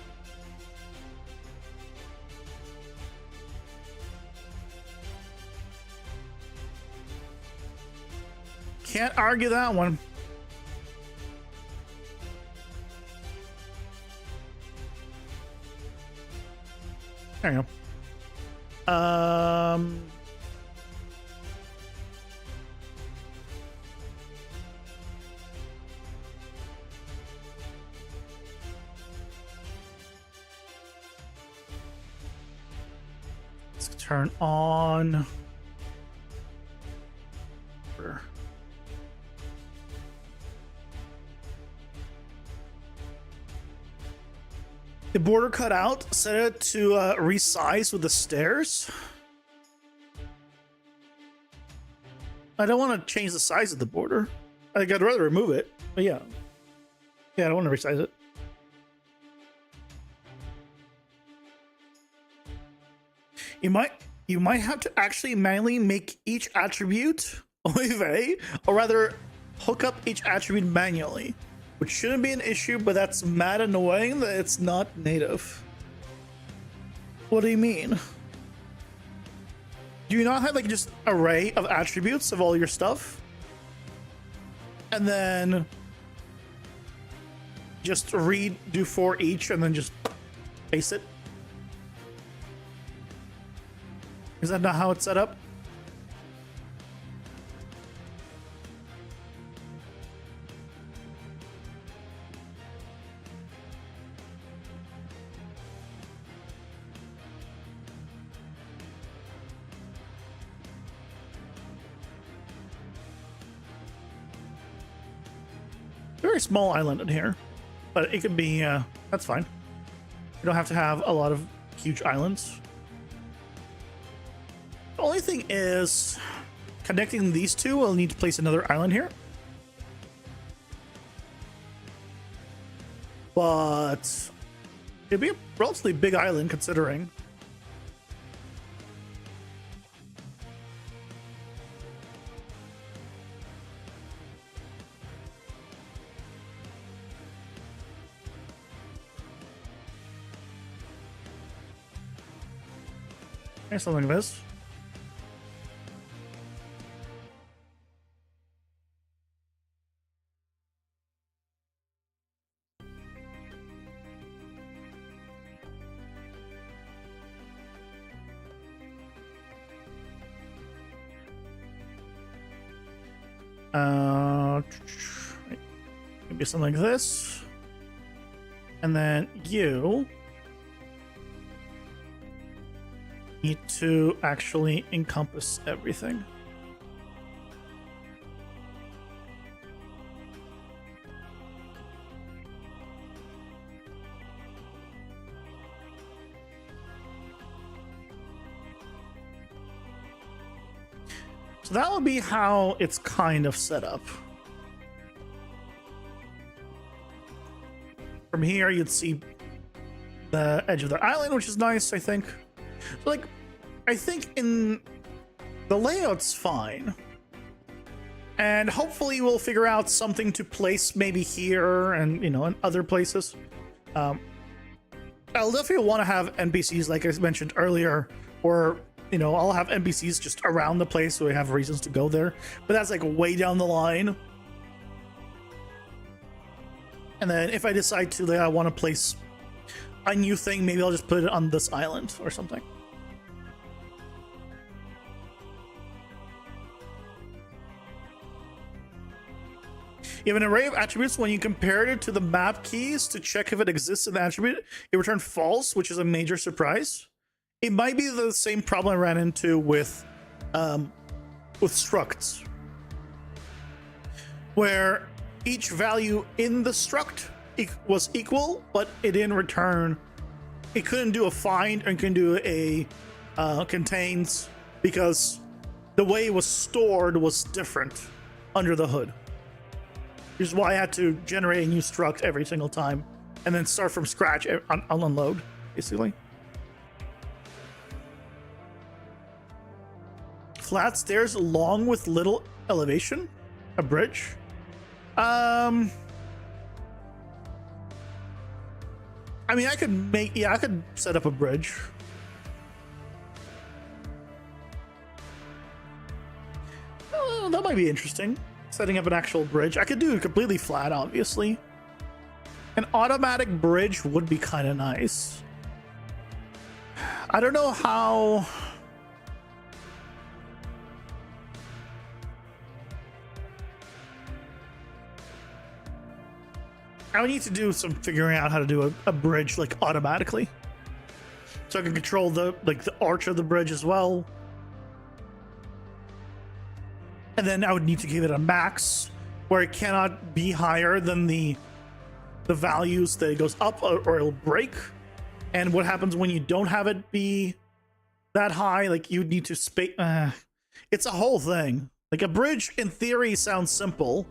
Can't argue that one. There you go. Let's turn on. The border cut out, set it to resize with the stairs. I don't want to change the size of the border. I'd rather remove it, but yeah. Yeah, I don't want to resize it. You might have to actually manually make each attribute or rather hook up each attribute manually. Which shouldn't be an issue, but that's mad annoying that it's not native. What do you mean? Do you not have like just array of attributes of all your stuff? And then just do 4 each and then just paste it? Is that not how it's set up? Very small island in here, but it could be, that's fine. You don't have to have a lot of huge islands. The only thing is, connecting these two, we'll need to place another island here. But it'd be a relatively big island considering. Okay, something like this. Maybe something like this. And then you need to actually encompass everything. So that will be how it's kind of set up. From here, you'd see the edge of the island, which is nice, I think. So, like, I think in the layout's fine. And hopefully we'll figure out something to place maybe here and, you know, in other places. I'll definitely want to have NPCs, like I mentioned earlier, or, you know, I'll have NPCs just around the place so we have reasons to go there. But that's like way down the line. And then if I decide to, like, I want to place a new thing, maybe I'll just put it on this island or something. You have an array of attributes. When you compare it to the map keys to check if it exists in the attribute, it returned false, which is a major surprise. It might be the same problem I ran into with structs, where each value in the struct was equal, but it in return, it couldn't do a find and couldn't do a contains, because the way it was stored was different under the hood. Which is why I had to generate a new struct every single time and then start from scratch on unload, basically. Flat stairs long with little elevation? A bridge? I mean, I could set up a bridge. Oh, that might be interesting. Setting up an actual bridge. I could do it completely flat, obviously. An automatic bridge would be kind of nice. I don't know how... I would need to do some figuring out how to do a bridge like automatically, so I can control the arch of the bridge as well. And then I would need to give it a max where it cannot be higher than the values that it goes up, or it'll break. And what happens when you don't have it be that high? Like, you need to space. It's a whole thing. Like, a bridge in theory sounds simple,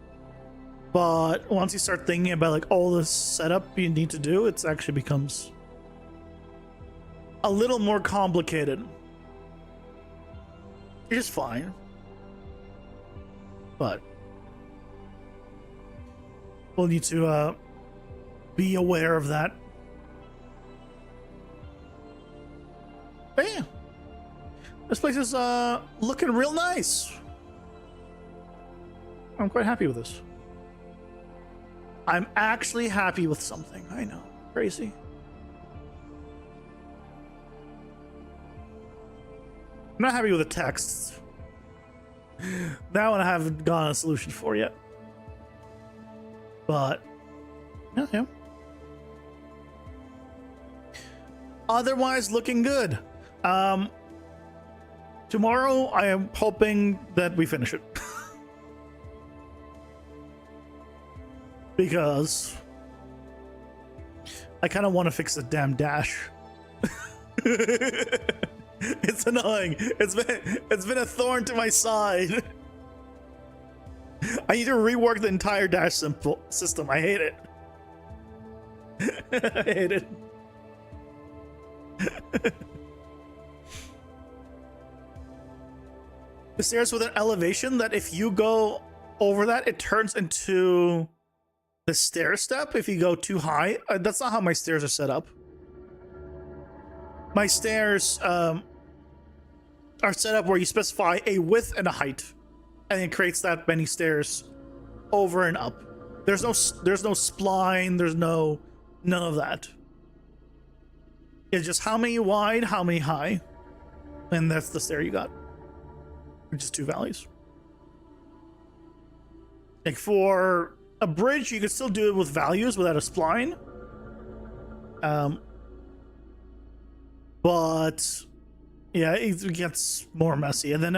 but once you start thinking about like all the setup you need to do, it actually becomes a little more complicated. It is fine, but we'll need to be aware of that. But yeah, this place is looking real nice. I'm quite happy with this. I'm actually happy with something. I know. Crazy. I'm not happy with the texts. That one I haven't gotten a solution for yet. But, yeah. Otherwise, looking good. Tomorrow, I am hoping that we finish it. Because I kind of want to fix the damn dash. It's annoying. It's been a thorn to my side. I need to rework the entire dash system. I hate it. I hate it. The stairs with an elevation that if you go over that, it turns into the stair step if you go too high. That's not how my stairs are set up. My stairs are set up where you specify a width and a height, and it creates that many stairs over and up. There's no spline. There's none of that. It's just how many wide, how many high, and that's the stair you got. Which is two values. Like for a bridge, you could still do it with values without a spline. But yeah, it gets more messy. And then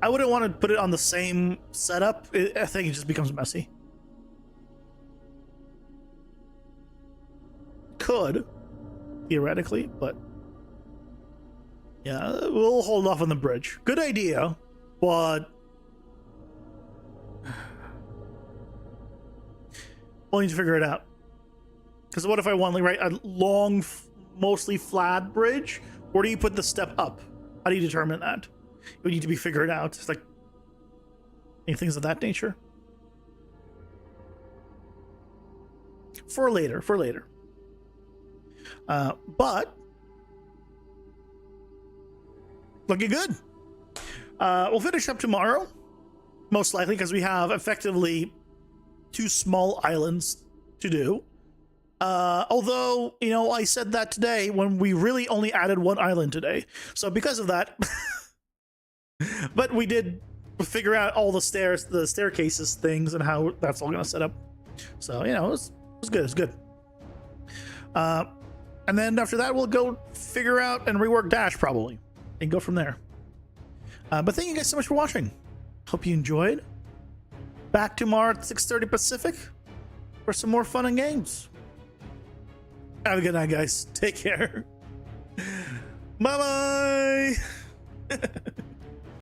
I wouldn't want to put it on the same setup. I think it just becomes messy. Could, theoretically, but yeah, we'll hold off on the bridge. Good idea, but we'll need to figure it out. Because what if I want like a long, mostly flat bridge? Where do you put the step up? How do you determine that? It would need to be figured out. It's like any things of that nature. For later. But looking good. We'll finish up tomorrow, most likely, because we have effectively 2 small islands to do. Although, you know, I said that today when we really only added 1 island today. So because of that, but we did figure out all the staircases things and how that's all going to set up. So, you know, it was good. And then after that, we'll go figure out and rework Dash probably and go from there. But thank you guys so much for watching. Hope you enjoyed. Back tomorrow at 6:30 Pacific for some more fun and games. Have a good night, guys. Take care. Bye-bye.